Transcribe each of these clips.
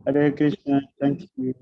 Hare Krishna, thank you.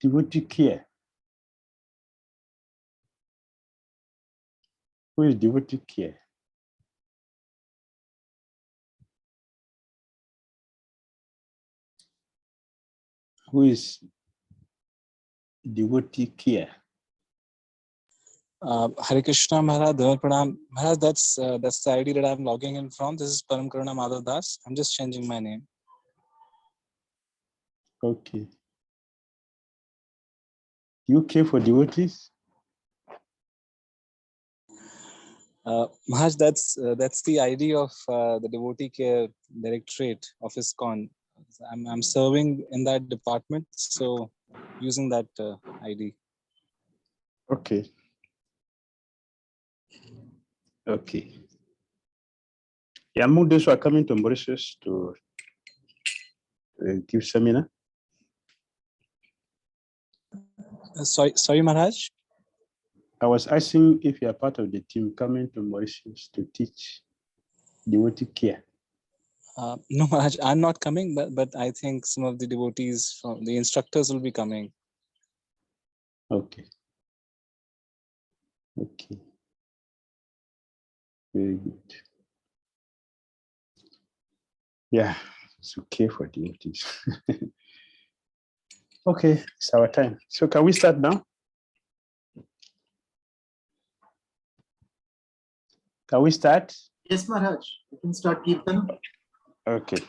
Devotee care. Who is devotee care? Who is devotee care? Hare Krishna, Maharaj, Dhaval Pranam. Maharaj, that's the ID that I'm logging in from. This is Param Karuna Madhav Das. I'm just changing my name. Okay. Do you care for devotees? Maharaj, that's the ID of the devotee care directorate of ISKCON. I'm serving in that department, so using that ID. Okay. Okay. Yeah, among those who are coming to Mauritius to give seminar. Sorry, Maharaj. I was asking if you are part of the team coming to Mauritius to teach devotee care. No, Maharaj, I'm not coming, but I think some of the devotees from the instructors will be coming. Okay. Okay. Very good. Yeah, it's okay for devotees. Okay, it's our time. So can we start now? Can we start? Yes, Maharaj. You can start Kirtan. Okay.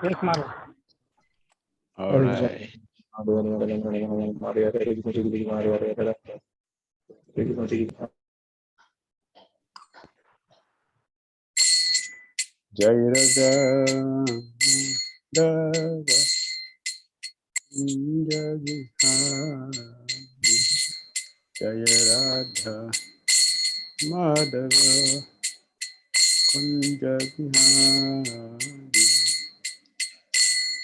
Yes, Maharaj. All right. Jai Raja Dada Jai Radha Madhava Kunja Bihari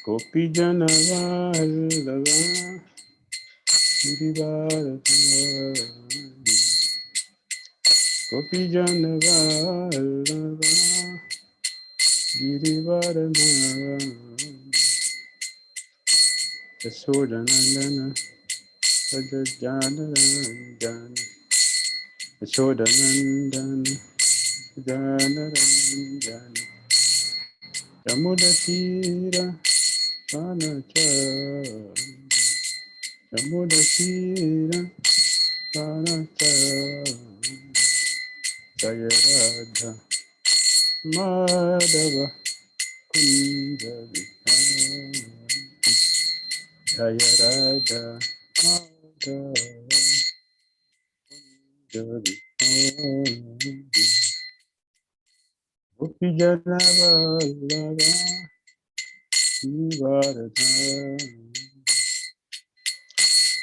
Gopi Jana Vallabha Girivaradhari Gopi Jana Vallabha Girivaradhari Yashodanandana Sajajana Ranjana Yashodanandana Sajajana Ranjana Yamudatira Panachara Yamudatira Panachara Jaya Radha Madhava Kunja Vihari Jaya Radha Madhava Kunja Vihari Gopi Jana Vallabha Girivaradhari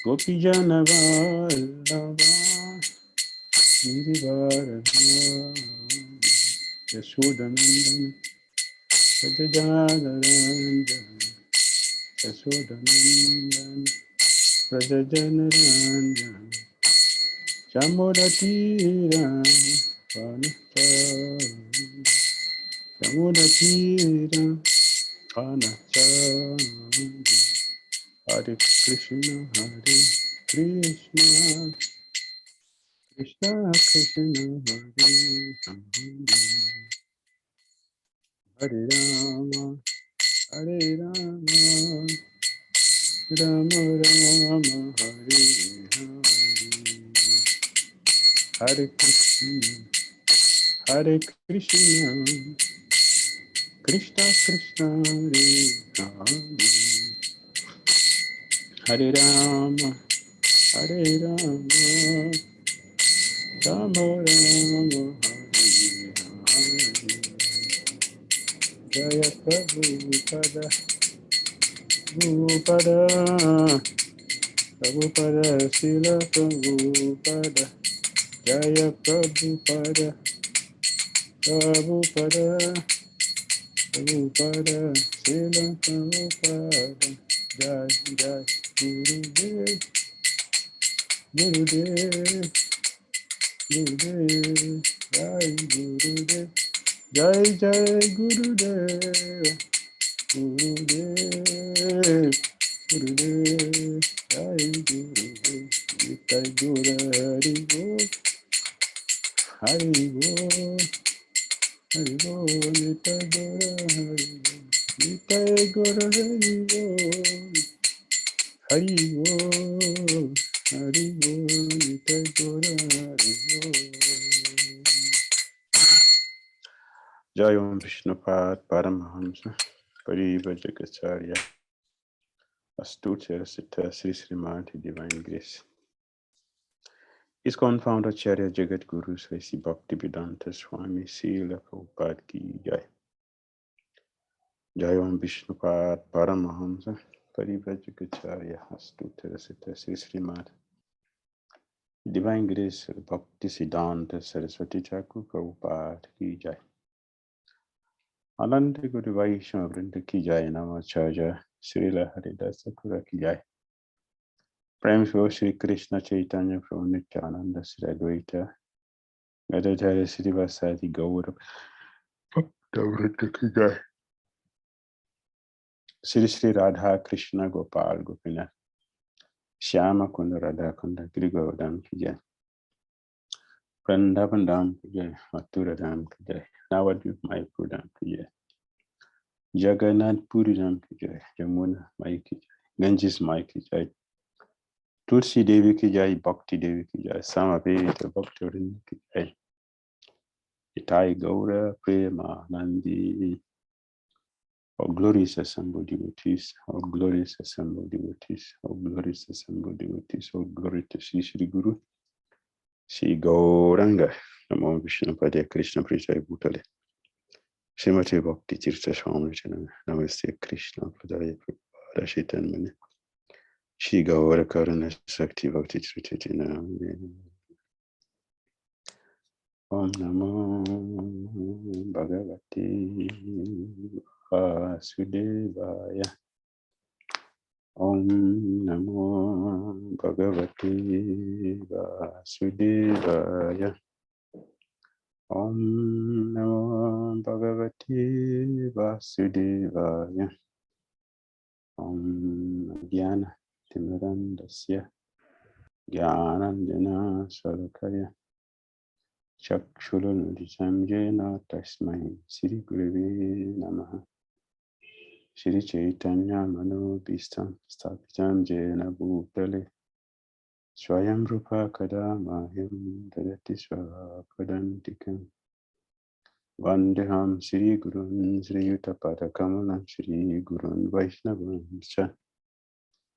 Gopi Jana Vallabha Girivaradhari Yashodanandana Prajajanarandana Yashodanandana Prajajanarandana Jamudatira Panachara Jamudatira Panachara Hare Krishna Hare Krishna Krishna Krishna Hare Hare Rama Hare Rama Rama Rama Hare Hare Hare Krishna, Hare Krishna, Krishna Krishna, Hare Rama, Hare Rama, Rama Rama, Hare Hare. Jaya Prabhupada, Prabhupada, Prabhupada, Srila Prabhupada, Jaya Prabhupada, Prabhupada, Prabhupada, Srila Prabhupada, Jai Jai Gurudev, Gurudev, Gurudev, Jai Gurudev, Jai Jai Gurudev, Gurudev, Gurudev, Jai Gurudev, Nitai Guru Hari Bol, Hari Bol, Hari Bol, Nitai Guru Hari Bol, Nitai Guru Hari Bol, Hari Bol, Hari Bol, Nitai Guru Hari Bol. Jai Om Vishnupad Paramahamsa Pariva Jagatacharya Astutya Sita Sri Srimati Divine Grace. ISKCON founder Acharya Jagat Guru Sri Sri Bhakti Swami Srila Prabhupada Ki Jai. Jai Om Vishnupad Paramahamsa Pariva Jagatacharya Astutya Sita Sri Srimati Divine Grace Bhakti Siddhanta Saraswati Thakur Prabhupada Ki Jai. Anand Guru Vaishnava Vrinda Ki Jai, Namacharya Srila Haridas Thakur Ki Jai. Prem Shri Shri Krishna Chaitanya Prabhu Nityananda Sri Advaita Gadadhara Srivasadi Gaura Bhakta Ki Jai. Sri Sri Radha Krishna Gopal Gopinath Shyama Kunda Radha Kunda Giri Govardhan Ki Jai. Vrindavan Dham Ki Jai, Mathura Dham Ki Jai, Navadvip Mayapur Dham Ki Jai, Jagannath Puri Dham Ki Jai, Jamuna Mai Ki Jai, Ganges Mai Ki Jai, Tulsi Devi Ki Jai, Bhakti Devi Ki Jai, Samaveta Bhakti Vrinda Ki Jai, Itai Gaura Prema Nandi. All glories assembled devotees, all glorious assembled devotees, all glorious assembled devotees, all glory to Sri Sri Guru, Sri Gauranga, Namo Vishnupadaya Krishna Prishai Bhutale, Srimati Bhakti Tirtha Swami Janana, Namaste Krishna Padaya Prabhupada Shaitanmani, Shri Gaura Karuna Sakti Bhakti Sritatina. Om Namo Bhagavate Vasudevaya. Om Namo Bhagavate Vasudevaya. Om Namo Bhagavate Vasudevaya. Om Jnana Timirandasya Jnananjana Salakaya Chakshulunritam Jena Tasmai Sri Gurave Namaha. Shri Chaitanya Mano Bhistam Stapitam Jena Bhutale Swayam Rupa Kadamahyam Dadati Swapadantikam Vandeham Shri Gurun Shri Yutapada Kamalam Shri Gurun Vaishnavam Cha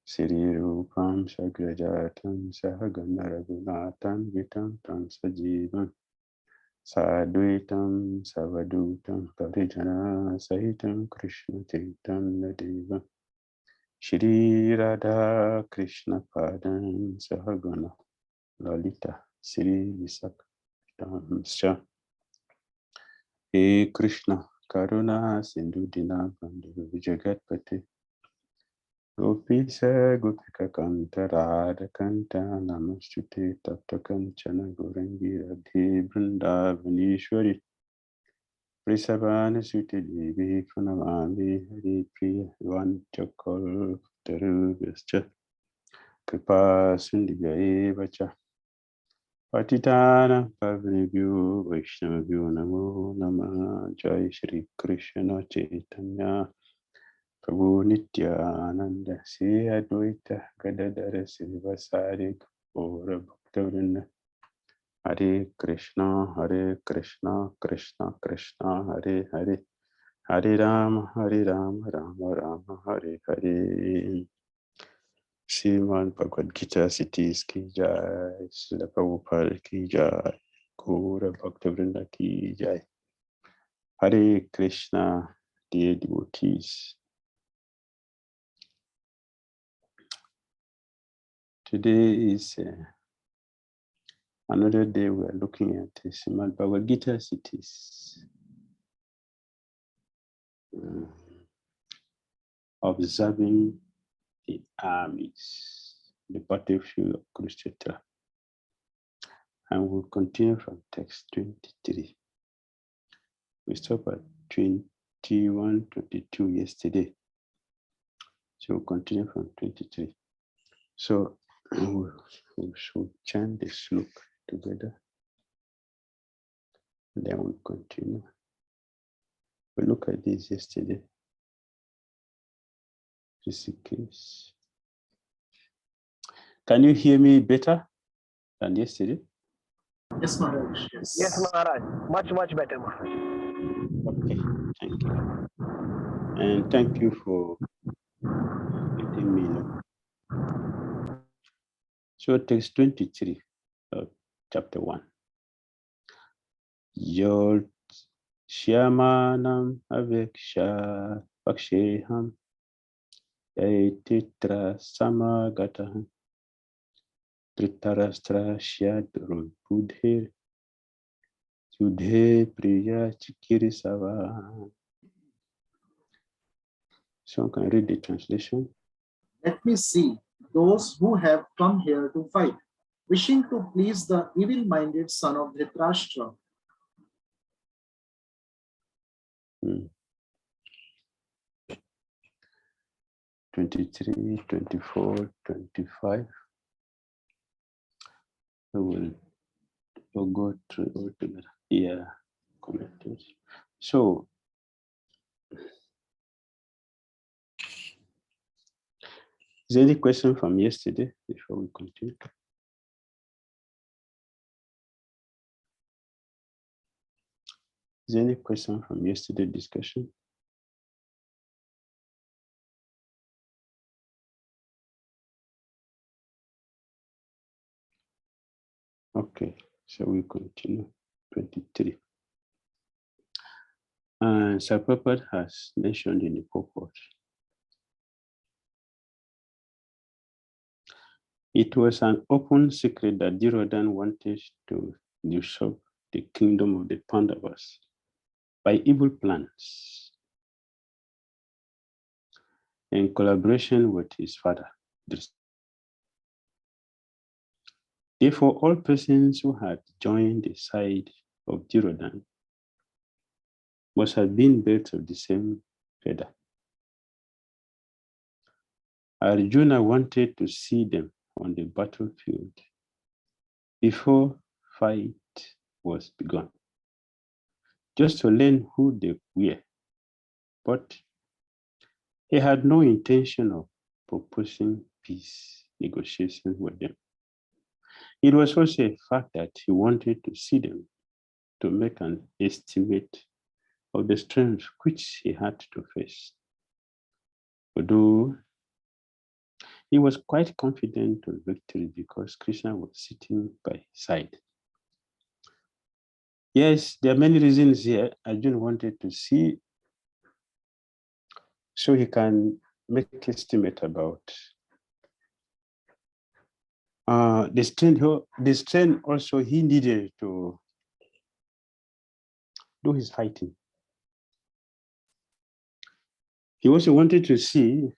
Shri Rupam Shagrajatam Sahagana Raghunathan Vitam Tam Sajivam Sadhuitam Savadutam Parijana Sahitam Krishna Chaitanya Deva Shri Radha Krishna Padam Sahagana Lalita Shri Visaktamscha. He Krishna Karuna Sindhu Dinabandhu Vijagatpati Gopisa Gopika Kanta Radha Kanta Namastute Tapta Kanchana Gorangi Radhe Vrindavanishwari Prisabhana Suti Devi Pranamami Hari Priya Vanchakal Tarubhascha Kripa Sindhya Vacha Patitana Pavnebhyo Vaishnavabhyo Namo Namah. Jai Shri Krishna Chaitanya Prabhu Nityananda Sri Advaita Gadadhara Srivasari Gaura Bhaktavrinda Hare Krishna, Krishna Krishna, Hare Hare, Hare Rama, Rama Rama, Hare Hare. Srimad Bhagavad Gita cities ki jai, Srila Prabhupada ki jai, Gaura Bhaktivinoda ki jai. Hare Krishna, dear devotees. Today is another day we are looking at the Srimad Bhagavad Gita cities. Observing the armies, the battlefield of Kurukshetra. And we'll continue from text 23. We stopped at 21, 22 yesterday. So we'll continue from 23. So we should chant the slok together. And then we'll continue. We looked at this yesterday. Just in case. Can you hear me better than yesterday? Yes, Maharaj. Yes. Yes, Maharaj. Much better, Maharaj. Okay, thank you. And thank you for letting me know. So text 23 of chapter 1. Yod Shyamanam Aveksha Paksheham Yaititra Samagataham Tritarastra Shyadru Budhir Yudhe Priya Chikirisava. So can I read the translation? Let me see those who have come here to fight, wishing to please the evil-minded son of Dhritarashtra. 23, 24, 25. We'll go through all together. Yeah, commented. So, is there any question from yesterday before we continue? Is there any question from yesterday's discussion? Okay, so we continue. 23. And Sir Prabhupada has mentioned in the purport. It was an open secret that Duryodhana wanted to usurp the kingdom of the Pandavas by evil plans in collaboration with his father. Therefore, all persons who had joined the side of Duryodhana must have been birds of the same feather. Arjuna wanted to see them on the battlefield before fight was begun, just to learn who they were, but he had no intention of proposing peace negotiations with them. It was also a fact that he wanted to see them to make an estimate of the strength which he had to face. Although he was quite confident of victory because Krishna was sitting by his side. Yes, there are many reasons here. Arjuna wanted to see so he can make estimate about the strength also he needed to do his fighting. He also wanted to see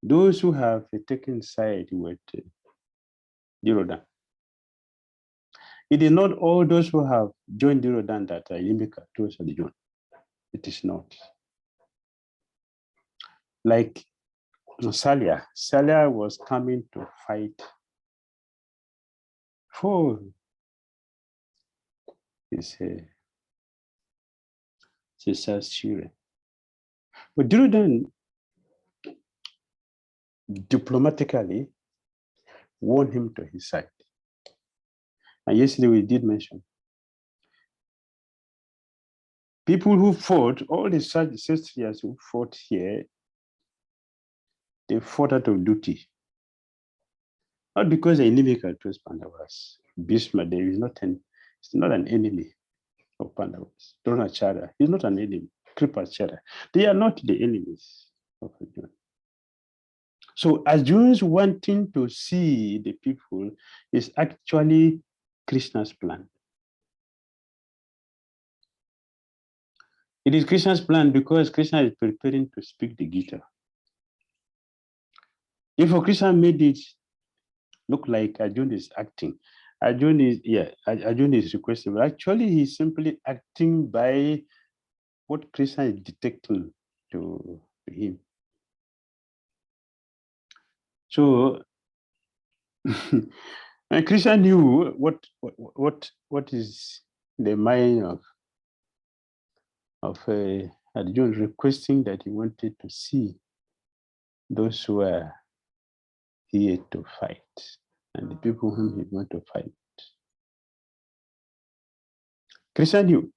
those who have taken side with Duryodhana. It is not all those who have joined Duryodhana that are inimical towards Arjuna. It is not. Like Salya. Salya was coming to fight for his sister's children. But Duryodhana diplomatically won him to his side. And yesterday we did mention people who fought, all the Kshatriyas who fought here, they fought out of duty. Not because the enemy controls Pandavas. Bhishma Dev is not an enemy of Pandavas. Dronacharya is not an enemy. Kripacharya, they are not the enemies of Arjuna. So Arjuna's wanting to see the people is actually Krishna's plan. It is Krishna's plan because Krishna is preparing to speak the Gita. If Krishna made it look like Arjuna is acting, Arjuna is requesting, but actually he's simply acting by what Krishna is detecting to him. So and Krishna knew what is the mind of Arjuna, requesting that he wanted to see those who are here to fight and the people whom he want to fight. Krishna knew.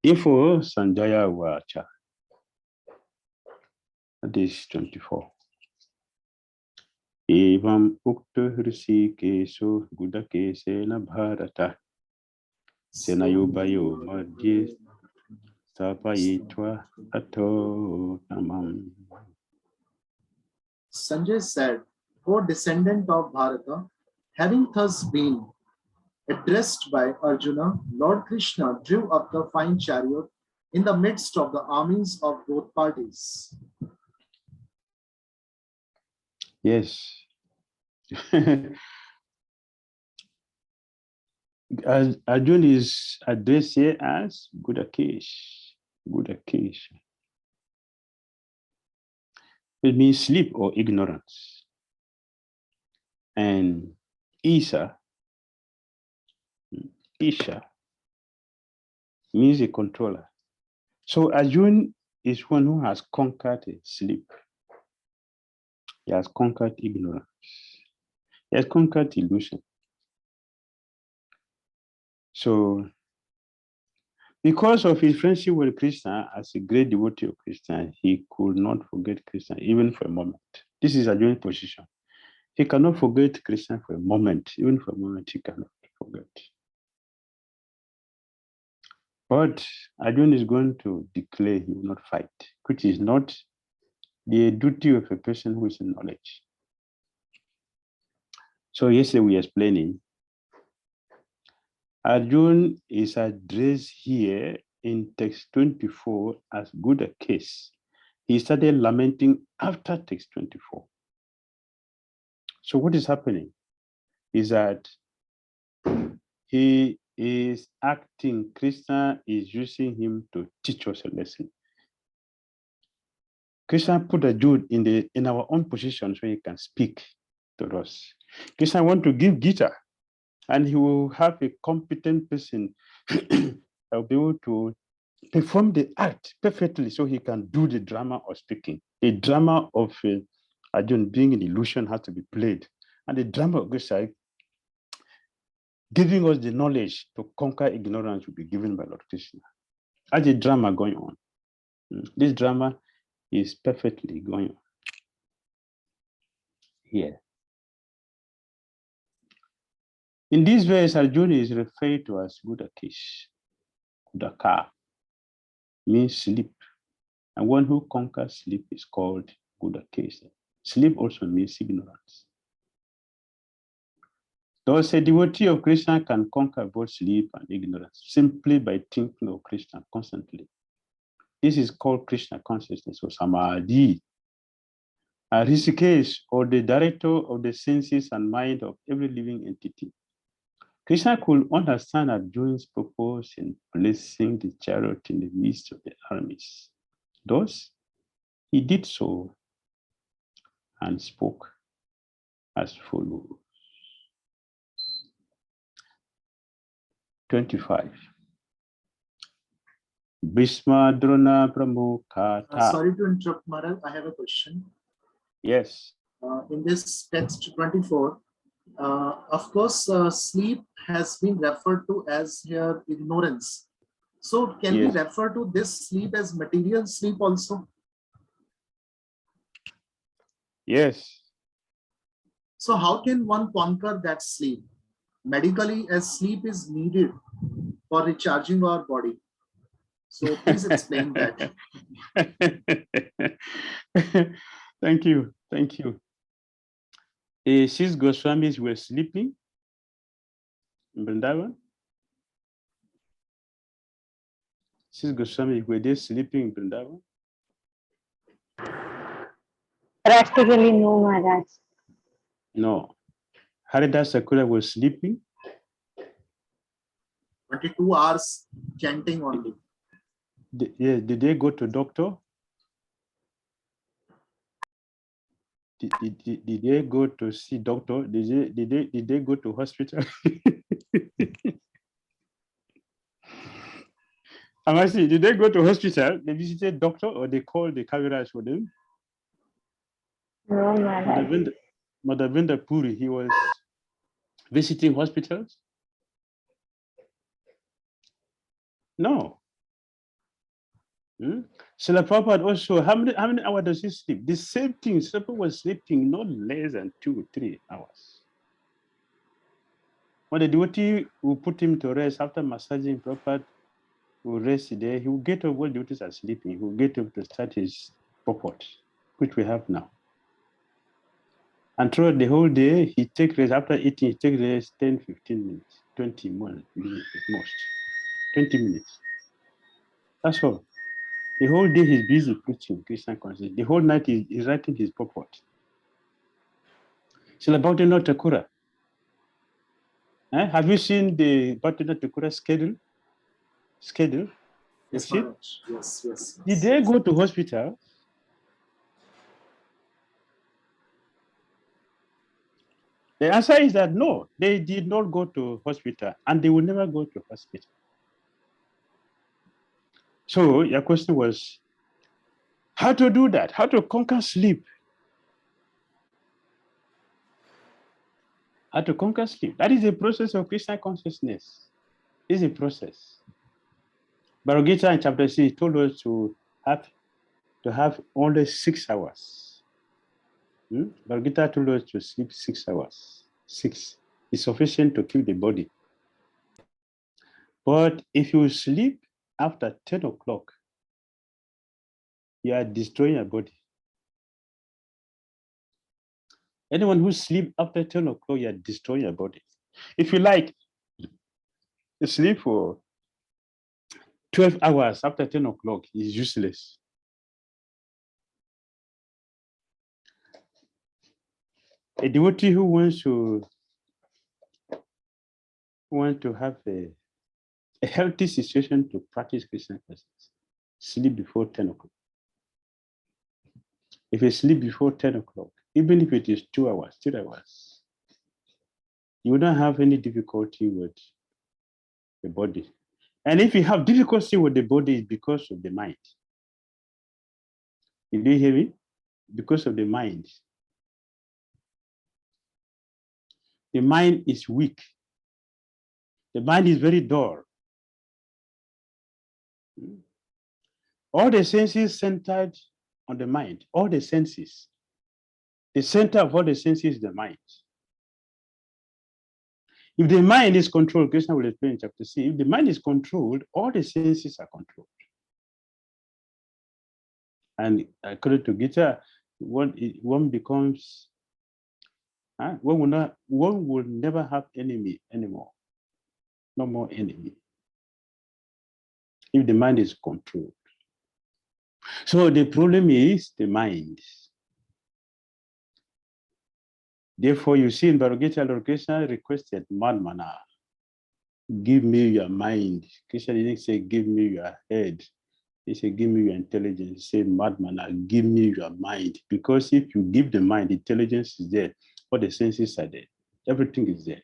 Info Sanjaya Vacha. This 24. Evam Ukta Hrisi Keso Gudake Sena Bharata Senayobayo Madhye Sapayitva Ato Tamam. Sanjay said, O descendant of Bharata, having thus been addressed by Arjuna, Lord Krishna drew up the fine chariot in the midst of the armies of both parties. Yes. Arjuna is addressed here as Gudakesh. Gudakesh. It means sleep or ignorance. And Isha means a controller. So Arjuna is one who has conquered sleep. He has conquered ignorance. He has conquered illusion. So, because of his friendship with Krishna, as a great devotee of Krishna, he could not forget Krishna even for a moment. This is Arjuna's position. He cannot forget Krishna for a moment. Even for a moment, he cannot forget. But Arjuna is going to declare he will not fight, which is not the duty of a person who is in knowledge. So yesterday we were explaining, Arjuna is addressed here in text 24 as good a case. He started lamenting after text 24. So what is happening is that he is acting, Krishna is using him to teach us a lesson. Krishna put Arjuna in our own position so he can speak to us. Krishna wants to give Gita, and he will have a competent person that will be able to perform the act perfectly so he can do the drama of speaking. The drama of Arjuna being an illusion has to be played. And the drama of Krishna giving us the knowledge to conquer ignorance will be given by Lord Krishna. As a drama going on. This drama is perfectly going on here. In this verse, Arjuna is referred to as Gudakesh. Gudaka means sleep. And one who conquers sleep is called Gudakesh. Sleep also means ignorance. Thus, a devotee of Krishna can conquer both sleep and ignorance simply by thinking of Krishna constantly. This is called Krishna consciousness or Samadhi. Rishikesh, or the director of the senses and mind of every living entity. Krishna could understand Arjuna's purpose in placing the chariot in the midst of the armies. Thus, he did so and spoke as follows. 25. Bhishma Drona Pramukha. Sorry to interrupt, Maharaj. I have a question. Yes. In this text 24, Of course, sleep has been referred to as here ignorance. So can we Yes. refer to this sleep as material sleep also? Yes. So how can one conquer that sleep? Medically, as sleep is needed for recharging our body. So please explain that. Thank you. Thank you. Since Goswamis were sleeping in Vrindavan, since Goswamis were they sleeping in Vrindavan? Practically no, Maharaj. No. Haridas Sakura was sleeping. 22 hours chanting only. Yes. Did they go to doctor? Did they go to see doctor? Did they go to hospital? I must say, did they go to hospital? They visited doctor or they called the Kaviraj for them? No, Maharaj. Madhavendra Puri, he was visiting hospitals? No. Srila Prabhupada also, how many hours does he sleep? The same thing, Srila Prabhupada was sleeping not less than 2-3 hours. When the devotee will put him to rest after massaging, Prabhupada will rest there. He will get up while devotees are sleeping. He will get up to start his purport, which we have now. And throughout the whole day, he takes rest. After eating, he takes rest 10, 15 minutes, 20 minutes at most. 20 minutes. That's all. The whole day he's busy preaching Krishna consciousness. The whole night he's writing his purport. Srila Bhaktivinoda Thakura. Have you seen the Bhaktivinoda Thakura schedule? Yes, You Maharaj. Yes. Did they go to hospital? The answer is that no, they did not go to hospital and they will never go to hospital. So your question was, how to do that? How to conquer sleep? How to conquer sleep? That is a process of Krishna consciousness. It's a process. Bhagavad Gita in chapter 6 told us to have only 6 hours. Bhagavad Gita told us to sleep 6 hours. 6 is sufficient to keep the body. But if you sleep after 10 o'clock, you are destroying your body. Anyone who sleeps after 10 o'clock, you are destroying your body. If you like, you sleep for 12 hours after 10 o'clock is useless. A devotee who wants to have a healthy situation to practice Krishna consciousness, sleep before 10 o'clock. If you sleep before 10 o'clock, even if it is 2 hours, 3 hours, you will not have any difficulty with the body. And if you have difficulty with the body, it's because of the mind. Did you hear me? Because of the mind. The mind is weak. The mind is very dull. All the senses centered on the mind. All the senses. The center of all the senses is the mind. If the mind is controlled, Krishna will explain in chapter 6, if the mind is controlled, all the senses are controlled. And according to Gita, one becomes, one will never have enemy anymore. No more enemy. If the mind is controlled. So the problem is the mind. Therefore, you see in Bhagavad Gita, Lord Krishna requested Madmana, give me your mind. Krishna didn't say, give me your head. He said, give me your intelligence. He said, Madmana, give me your mind. Because if you give the mind, intelligence is there. All the senses are there. Everything is there.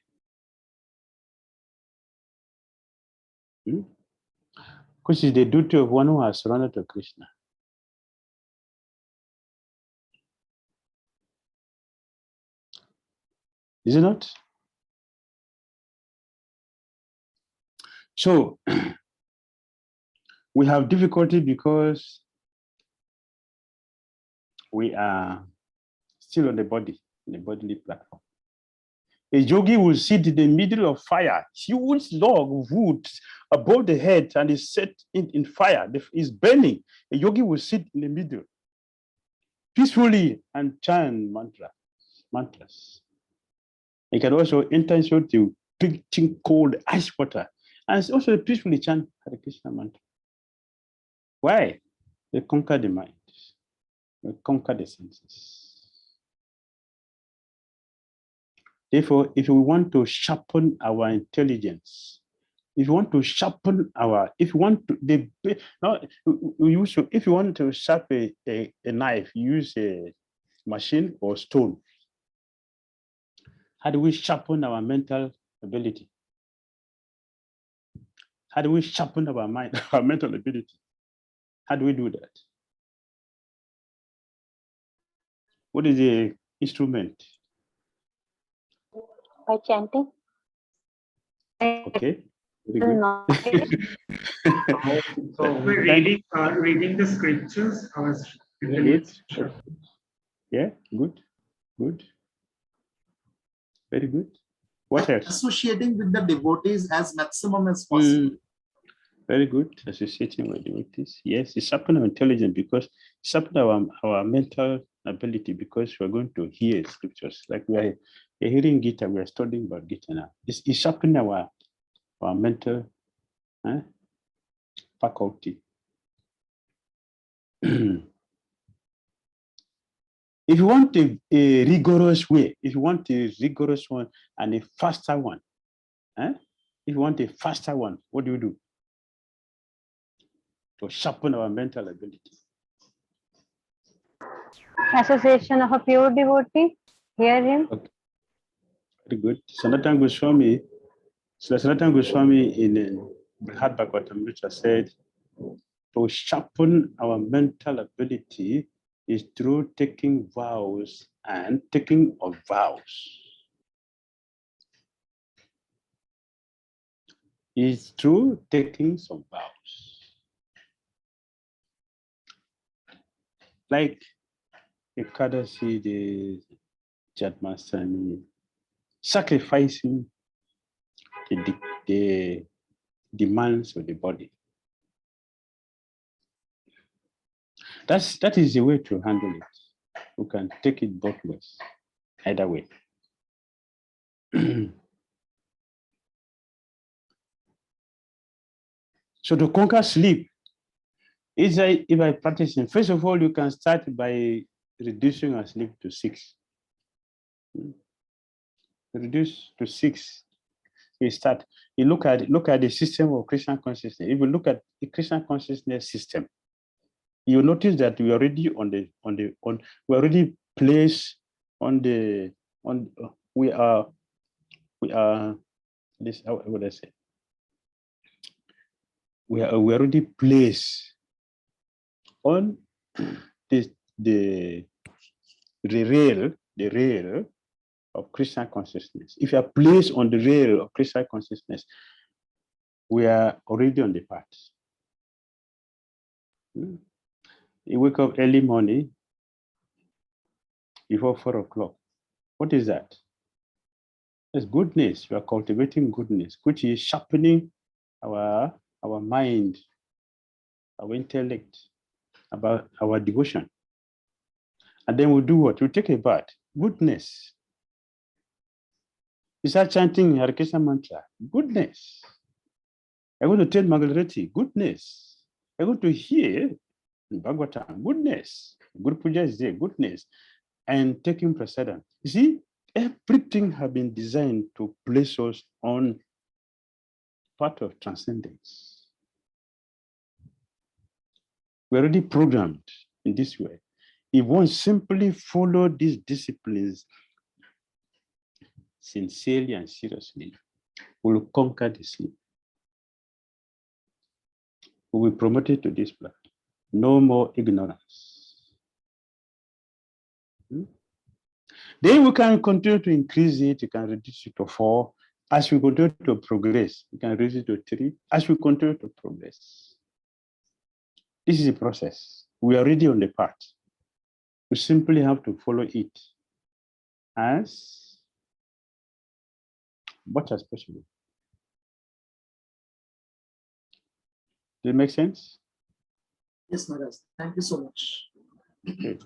Which is the duty of one who has surrendered to Krishna. Is it not? So we have difficulty because we are still on the bodily platform. A yogi will sit in the middle of fire, huge log of wood above the head, and is set in fire. It's burning. A yogi will sit in the middle peacefully and chant mantras. He can also enter into the big thing called ice water and also peacefully chant Hare Krishna mantra. Why? They conquer the mind. They conquer the senses. Therefore, if we want to sharpen our intelligence, if you want to sharpen our, if you want to, if you want to sharpen a knife, use a machine or stone. How do we sharpen our mental ability? How do we sharpen our mind, our mental ability? How do we do that? What is the instrument? By chanting. Okay. Very good. So we're reading the scriptures. Good. Yeah, good. Very good. What else? Associating with the devotees as maximum as possible. Very good. Associating with devotees. Yes, it's sharpen our intelligence because it's sharpen our mental ability because we're going to hear scriptures. Like we are hearing Gita, we are studying about Gita now. It's sharpening our mental faculty. If you want a rigorous way, if you want a rigorous one and a faster one, if you want a faster one, what do? To sharpen our mental ability. Association of a pure devotee. Hear him. Okay. Very good. Sanatana Goswami in Brihad Bhagavatamrita said, to sharpen our mental ability is through taking vows and taking of vows. Is through taking some vows. Like Ekadasi, the Jadmasani, sacrificing the demands of the body. That is the way to handle it. You can take it both ways, either way. So to conquer sleep, is if I practice, first of all, you can start by reducing your sleep to 6. Reduce to 6. You start. You look at the system of Krishna consciousness. If you look at the Krishna consciousness system, you notice that we are already we are already placed we are this, how would I say? We are already placed on the rail of Krishna consciousness. If you are placed on the rail of Krishna consciousness, we are already on the path. You wake up early morning before 4 o'clock. What is that? It's goodness. We are cultivating goodness, which is sharpening our mind, our intellect, about our devotion. And then we'll do what? We'll take a bath. Goodness. You start chanting Hare Krishna mantra. Goodness. I'm going to tell Mangalarati. Goodness. I'm going to hear Bhagavatam. Goodness. Guru Puja is there. Goodness. And taking prasadam. You see, everything has been designed to place us on part of transcendence. We're already programmed in this way. If one simply follow these disciplines sincerely and seriously, we will conquer the sleep. We will promote it to this platform. No more ignorance. Then we can continue to increase it. You can reduce it to 4. As we continue to progress, you can reduce it to 3. As we continue to progress. This is a process. We are already on the path. We simply have to follow it as much as possible. Does it make sense? Yes, Maharaj. Thank you so much. Okay.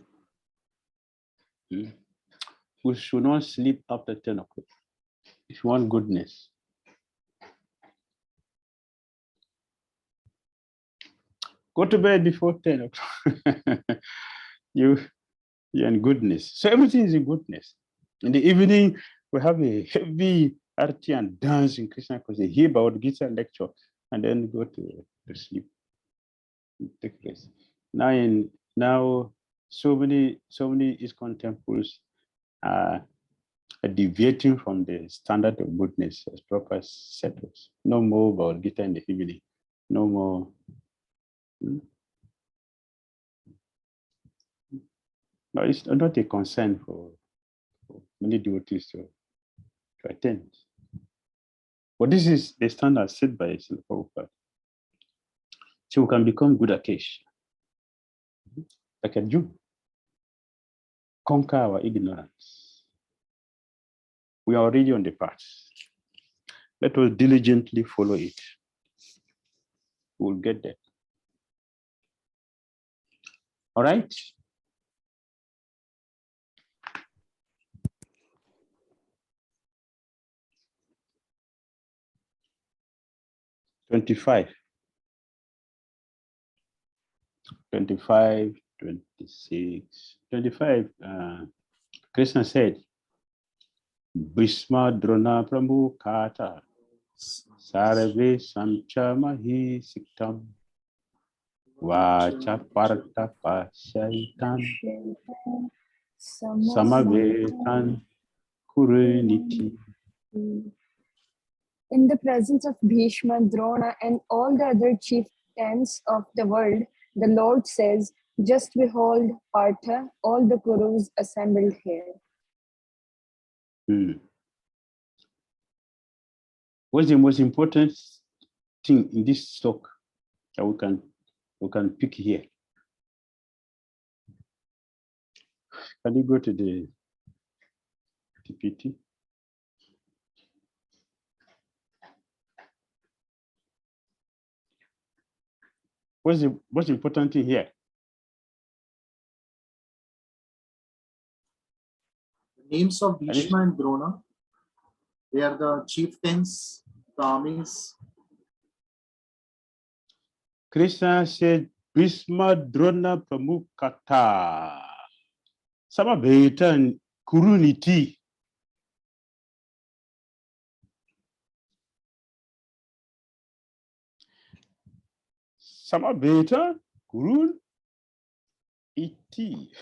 We should not sleep after 10 o'clock. If you want goodness. Go to bed before 10 o'clock. You're in goodness. So everything is in goodness. In the evening, we have a heavy arti and dance in Krishna because they hear about Gita lecture and then go to sleep. Take place. Now so many ISKCON temples are deviating from the standard of goodness as proper settles. No more about Gita in the evening. No more. No, it's not a concern for many devotees to attend. But this is the standard set by Srila Prabhupada. So we can become good Akesh. Like a Jew. Conquer our ignorance. We are already on the path. Let us diligently follow it. We'll get there. All right? $25, 26, 25. Krishna said, Bhishma Drona Pramukata Sarve Samchamahi Siktam Vacha Parta Pashaitan Samavetan Kuruniti. In the presence of Bhishma, Drona, and all the other chieftains of the world, the Lord says, just behold, Partha, all the Kurus assembled here. What's the most important thing in this talk that we can pick here? Can you go to the PPT? What's the important thing here? The names of Bhishma and Drona, they are the chieftains, the armies. Krishna said, Bhishma Drona Pramukata Samavetan Kuruniti. Samaveta Kurun Iti.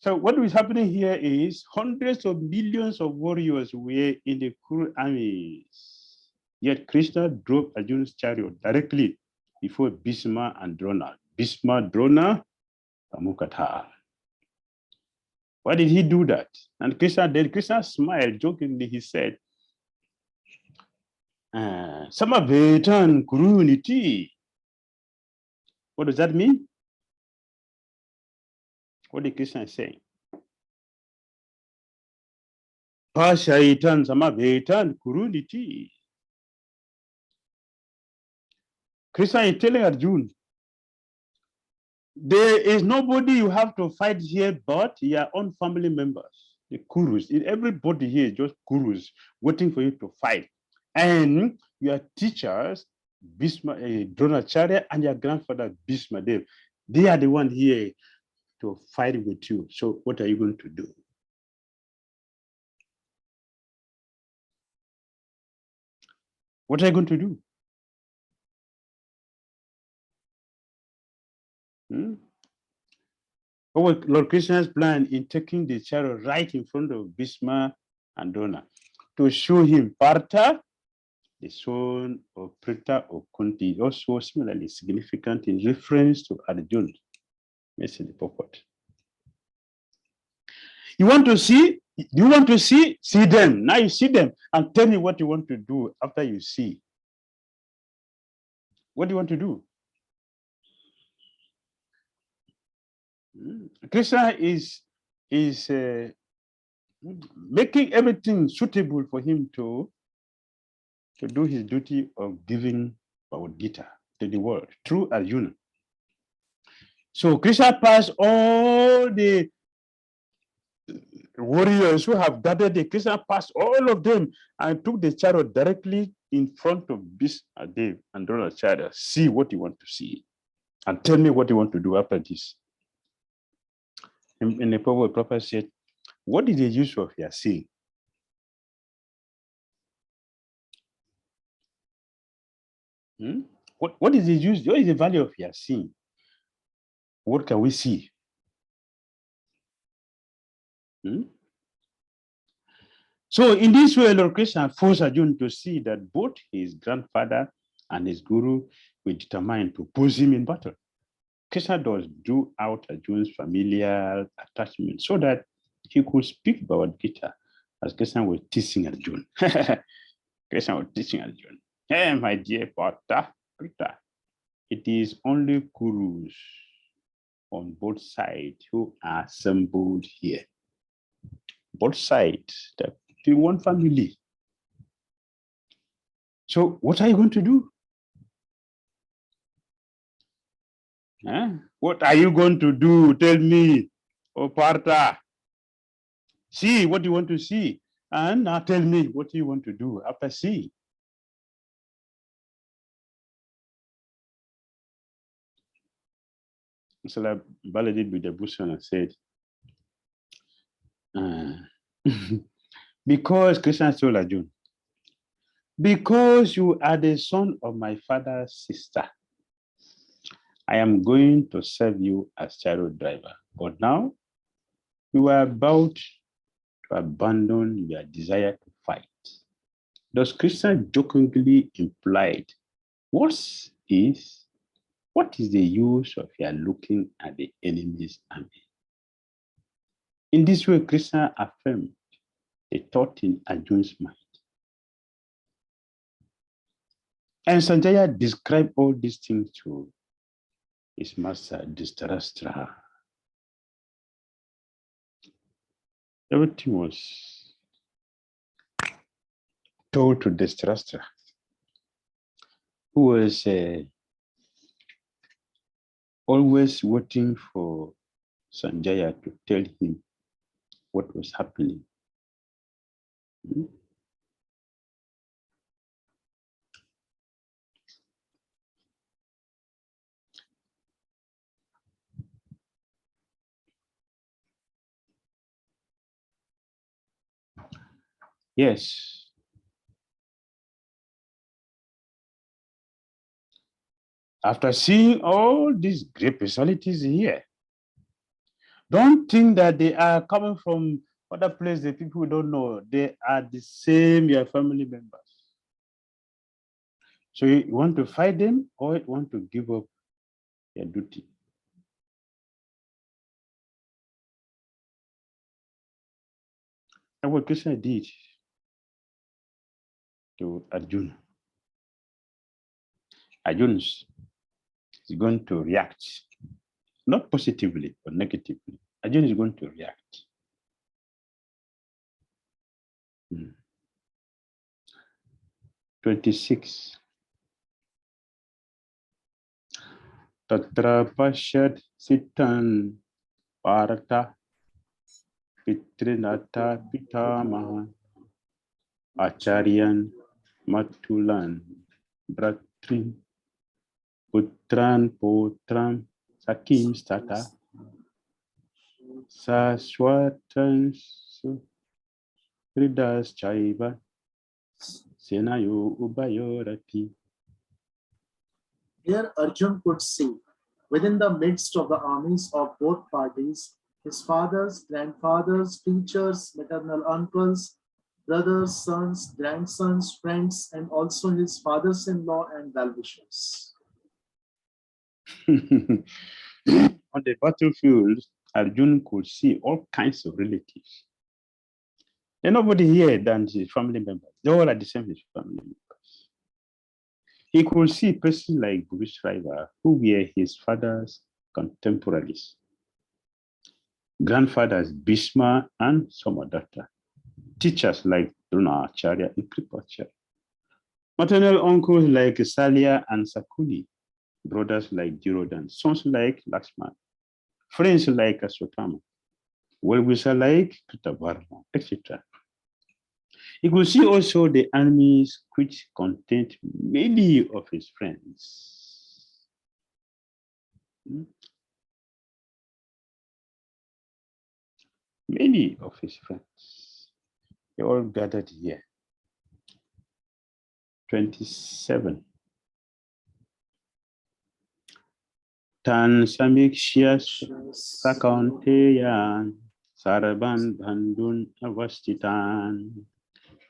So what is happening here is hundreds of millions of warriors were in the Kuru armies. Yet Krishna drove Arjuna's chariot directly before Bhishma and Drona. Bhishma, Drona, Pramukata. Why did he do that? And Krishna smiled jokingly. He said, Samavetan Kuruniti. What does that mean? What did Krishna say? Pashaitan Samavetan Kuruniti. Krishna is telling Arjuna, there is nobody you have to fight here but your own family members, the Kurus. Everybody here is just Kurus waiting for you to fight. And your teachers, Bhishma, Dronacharya, and your grandfather, Bhishma Dev, they are the ones here to fight with you. So what are you going to do? What are you going to do? What was Lord Krishna's plan in taking the chariot right in front of Bhishma and Drona? To show him Partha, the son of Pritha or Kunti, also similarly significant in reference to Arjuna. Message the purport. You want to see? You want to see? See them. Now you see them and tell me what you want to do after you see. What do you want to do? Krishna is making everything suitable for him to do his duty of giving Bhagavad Gita to the world through Arjuna. So Krishna passed all the warriors who have gathered the Krishna passed all of them and took the chariot directly in front of Bhishmadev and Dronacharya. See what you want to see and tell me what you want to do after this. And the Prophet said, what is the use of your seeing? What is the use? What is the value of your seeing? What can we see? So in this way, Lord Krishna forced Arjuna to see that both his grandfather and his guru were determined to oppose him in battle. Krishna does do out Arjuna's familial attachment so that he could speak Bhagavad Gita as Krishna was teaching Arjuna. Krishna was teaching Arjuna. Hey, my dear Partha, it is only gurus on both sides who are assembled here. Both sides, that be one family. So what are you going to do? What are you going to do? Tell me, oh Partha. See what you want to see. And now tell me what you want to do after seeing. So like Balaji Bhushan said, because Krishna told Arjuna, because you are the son of my father's sister, I am going to serve you as chariot driver. But now you are about to abandon your desire to fight. Thus Krishna jokingly implied, what is the use of your looking at the enemy's army? In this way, Krishna affirmed a thought in Arjuna's mind. And Sanjaya described all these things to his master, Dhritarashtra. Everything was told to Dhritarashtra, who was always waiting for Sanjaya to tell him what was happening. Yes. After seeing all these great personalities here, don't think that they are coming from other places, the people who don't know. They are the same, your family members. So you want to fight them or you want to give up your duty? And what Krishna did to Arjuna. Arjuna is going to react, not positively, but negatively. Arjuna is going to react. 26. Tatra pashyad sitan parata pitrinata pitamaha acharyan matulan bratrin putran potram sakim stata saswatan Hridas Chaiva Senayo Ubayorati. Here Arjun could see, within the midst of the armies of both parties, his fathers, grandfathers, teachers, maternal uncles, brothers, sons, grandsons, friends, and also his fathers-in-law and well-wishers. On the battlefield, Arjuna could see all kinds of relatives. There's nobody here than his family members. They all are the same as family members. He could see persons like Bhuvishriva, who were his father's contemporaries, grandfathers Bhishma and Somadatta, teachers like Dronacharya and Kripacharya, maternal uncles like Salya and Sakuni, brothers like Dhirodhan, sons like Lakshman, friends like Aswatthama, well-wishers like Kritavarma, etc. He could see also the armies which contained many of his friends. Many of his friends. They all gathered here. 27. Tan Samikshyas Sakanteyan Saraban Bandun Avastitan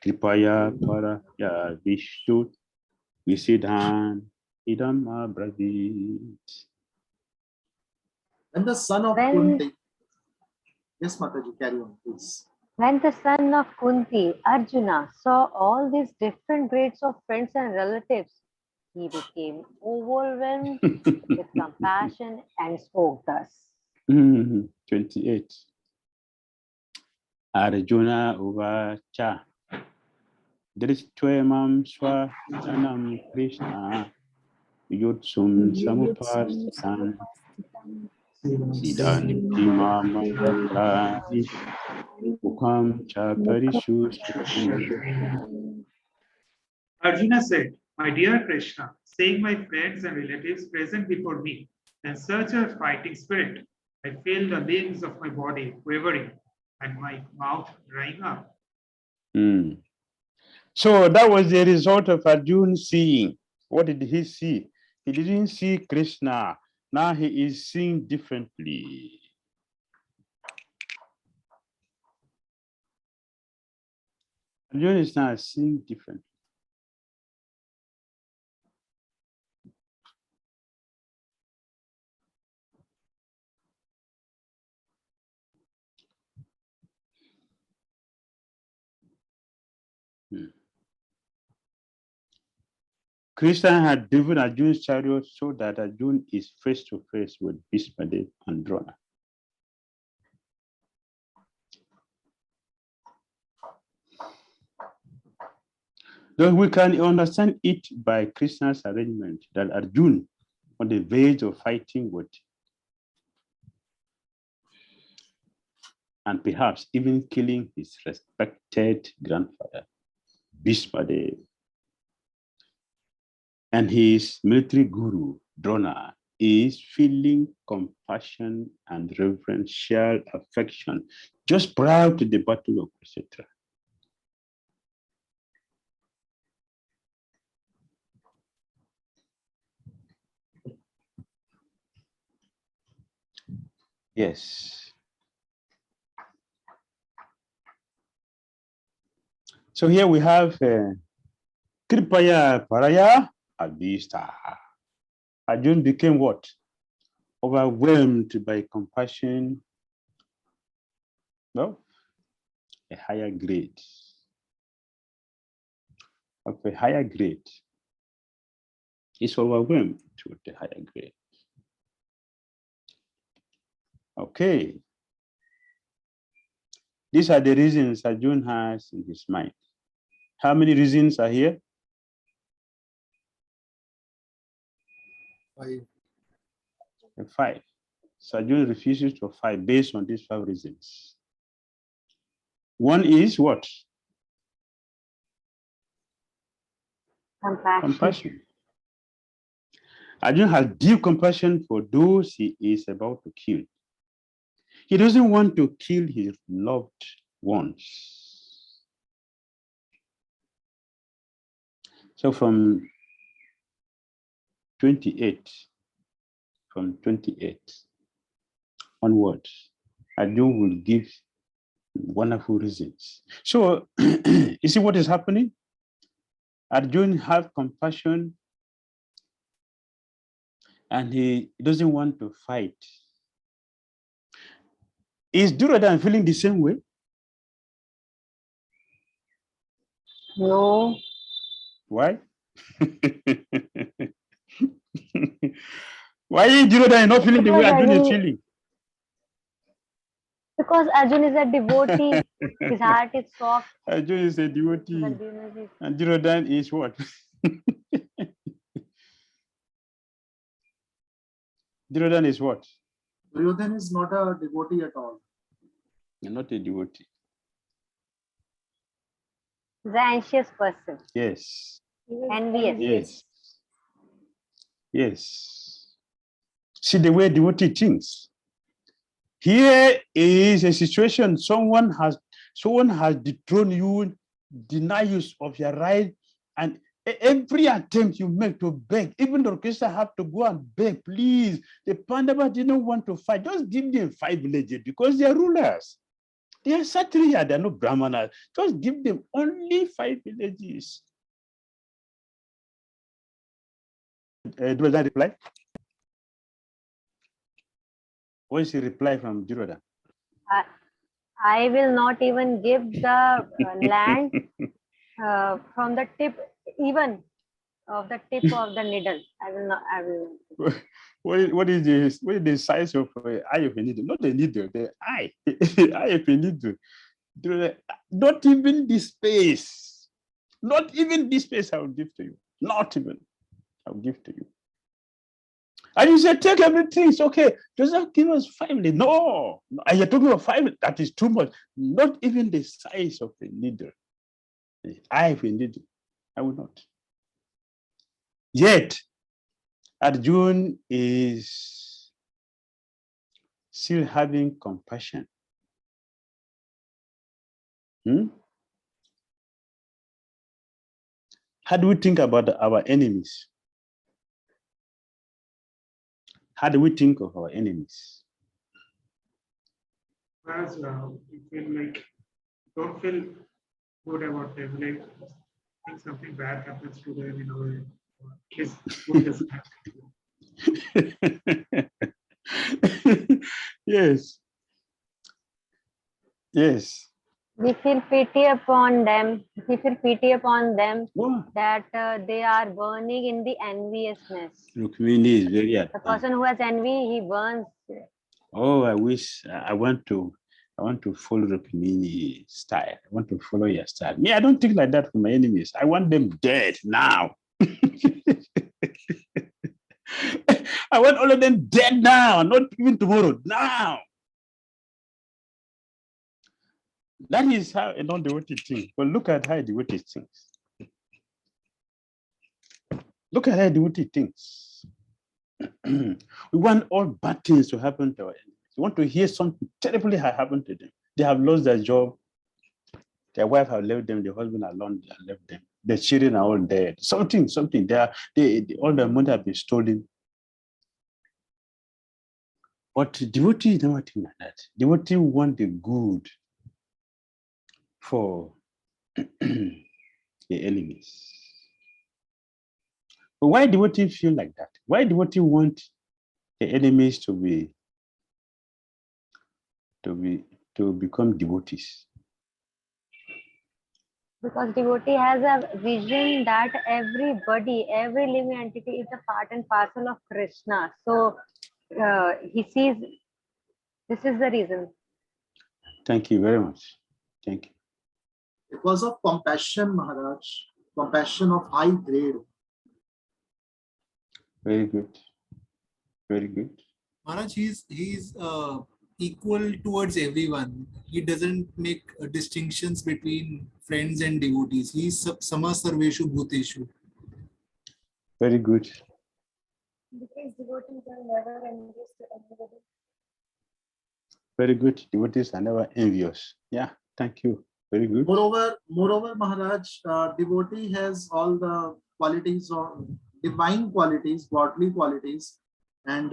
Kripaya Paraya Vishtut Visidhan Idam Abravit. And the son of Kunti. Yes, Mataji, carry on, please. When the son of Kunti, Arjuna, saw all these different grades of friends and relatives, he became overwhelmed with compassion and spoke thus. 28. Arjuna Uvacha Dristvamam Swajanam Krishna Yutsum Samupastitan Siddhanim Timamadatrani Mukham Chaparishu. Arjuna said, "My dear Krishna, seeing my friends and relatives present before me in such a fighting spirit, I feel the limbs of my body quivering and my mouth drying up." So that was the result of Arjuna seeing. What did he see? He didn't see Krishna. Now he is seeing differently. Arjuna is now seeing differently. Krishna had driven Arjuna's chariot so that Arjuna is face to face with Bhishma and Drona. Though we can understand it by Krishna's arrangement that Arjuna, on the verge of fighting with, and perhaps even killing his respected grandfather, Bhishma, and his military guru, Drona, is feeling compassion and reverential affection just prior to the Battle of Kurukshetra. Yes. So here we have Kripaya Paraya Abhista. Arjuna became what? Overwhelmed by compassion. No? A higher grade. Of a higher grade. He's overwhelmed with the higher grade. Okay. These are the reasons Arjuna has in his mind. How many reasons are here? 5. 5. So Arjuna refuses to fight based on these 5 reasons. One is what? Compassion. Arjuna has deep compassion for those he is about to kill. He doesn't want to kill his loved ones. So from 28 onwards, Arjuna will give wonderful reasons. So you see what is happening? Arjuna has compassion and he doesn't want to fight. Is Duryodhana feeling the same way? No, Why? Why is Duryodhana not feeling the way Because Arjuna is Arjun- feeling? because Arjun is a devotee. His heart is soft. Arjuna is a devotee, Arjuna is- and Duryodhana is what? Duryodhana is what? Duryodhana is not a devotee at all. You're not a devotee. He's an anxious person. Yes. Envious. Yes. Yes. See the way devotee thinks. Here is a situation, someone has dethroned you, deny you of your right, and every attempt you make to beg, even the orchestra have to go and beg, please. The Pandava didn't want to fight. Just give them 5 villages because they are rulers. They are Kshatriya, they are not Brahmanas. Just give them only 5 villages. Does that reply? What is the reply from Duryodhana? I will not even give the land from the tip, even of the tip of the needle. I will not. I will. What is the size of eye of a needle? Not the needle, the eye. Eye of a needle. Not even the space. Not even this space I will give to you. Not even. I will give to you. And you say, take everything. It's okay. Does that give us 5? No. And you're talking about 5. That is too much. Not even the size of a needle. The eye of a needle. I will not. Yet, Arjuna is still having compassion. How do we think about our enemies? How do we think of our enemies? As you feel like, don't feel good about them. Like, think something bad happens to them in a way. His good is Yes. Yes. We feel pity upon them. We feel pity upon them What? that they are burning in the enviousness. Rukmini is very The advanced. person who has envy, he burns. Oh, I wish I want to follow Rukmini style. I want to follow your style. Me, I don't think like that for my enemies. I want them dead now. I want all of them dead now, not even tomorrow, now. That is how a non-devotee thinks. But look at how a devotee thinks. Look at how a devotee thinks. We want all bad things to happen to our enemies. We want to hear something terribly has happened to them. They have lost their job. Their wife have left them. Their husband alone left them. Their children are all dead. Something. All their money have been stolen. But devotees never think like that. Devotees want the good for the enemies. But why devotees feel like that? Why devotees want the enemies to become devotees? Because devotee has a vision that everybody, every living entity is a part and parcel of Krishna. So he sees, this is the reason. Thank you very much. Thank you. Because of compassion, Maharaj, compassion of high grade. Very good. Very good. Maharaj, he's equal towards everyone. He doesn't make distinctions between friends and devotees. He's sama sarveshu bhuteshu. Very good. Because devotees are never envious to anybody. Very good. Devotees are never envious. Yeah, thank you. Very good. Moreover, Maharaj, devotee has all the qualities of divine qualities, godly qualities, and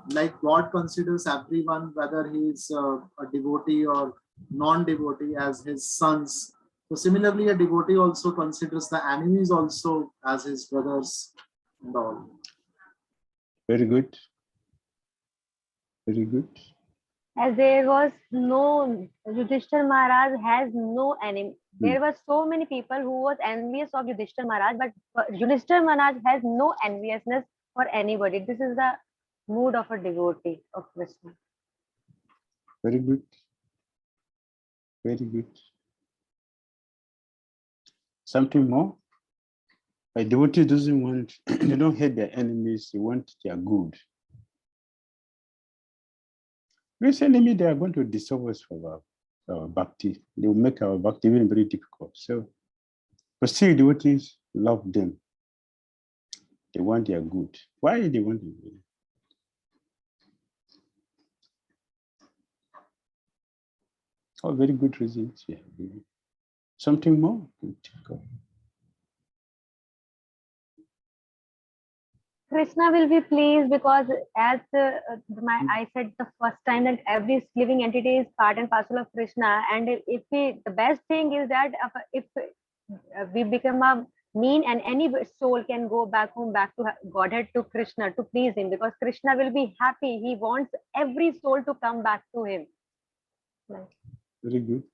like God considers everyone, whether he is a devotee or non-devotee, as his sons. So similarly, a devotee also considers the enemies also as his brothers and all. Very good. Very good. As there was no, Yudhishthir Maharaj has no enemy. There were so many people who was envious of Yudhishthir Maharaj, but Yudhishthir Maharaj has no enviousness for anybody. This is the mood of a devotee of Krishna. Very good. Very good. Something more? A devotee doesn't want, they don't hate their enemies, they want their good. This enemy, they are going to disturb us for our bhakti. They will make our bhakti even very difficult. So, but still, devotees love them. They want their good. Why do they want their good? Oh, very good reasons. Yeah. Something more? Krishna will be pleased because as I said the first time that every living entity is part and parcel of Krishna, and if we, the best thing is that if we become a mean, and any soul can go back home, back to Godhead, to Krishna, to please him, because Krishna will be happy. He wants every soul to come back to him. Very good.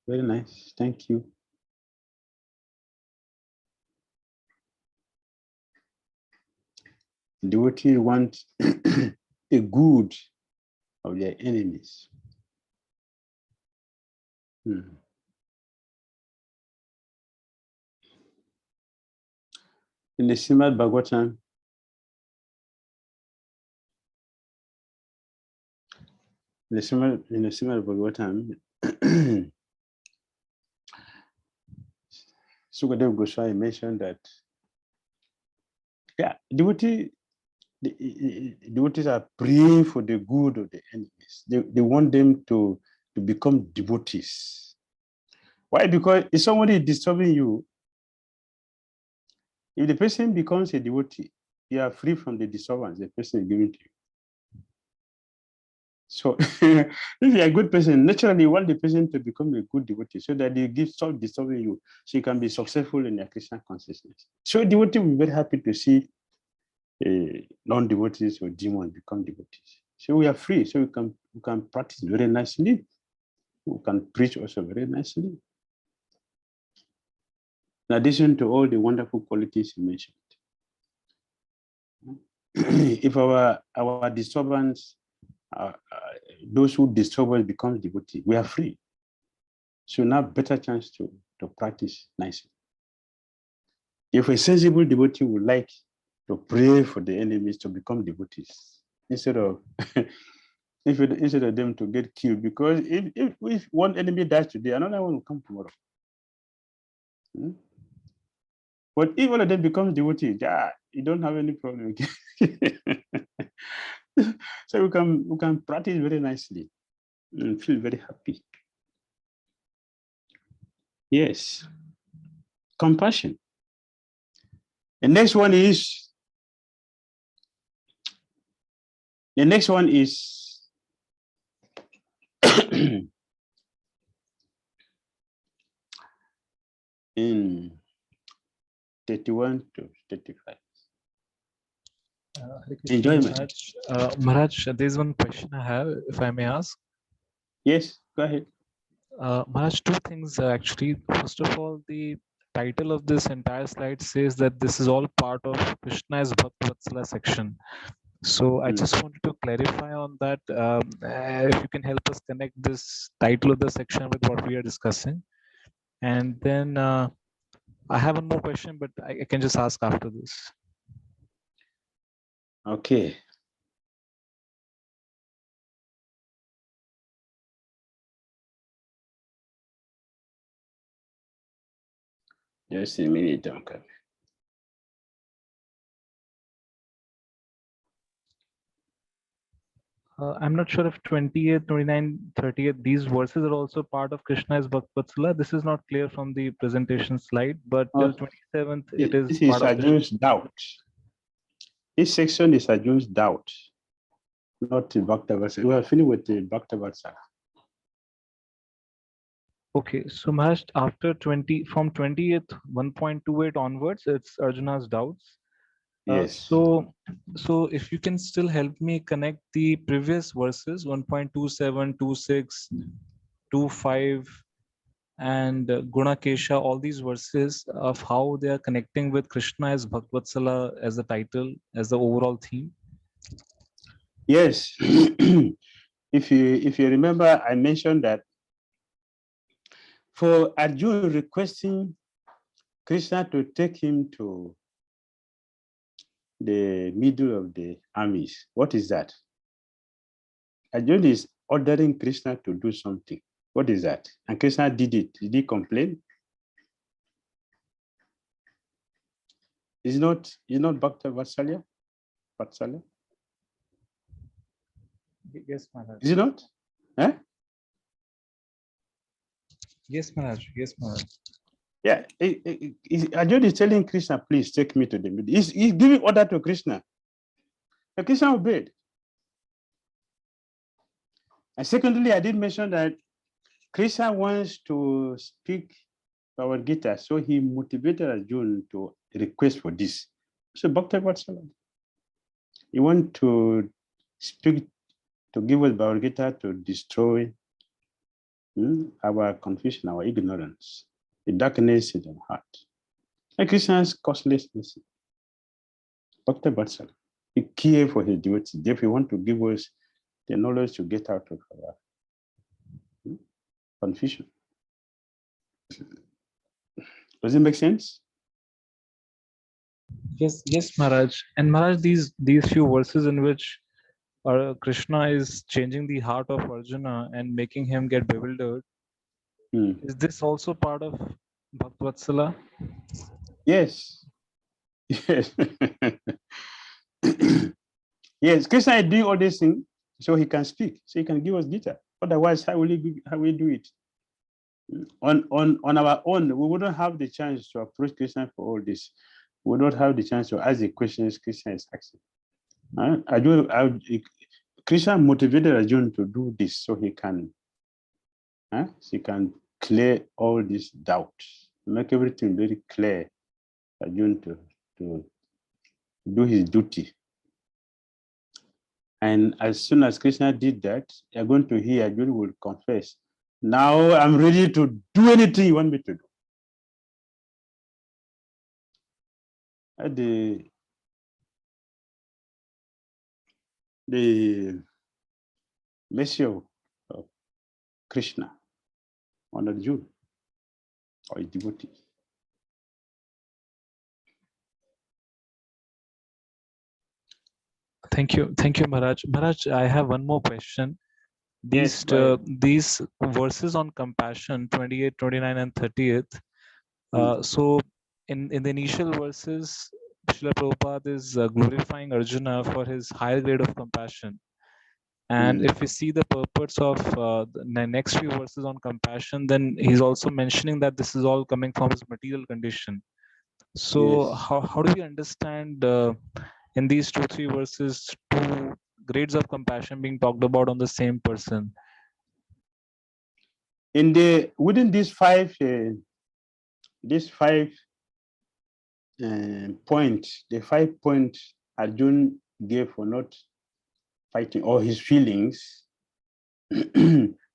Very nice. Thank you. Devotee want the good of their enemies. In the Srimad Bhagavatam, in the Srimad Bhagavatam, Sukadeva Goswami mentioned that, yeah, devotees are praying for the good of the enemies. They want them to become devotees. Why? Because if somebody is disturbing you, if the person becomes a devotee, you are free from the disturbance the person is giving to you. So if you're a good person, naturally you want the person to become a good devotee so that they stop disturbing you, so you can be successful in your Krishna consciousness. So a devotee will be very happy to see non-devotees or demons become devotees. So we are free, so we can practice very nicely. We can preach also very nicely. In addition to all the wonderful qualities you mentioned. If our disturbance, those who disturb us become devotees, we are free. So now better chance to practice nicely. If a sensible devotee would like to pray for the enemies to become devotees, instead of them to get killed, because if one enemy dies today, another one will come tomorrow. But if one of them becomes devotee, you don't have any problem. So we can practice very nicely and feel very happy. Yes. Compassion. The next one is in 31 to 35. Enjoyment. Maharaj, there's one question I have, if I may ask. Yes, go ahead. Maharaj, two things actually. First of all, the title of this entire slide says that this is all part of Krishna's Bhakti Vatsala section. So I just wanted to clarify on that. If you can help us connect this title of the section with what we are discussing. And then I have one more question, but I can just ask after this. Okay. Just a minute, okay. I'm not sure if 28th, 29th, 30th, these verses are also part of Krishna's Bhakti Vatsala. This is not clear from the presentation slide, but till 27th, it is this is Arjuna's doubt. This section is Arjuna's doubt, not the Bhakti Vatsala. We are finished with the Bhakti Vatsala. Okay, so Maharaj, after from 20th 1.28 onwards, it's Arjuna's doubts. Yes. So if you can still help me connect the previous verses 1.27, 26, 25, and Gunakesha, all these verses of how they are connecting with Krishna as Bhaktvatsala as the title, as the overall theme. Yes. If you remember, I mentioned that for Arjuna requesting Krishna to take him to the middle of the armies, what is that? Arjuna is ordering Krishna to do something. What is that? And Krishna did it. Did he complain? Is not Bhakta Vatsalya? Vatsalya? Yes, Maharaj. Is it not? Eh? Yes, Maharaj. Yes, Maharaj. Yeah. Arjuna is telling Krishna, please take me to the middle. He's giving order to Krishna. And Krishna obeyed. And secondly, I did mention that Krishna wants to speak Bhagavad Gita, so he motivated Arjuna to request for this. So Bhakta Vatsalya. You want to speak, to give us Bhagavad Gita to destroy our confusion, our ignorance, the darkness in our heart. And Krishna's causelessness. Bhakta Vatsalya. He cared for his devotees. Therefore, he want to give us the knowledge to get out of our confusion. Does it make sense? Yes, Maharaj. And Maharaj, these few verses in which Krishna is changing the heart of Arjuna and making him get bewildered. Is this also part of Bhaktvatsala? Yes. Yes. Yes, Krishna is doing all these things so he can speak, so he can give us Gita. Otherwise, how will we do it? On our own, we wouldn't have the chance to approach Krishna for all this. We don't have the chance to ask the questions Krishna is asking. Krishna motivated Arjuna to do this so he can clear all these doubts, make everything very clear. Arjuna to do his duty. And as soon as Krishna did that, you're going to hear Arjuna will confess, now I'm ready to do anything you want me to do. The mercy of Krishna on Arjuna or his devotees. Thank you, Maharaj. Maharaj, I have one more question. These verses on compassion, 28, 29, and 30th. So in the initial verses, Srila Prabhupada is glorifying Arjuna for his higher grade of compassion. And if we see the purports of the next few verses on compassion, then he's also mentioning that this is all coming from his material condition. So how do we understand in these 2-3 verses 2 grades of compassion being talked about on the same person? Within these five points, the 5 points Arjuna gave for not fighting, or his feelings,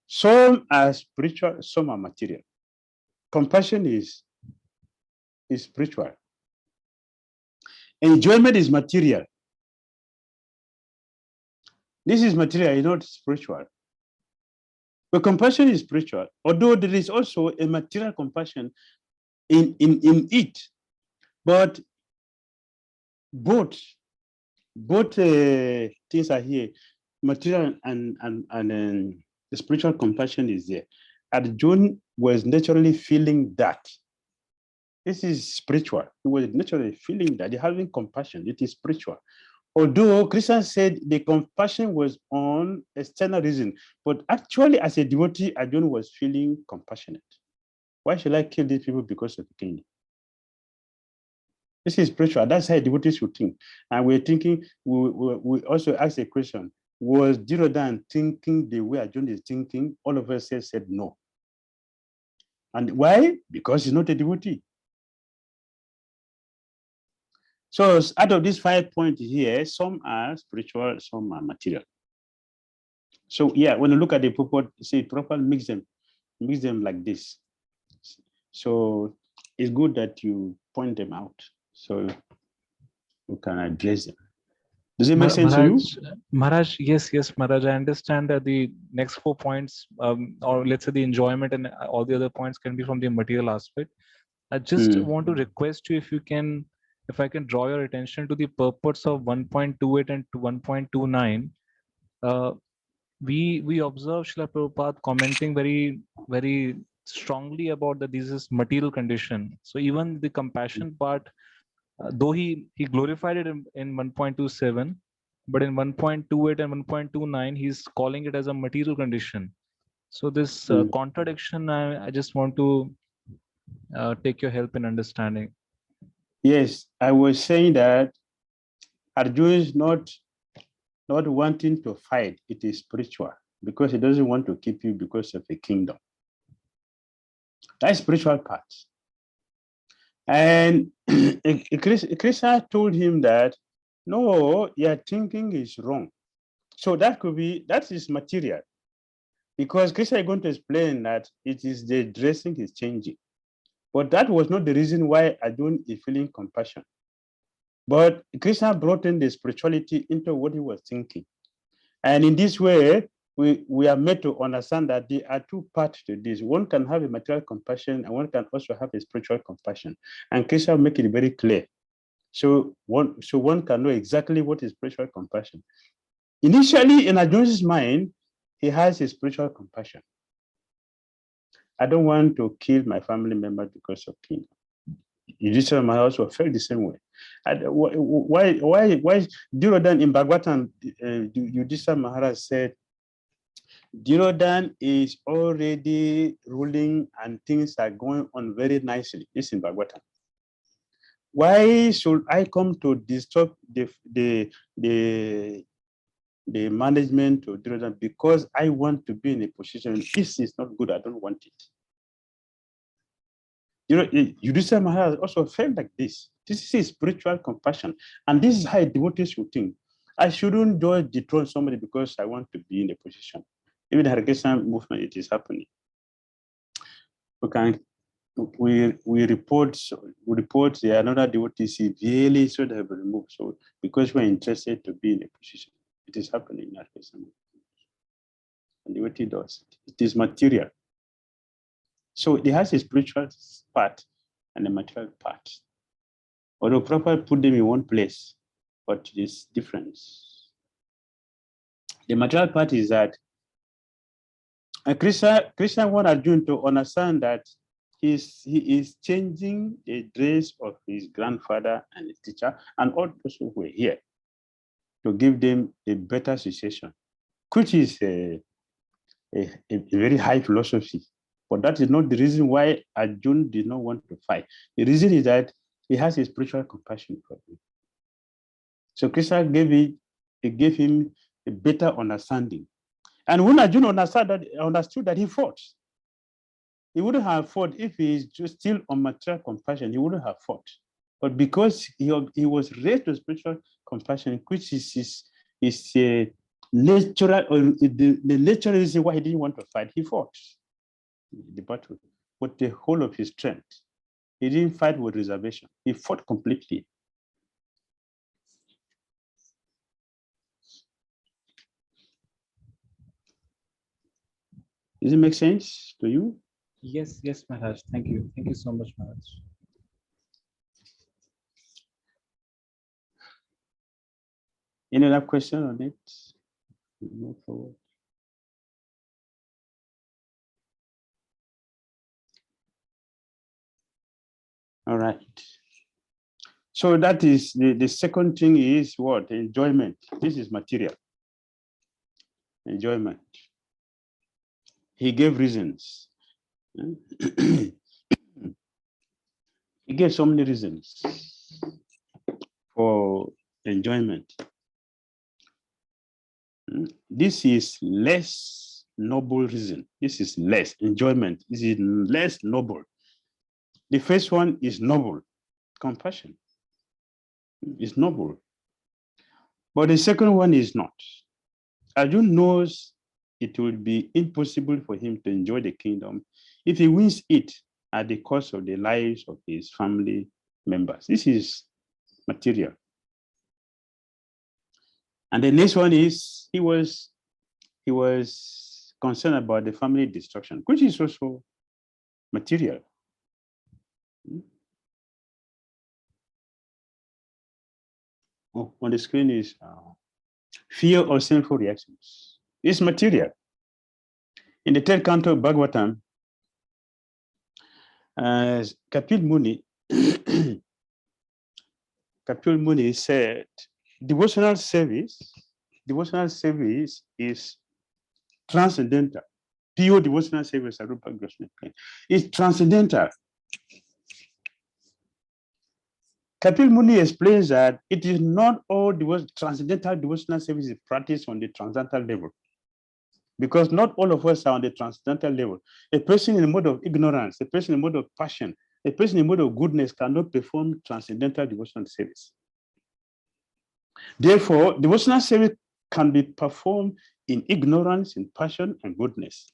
some are spiritual, some are material. Compassion is spiritual. Enjoyment is material. This is material, it's not spiritual. But compassion is spiritual, although there is also a material compassion in it. But both things are here. Material and the spiritual compassion is there. Arjuna was naturally feeling that. This is spiritual. He was naturally feeling that. Having compassion, it is spiritual. Although Krishna said the compassion was on external reason, but actually as a devotee, Arjuna was feeling compassionate. Why should I kill these people because of the king? This is spiritual. That's how devotees should think. And we're thinking, we also asked a question, was Dhirodan thinking the way Arjuna is thinking? All of us said no. And why? Because he's not a devotee. So out of these 5 points here, some are spiritual, some are material. So yeah, when you look at the purport, say proper mix them like this. So it's good that you point them out so you can address them. Does it make sense to you? Maharaj, yes, Maharaj. I understand that the next 4 points, or let's say the enjoyment and all the other points can be from the material aspect. I just want to request you if I can draw your attention to the purports of 1.28 and 1.29. We observe Srila Prabhupada commenting very strongly about that this is material condition. So even the compassion part, though he glorified it in 1.27, but in 1.28 and 1.29, he's calling it as a material condition. So this contradiction, I just want to take your help in understanding. Yes, I was saying that Arjuna is not wanting to fight. It is spiritual because he doesn't want to keep you because of a kingdom. That's spiritual part. And Krishna told him that, no, your thinking is wrong. So that is material. Because Krishna is going to explain that it is the dressing is changing. But that was not the reason why Arjuna is feeling compassion. But Krishna brought in the spirituality into what he was thinking. And in this way, we are made to understand that there are two parts to this. One can have a material compassion, and one can also have a spiritual compassion. And Krishna make it very clear. So one can know exactly what is spiritual compassion. Initially, in Arjuna's mind, he has a spiritual compassion. I don't want to kill my family member because of kingdom. Yudhishthira Maharaj also felt the same way. Why Duryodhana in Bhagavatam, Yudhishthira Maharaj said, Duryodhana is already ruling and things are going on very nicely. This in Bhagavatam. Why should I come to disturb the management of Duryodhana? Because I want to be in a position. This is not good. I don't want it. Yudhishthira Maharaj also felt like this. This is spiritual compassion. And this is how devotees should think. I shouldn't just dethrone somebody because I want to be in a position. Even the Hare Krishna movement, it is happening. We report another devotee severely should have been removed. So because we're interested to be in a position, it is happening in Hare Krishna movement. And devotee does it. It is material. So it has a spiritual part and a material part. Although Prabhupada put them in one place, but there's difference. The material part is that Krishna wants Arjuna to understand that he is changing the dress of his grandfather and his teacher and all those who were here to give them a better situation, which is a very high philosophy. But that is not the reason why Arjuna did not want to fight. The reason is that he has a spiritual compassion for him. So Krishna gave him a better understanding. And when Arjuna understood that he fought, he wouldn't have fought if he is just still on material compassion. He wouldn't have fought. But because he was raised to spiritual compassion, which is natural, or the natural reason why he didn't want to fight, he fought the battle with the whole of his strength. He didn't fight with reservation. He fought completely. Does it make sense to you? Yes, Maharaj. Thank you. Thank you so much, Maharaj. Any other question on it? Move forward. All right. So that is the second thing is what? Enjoyment. This is material. Enjoyment. He gave reasons. He gave so many reasons for enjoyment. This is less noble reason. This is less enjoyment. This is less noble. The first one is noble, compassion. It's noble. But the second one is not. Arjuna knows it will be impossible for him to enjoy the kingdom if he wins it at the cost of the lives of his family members. This is material. And the next one is he was concerned about the family destruction, which is also material. Oh, on the screen is fear of sinful reactions. It's material. In the third canto of Bhagavatam, Kapil Muni said, devotional service is transcendental. Pure devotional service, is transcendental. Kapil Muni explains that it is not all transcendental devotional service is practiced on the transcendental level, because not all of us are on the transcendental level. A person in a mode of ignorance, a person in a mode of passion, a person in a mode of goodness cannot perform transcendental devotional service. Therefore, devotional service can be performed in ignorance, in passion, and goodness.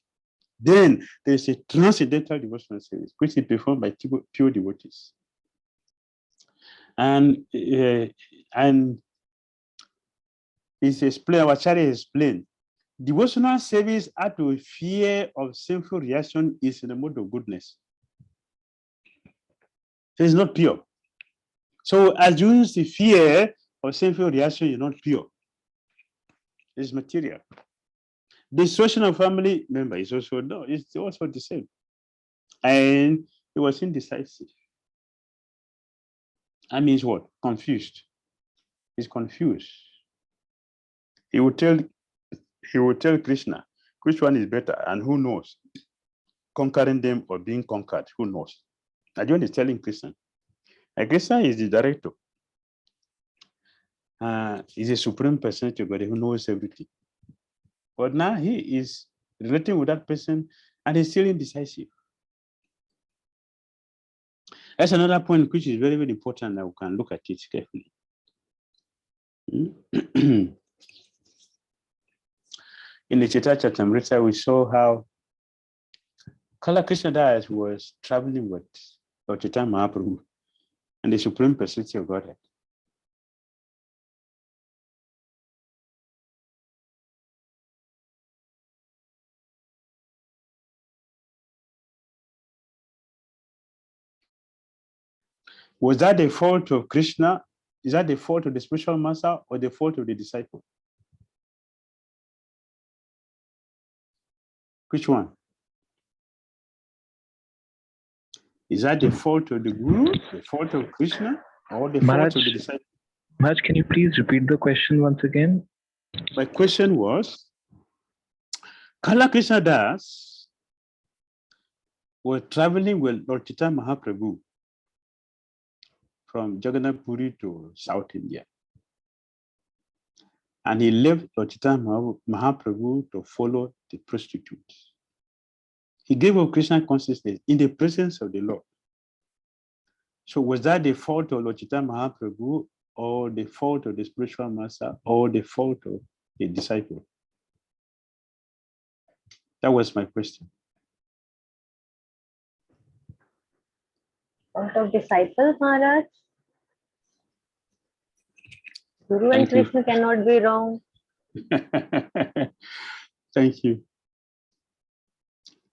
Then there is a transcendental devotional service, which is performed by pure devotees. And it's explained, our Acharya explained, devotional service out of fear of sinful reaction is in the mode of goodness. So it's not pure. So as you use the fear of sinful reaction, you're not pure. It's material. Destruction of family member is also no, it's also the same. And it was indecisive. That means what? Confused. He's confused. He will tell Krishna which one is better, and who knows? Conquering them or being conquered, who knows? Arjuna is telling Krishna. And Krishna is the director. He's a supreme personality of God who knows everything. But now he is relating with that person and he's still indecisive. That's another point which is very, very important that we can look at it carefully. In the Chaitanya Charitamrita, we saw how Kala Krishna Das was traveling with Lord Chaitanya Mahaprabhu and the Supreme Personality of Godhead. Was that the fault of Krishna? Is that the fault of the spiritual master or the fault of the disciple? Which one? Is that the fault of the guru, the fault of Krishna, or the fault of the disciple? Maharaj, can you please repeat the question once again? My question was, Kala Krishna Das was traveling with Lord Chaitanya Mahaprabhu from Jagannath Puri to South India. And he left Lord Chaitanya Mahaprabhu to follow the prostitutes. He gave up Krishna consciousness in the presence of the Lord. So was that the fault of Lord Chaitanya Mahaprabhu, or the fault of the spiritual master, or the fault of the disciple? That was my question. Fault of disciple, Maharaj? Guru and Thank you. Krishna cannot be wrong. Thank you.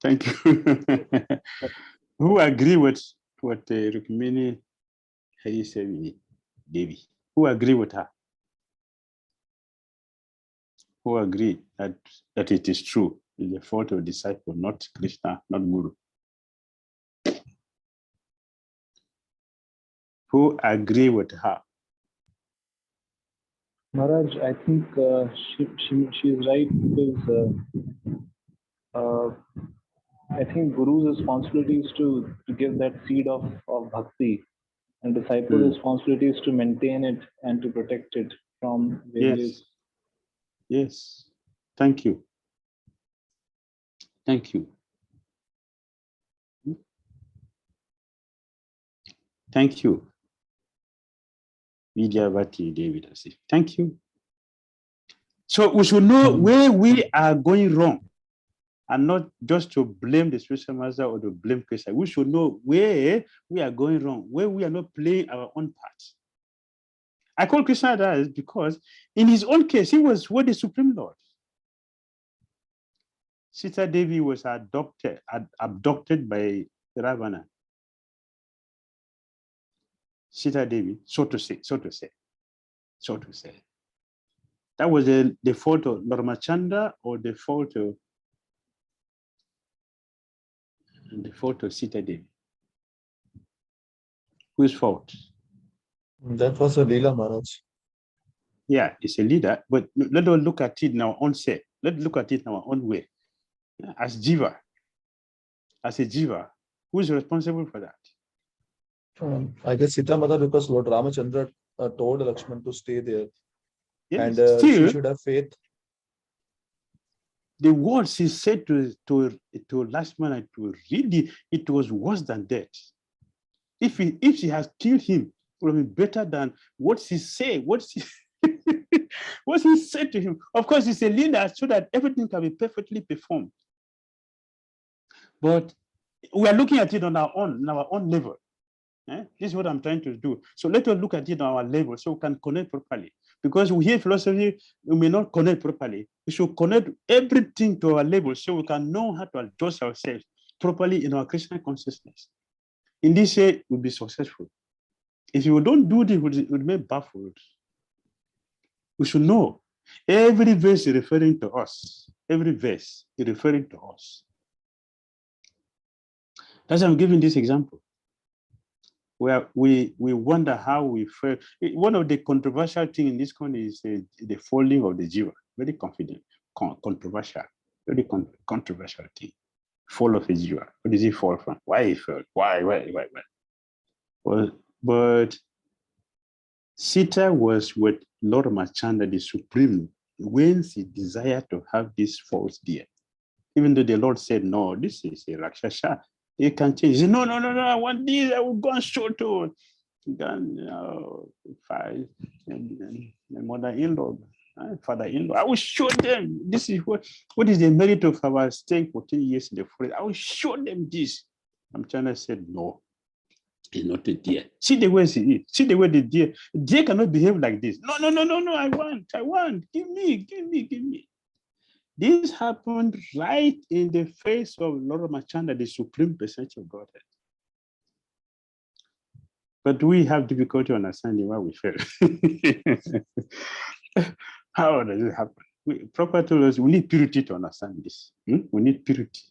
Thank you. Who agree with what Rukmini Harisevi Devi? Who agree with her? Who agree that it is true? It's the fault of disciple, not Krishna, not Guru. Who agree with her? Maharaj, I think she's right, because I think Guru's responsibility is to give that seed of bhakti, and disciples' responsibility is to maintain it and to protect it from various. Yes. Thank you. Thank you. Thank you. Vidyavati Devidasi. Thank you. So we should know where we are going wrong, and not just to blame the spiritual master or to blame Krishna. We should know where we are going wrong, where we are not playing our own part. I call Krishna that because in his own case, he was with the Supreme Lord. Sita Devi was abducted by Ravana. Sita Devi, so to say. That was the fault of Dharmachandra or the fault of Sita Devi. Whose fault? That was a Leela, Maharaj. Yeah, it's a leader, but let us look at it in our own set. Let's look at it in our own way. As a Jiva, who is responsible for that? I guess Sita Mata, because Lord Ramachandra told Lakshman to stay there. Yes, And still, she should have faith. The words he said to Lakshmana, it was worse than death. If she has killed him, it would have been better than what he said. What he said to him. Of course, it's a leader so that everything can be perfectly performed. But we are looking at it on our own level. This is what I'm trying to do. So let us look at it on our level so we can connect properly. Because we hear philosophy, we may not connect properly. We should connect everything to our level so we can know how to adjust ourselves properly in our Krishna consciousness. In this way, we'll be successful. If you don't do this, we'll remain baffled. We should know every verse is referring to us. Every verse is referring to us. That's why I'm giving this example. Where we wonder how we feel. One of the controversial things in this country is the falling of the jiva. Very controversial, very controversial thing. Fall of a jiva. Where does he fall from? Why he fell? Why? Well, but Sita was with Lord Ramachandra, the Supreme, when she desired to have this false deer. Even though the Lord said, no, this is a Rakshasa. You can change. He said, no, I want this. I will go and show to mother-in-law, father-in-law. I will show them. This is what is the merit of our staying 14 years in the forest. I will show them this. Ramachandra said, no, it's not a deer. See the way she is. See the way the deer cannot behave like this. No, I want. Give me. This happened right in the face of Lord Ramachandra, the Supreme Personality of Godhead. But we have difficulty understanding why we fail. How does it happen? Proper told us we need purity to understand this. We need purity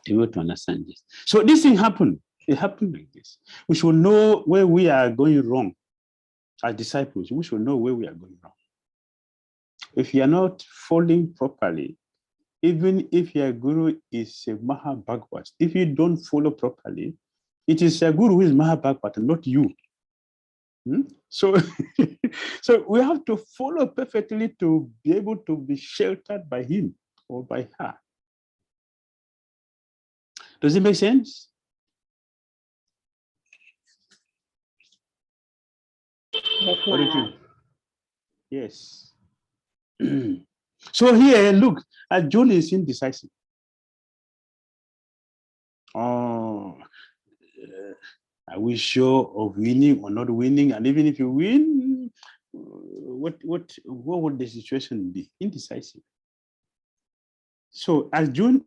to be able to understand this. So this thing happened. It happened like this. We should know where we are going wrong. As disciples, we should know where we are going wrong. If you are not following properly, even if your guru is a Mahabhagavad, if you don't follow properly, it is a guru who is Mahabhagavad, not you. So, so we have to follow perfectly to be able to be sheltered by him or by her. Does it make sense? Yes, What do you Maharaj. think? Yes. So here, look, John is indecisive. Oh, are we sure of winning or not winning? And even if you win, what would the situation be? Indecisive. So as John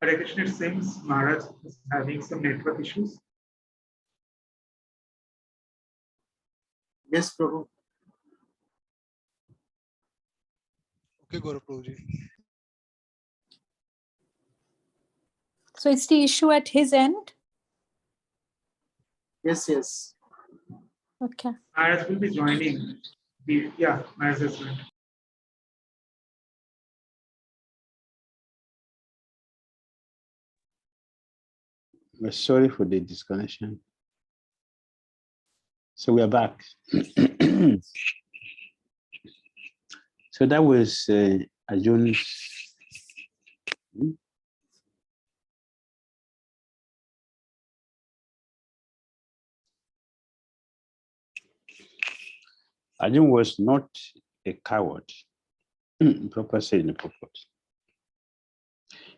Hare Krishna, it seems Maharaj is having some network issues. Yes, Prabhu. Okay, Gaurav Prabhuji. So it's the issue at his end? Yes, yes. Okay. Maharaj will be joining. Yeah, Maharaj is joining. We're sorry for the disconnection. So we are back. So that was Arjun's. Arjun was not a coward, proper say in the purport.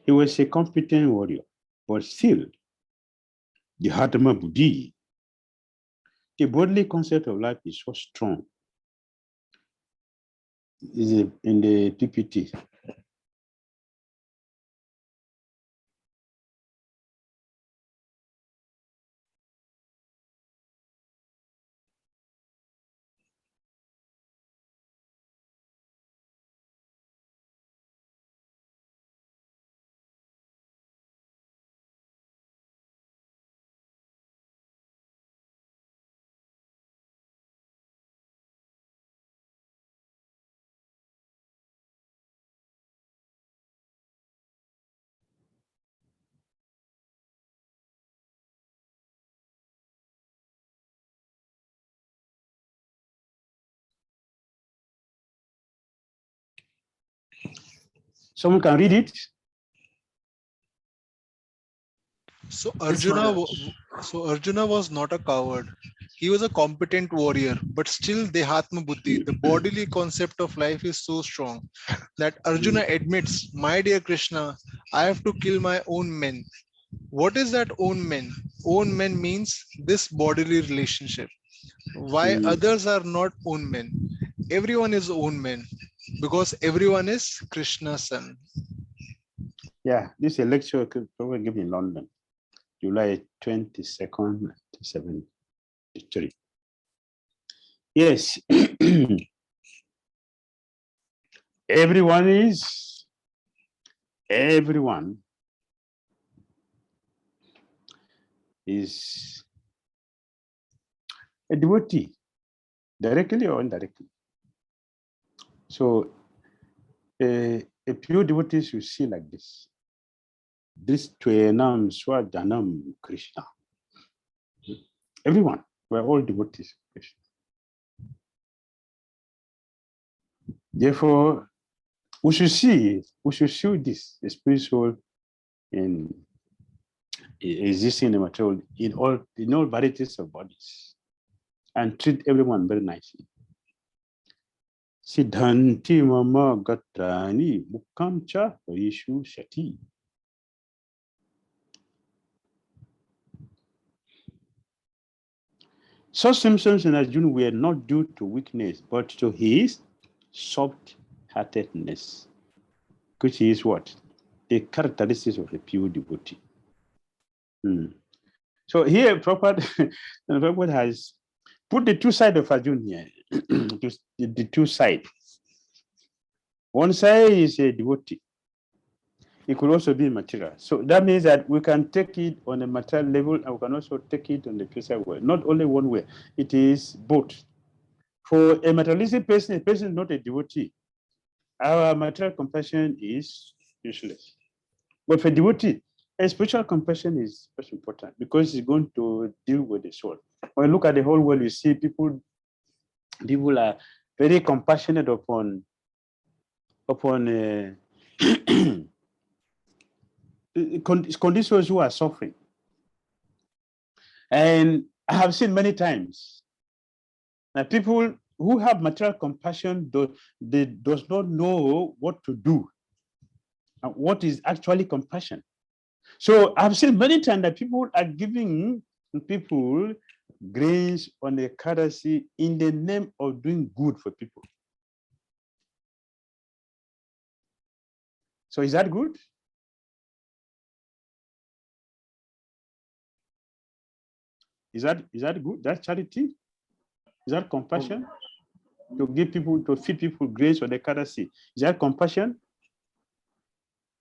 He was a competent warrior, but still, the Hatama Buddhi, the bodily concept of life is so strong. Is in the PPT. Someone can read it. So Arjuna was not a coward. He was a competent warrior, but still Dehatma Buddhi, the bodily concept of life is so strong that Arjuna admits, my dear Krishna, I have to kill my own men. What is that own men? Own men means this bodily relationship. Why others are not own men? Everyone is own men because everyone is Krishna's son. Yeah, this is a lecture probably given in London, July 22nd, 1973. Yes, everyone is a devotee, directly or indirectly. So a pure devotee should see like this. This Twenam Swadanam Krishna. Everyone, we're all devotees of Krishna. Therefore, we should see this, the spiritual in existing in the material in all varieties of bodies, and treat everyone very nicely. Siddhanti mama gatrani mukam cha varishu shati. Such symptoms in Arjuna were not due to weakness, but to his soft-heartedness, which is what? The characteristics of a pure devotee. So here, Prabhupada has put the two sides of Arjuna here, the two sides. One side is a devotee. It could also be material. So that means that we can take it on a material level and we can also take it on the physical way. Not only one way, it is both. For a materialistic person, a person is not a devotee. Our material compassion is useless. But for devotee, a spiritual compassion is very important because it's going to deal with the soul. When you look at the whole world, you see people are very compassionate upon conditions who are suffering. And I have seen many times that people who have material compassion, they does not know what to do and what is actually compassion. So I've seen many times that people are giving people grace on the courtesy in the name of doing good for people. So is that good? Is that good? That's charity? Is that compassion? To give people, to feed people grace on the Ekadasi. Is that compassion?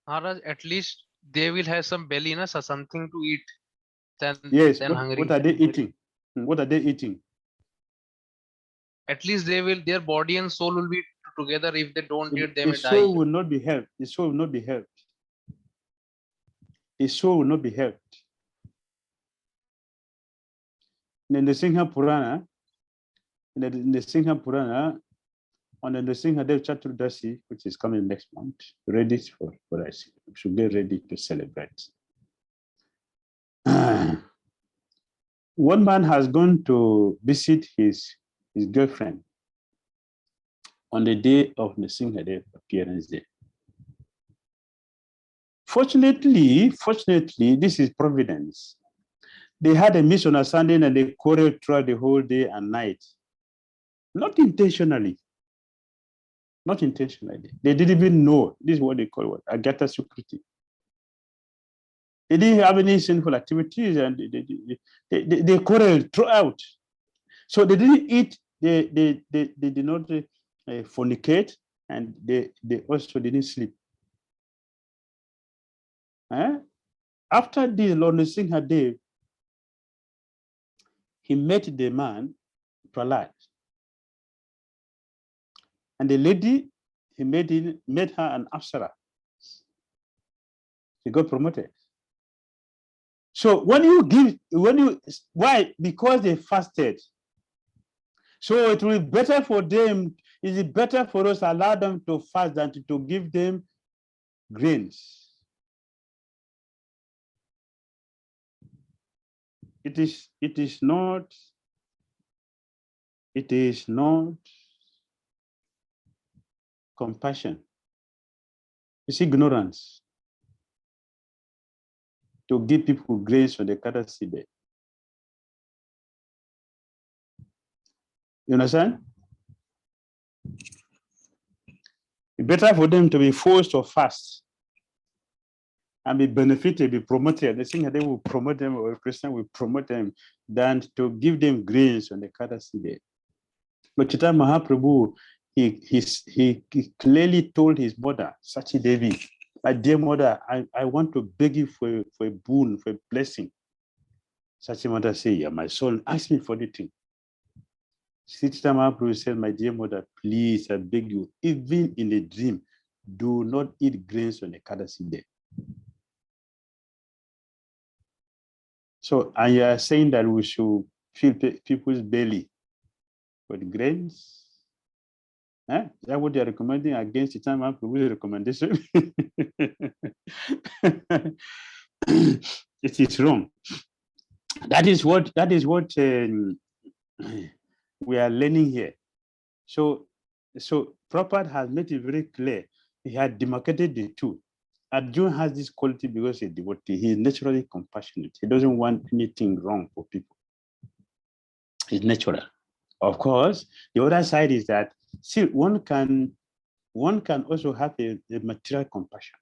Maharaj, at least they will have some belly, so something to eat. Yes. Then hungry. What are they eating? What are they eating? At least their body and soul will be together. If they don't eat, they may His die. soul will not be helped. His soul will not be helped. His soul will not be helped. In the Singha Purana, in the Singha Purana, on the Singha Dev Chaturdasi, which is coming next month, ready for us. We should get ready to celebrate. One man has gone to visit his girlfriend on the day of the Singha Dev appearance day. Fortunately, this is providence. They had a misunderstanding and they quarreled throughout the whole day and night. Not intentionally. Not intentionally. They didn't even know. This is what they call what? Agata Sukriti. They didn't have any sinful activities and they quarreled throughout. So they didn't eat, they did not fornicate, and they also didn't sleep. After this, Lord Singha Dev, he met the man, Prahlad. And the lady, he made her an Apsara. She got promoted. So why? Because they fasted. So it will be better for them. Is it better for us to allow them to fast than to give them grains? It is not compassion. It's ignorance to give people grace on the Ekadasi day. You understand? It's better for them to be forced to fast and be benefited, be promoted. They think they will promote them, or a Christian will promote them, than to give them grace on the Ekadasi day. But Chaitanya Mahaprabhu, he clearly told his mother, Sachi Devi, my dear mother, I want to beg you for a boon, for a blessing. Sachi mother said, yeah, my son, ask me for the thing. Chaitanya Mahaprabhu said, my dear mother, please, I beg you, even in a dream, do not eat grains on the Ekadasi day. So, and you are saying that we should fill people's belly with grains? Is that what they are recommending against the time Mahaprabhu's recommendation? It is wrong. That is what we are learning here. So Prabhupada has made it very clear. He had demarcated the two. Arjuna has this quality because he's a devotee. He is naturally compassionate. He doesn't want anything wrong for people. It's natural. Of course, the other side is that one can also have a material compassion.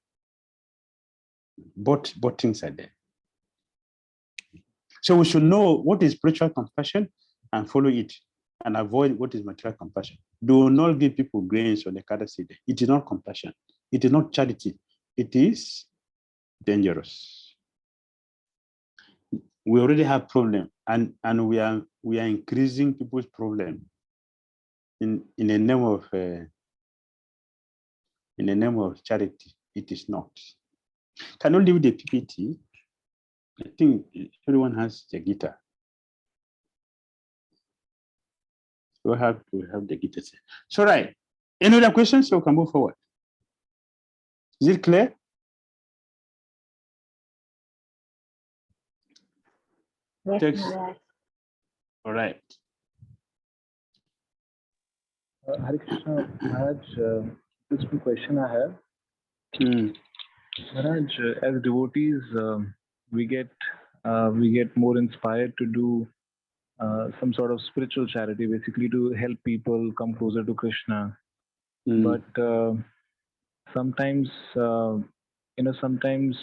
Both things are there. So we should know what is spiritual compassion and follow it, and avoid what is material compassion. Do not give people grains on the Ekadasi day. It is not compassion. It is not charity. It is dangerous. We already have problem, and we are increasing people's problem in the name of charity. It is not. Can you leave the PPT? I think everyone has the guitar. We have to have the guitar. So right. Any other questions? So we can move forward. Is it clear? Yes, all right. Hare Krishna, Maharaj, just one question I have. Maharaj, as devotees, we get more inspired to do some sort of spiritual charity, basically to help people come closer to Krishna. But sometimes, sometimes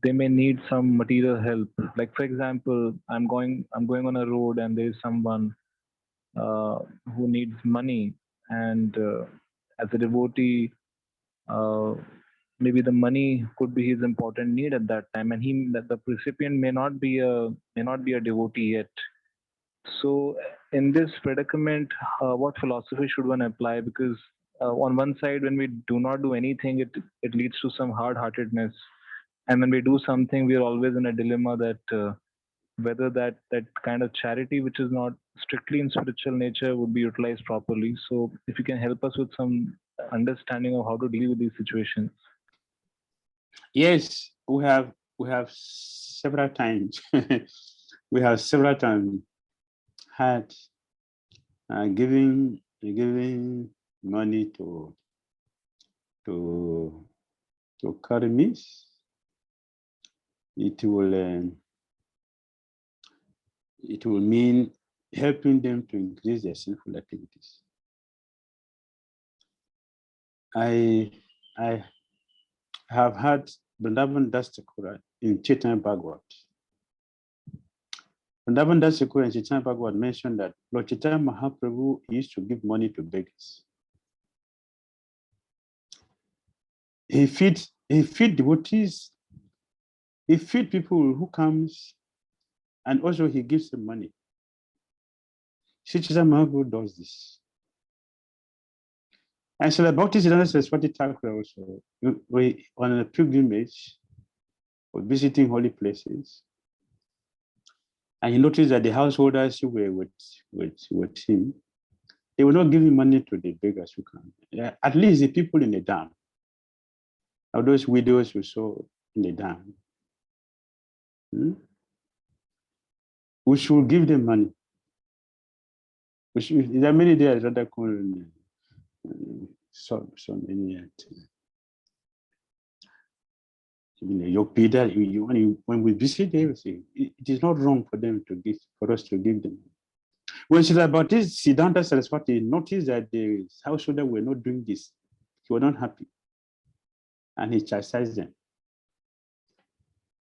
they may need some material help. Like for example, I'm going on a road and there is someone who needs money, and as a devotee, uh, maybe the money could be his important need at that time, and the recipient may not be a devotee yet. So in this predicament, what philosophy should one apply? Because on one side, when we do not do anything, it leads to some hard-heartedness, and when we do something, we are always in a dilemma that whether that kind of charity, which is not strictly in spiritual nature, would be utilized properly. So if you can help us with some understanding of how to deal with these situations. Yes, we have several times we have several times had giving money to karmis. It will mean helping them to increase their sinful activities. I have had Vrindavan Das Thakur in Chaitanya Bhagavat. Vrindavan Das Thakur in Chaitanya Bhagavat mentioned that Lord Chaitanya Mahaprabhu used to give money to beggars. He feed devotees. He feed people who comes, and also he gives them money. Sri Chaitanya Mahaprabhu does this. And so the Bhakti Saraswati Thakur also, we on a pilgrimage, or visiting holy places, and he noticed that the householders who were with him, they were not giving money to the beggars who come. Yeah, at least the people in the dam, or those widows who saw in the dam. We should give them money. There are many days that I call so many. When we visit everything, it is not wrong for them to give, for us to give them. When she said about this, Siddhanta Saraswati noticed that the householder were not doing this. He was not happy, and he chastised them,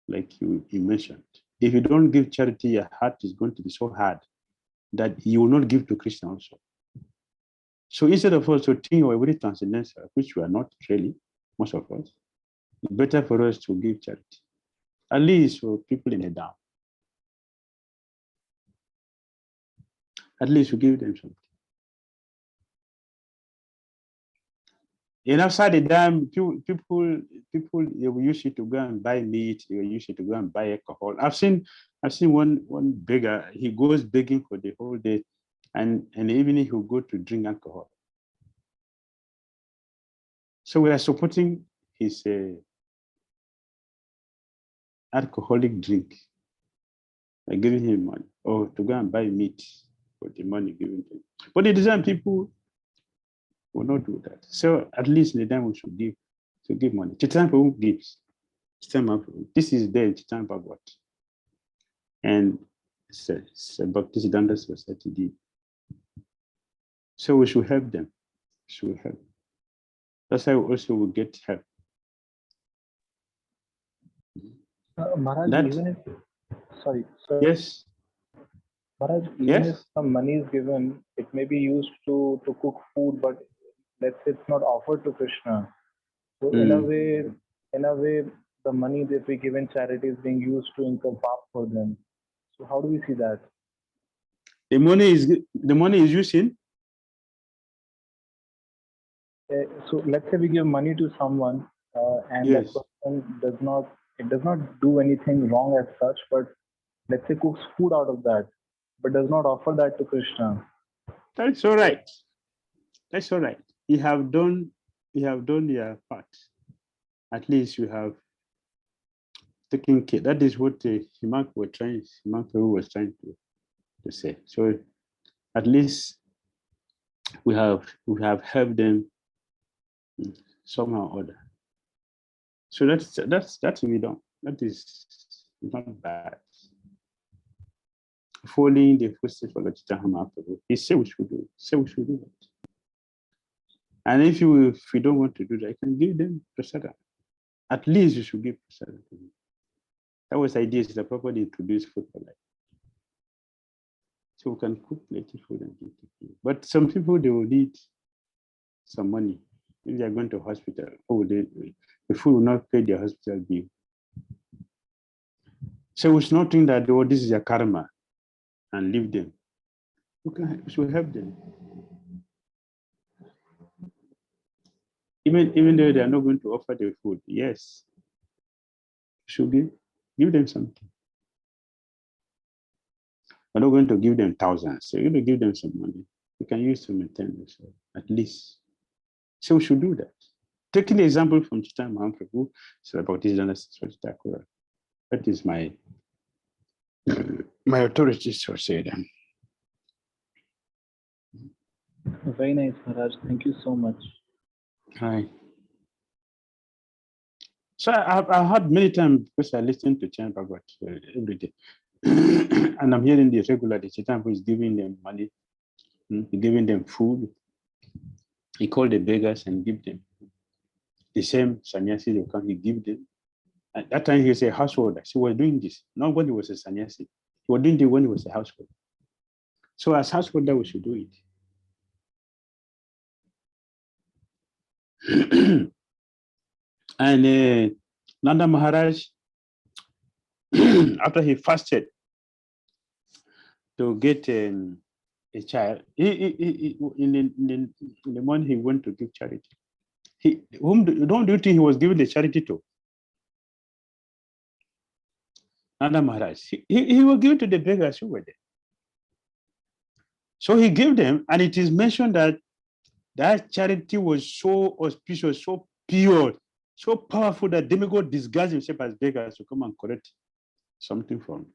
like you mentioned. If you don't give charity, your heart is going to be so hard that you will not give to Krishna also. So instead of us to think we're very transcendental, which we are not really, most of us, it's better for us to give charity, at least for people in the down. At least we give them something. And outside the dam, people they will use it to go and buy meat. They will use it to go and buy alcohol. I've seen one beggar. He goes begging for the whole day, and in the evening he'll go to drink alcohol. So we are supporting his alcoholic drink by giving him money, or to go and buy meat for the money given to him. But the design people will not do that. So at least in the time we should give money. Chaitanya Prabhu gives. This is there in Chaitanya Bhagavat. And Bhakti Siddhanta Saraswati did. So we should help them. That's how we also will get help. Maharaj, yes. Maharaj, even if some money is given, it may be used to cook food, but let's say it's not offered to Krishna. So in a way, the money that we give in charity is being used to incur path for them. So how do we see that? The money is used in. So let's say we give money to someone, and that person does not do anything wrong as such, but let's say cooks food out of that, but does not offer that to Krishna. That's all right. That's all right. You have done your part. At least you have taken care. That is what Himak was trying to say. So at least we have helped them somehow or other. So that's we don't. That is not bad. Following the footsteps of Chaitanya Mahaprabhu, he said we should do it. And if we don't want to do that, I can give them prasada. At least you should give prasada to them. That was the idea, is the properly introduced food for life. So we can cook native food and give to people. But some people, they will need some money. If they are going to hospital, the food will not pay their hospital bill. So we should not think that, oh, this is their karma and leave them. We should help them. Even though they are not going to offer the food, yes, should give them something. We're not going to give them thousands, so you're going to give them some money. You can use to maintain themselves, at least. So we should do that. Taking the example from Chaitanya Mahaprabhu, so about this Thakur. That is my authority to say them. Very nice, Maharaj. Thank you so much. Hi. So I've heard many times, because I listen to Chaitanya Bhagavat every day. And I'm hearing this regularly. Chaitanya is giving them money, giving them food. He called the beggars and give them. The same sannyasi will come, he give them. At that time, he was a householder. So he was doing this, not when he was a sannyasi. He was doing it when he was a householder. So as householder, we should do it. And Nanda Maharaj, after he fasted to get a child, in the morning he went to give charity. Whom do you think he was giving the charity to? Nanda Maharaj. He was giving to the beggars who were there. So he gave them, and it is mentioned that that charity was so auspicious, so pure, so powerful that demigod disguised himself as beggars to come and collect something from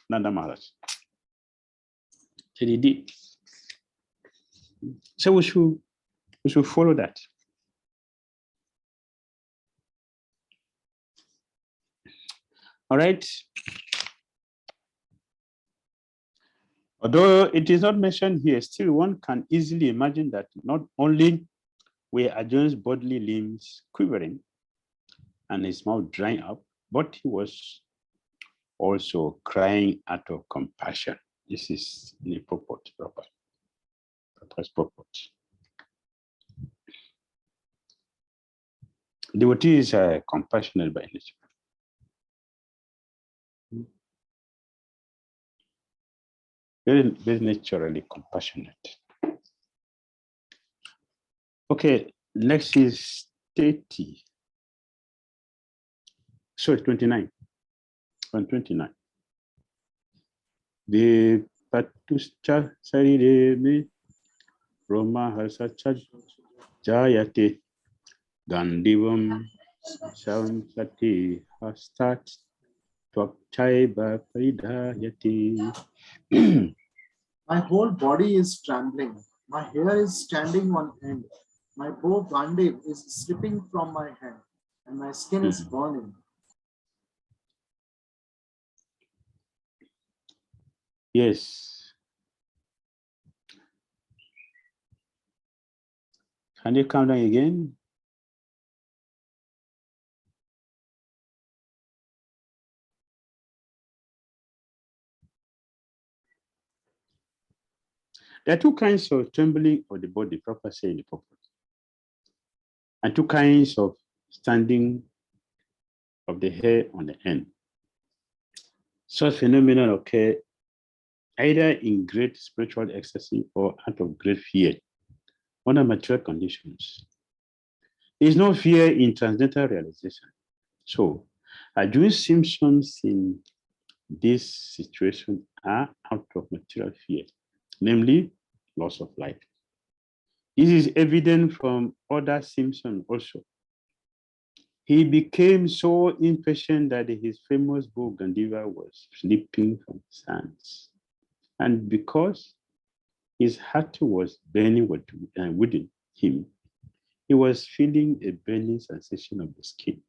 Nanda Maharaj. So he did. So we should follow that. All right. Although it is not mentioned here, still one can easily imagine that not only were Arjuna's bodily limbs quivering and his mouth drying up, but he was also crying out of compassion. This is in the purport, Papa's purport. Devotee is compassionate by nature. Very naturally compassionate. Okay, next is 30. Sorry, 29. 129. The patuscha sarire me Roma harsacha jayate gandivam samsati hastat twakchaiba paridhayati. My whole body is trembling. My hair is standing on end. My bow gandiv is slipping from my hand, and my skin is burning. Yes. Can you count down again? There are two kinds of trembling of the body, proper say in the purpose, and two kinds of standing of the hair on the end. Such phenomena occur either in great spiritual ecstasy or out of great fear under material conditions. There is no fear in transcendental realization. So, Arjuna's symptoms in this situation are out of material fear, namely loss of life. This is evident from other symptoms also. He became so impatient that his famous bow Gandiva was slipping from his hands. And because his heart was burning within him, he was feeling a burning sensation of the skin.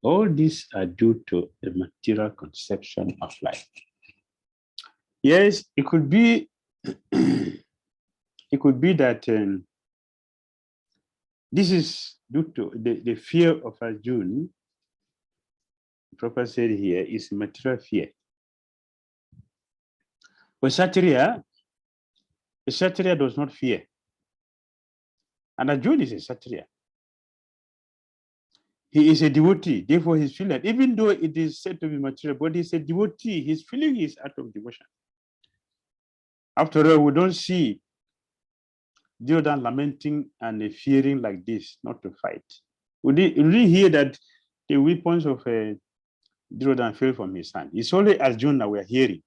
All these are due to a material conception of life. Yes, it could be that this is due to the fear of Arjuna Prabhupada said here, is material fear. But Kshatriya does not fear. And Arjuna is a Kshatriya. He is a devotee, therefore his feeling, even though it is said to be material, but he's a devotee, his feeling is out of devotion. After all, we don't see Jordan lamenting and fearing like this, not to fight. We didn't hear that the weapons of Jordan fell from his hand. It's only Arjuna we are hearing.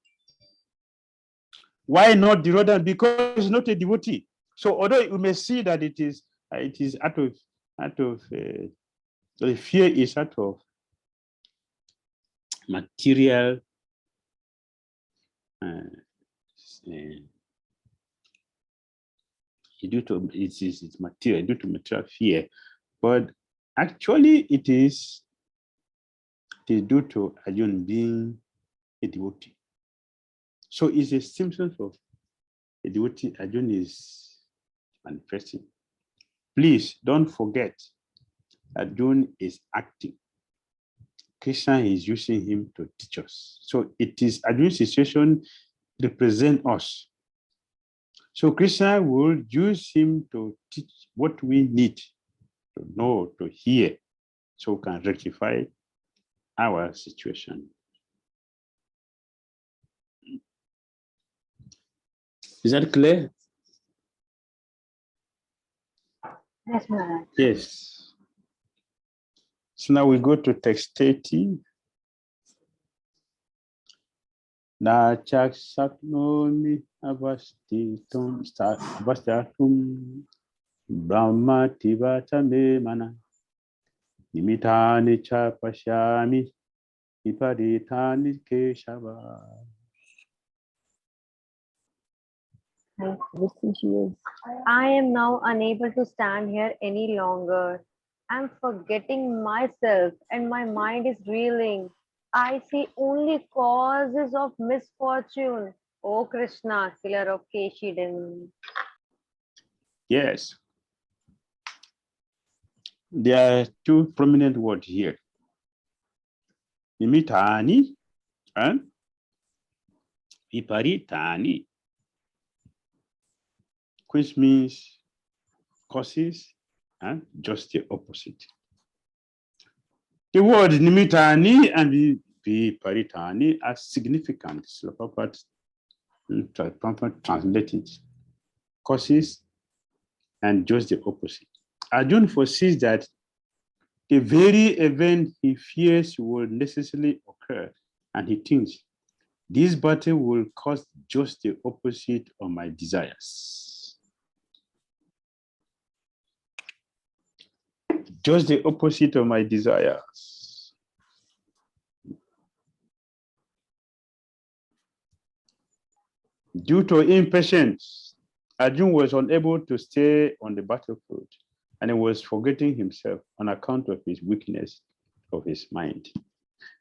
Why not Jordan? Because he's not a devotee. So although we may see that it is out of the fear is out of material it's material due to material fear, but actually it is due to Arjuna being a devotee. So it's a symptom of a devotee Arjuna is manifesting. Please don't forget, Arjuna is acting. Krishna is using him to teach us. So it is Arjuna's situation represent us. So Krishna will use him to teach what we need to know, to hear, so we can rectify our situation. Is that clear? Yes, Maharaj. Yes. So now we go to text 30. Na chaksaknomi avastitum brahma tivata me mana nimitani cha pashyami viparitani keshava. I am now unable to stand here any longer. I'm forgetting myself and my mind is reeling. I see only causes of misfortune. O Krishna, killer of Keshidin. Yes. There are two prominent words here. Nimitani and viparitani, which means causes and just the opposite. The words nimitani and viparitani are significant. So Prabhupada translated causes and just the opposite. Arjuna foresees that the very event he fears will necessarily occur, and he thinks, this battle will cause just the opposite of my desires. Just the opposite of my desires. Due to impatience, Arjuna was unable to stay on the battlefield, and he was forgetting himself on account of his weakness of his mind.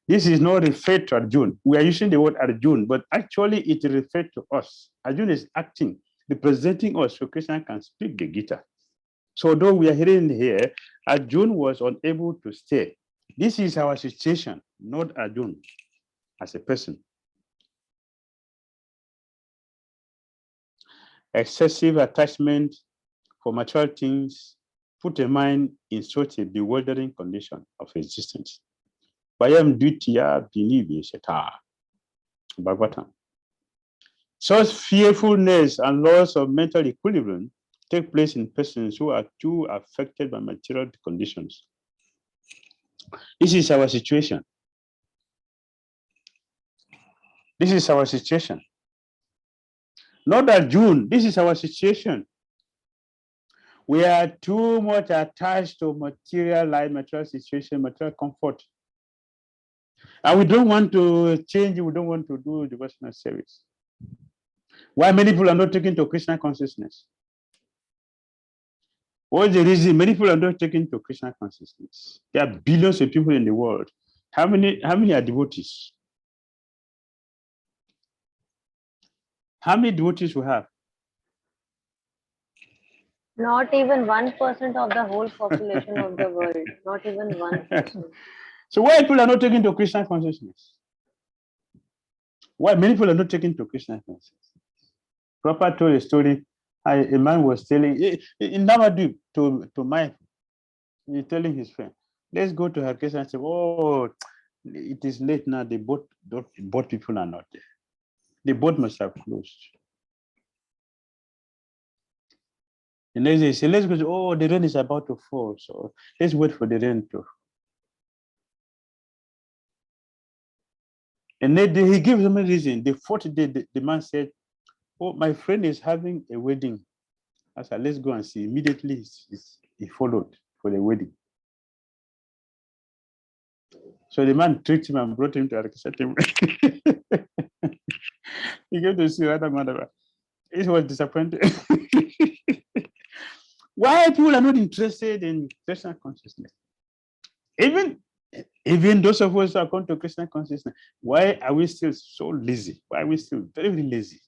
This is not referred to Arjuna. We are using the word Arjuna, but actually it refers to us. Arjuna is acting, representing us, so Krishna can speak the Gita. So though we are hearing here, Arjuna was unable to stay. This is our situation, not Arjuna as a person. Excessive attachment for material things put a mind in such a bewildering condition of existence. Vayam dvitiya biniveshata. Bhagavatam. Such fearfulness and loss of mental equilibrium take place in persons who are too affected by material conditions. This is our situation. This is our situation. Not Arjuna, this is our situation. We are too much attached to material life, material situation, material comfort. And we don't want to change, we don't want to do devotional service. Why many people are not taken to Krishna consciousness? What is the reason many people are not taken to Krishna consciousness? There are billions of people in the world. How many are devotees? How many devotees we have? Not even 1% of the whole population of the world. Not even 1%. So why people are not taking to Krishna consciousness? Why many people are not taking to Krishna consciousness? Prabhupada told a story. A man was telling in Damodar to my, he's telling his friend, let's go to Harkesha and say, oh, it is late now. The boat people are not there. The boat must have closed. And then they say, let's go. Oh, the rain is about to fall. So let's wait for the rain to. And then he gives them a reason. The fourth day, the man said, oh, my friend is having a wedding. I said, let's go and see. Immediately, he followed for the wedding. So the man tricked him and brought him to Harkesha. He came to see Radha Madhava. He was disappointed. Why people are not interested in Krishna consciousness? Even those of us who are come to Krishna consciousness, why are we still so lazy? Why are we still very, very lazy?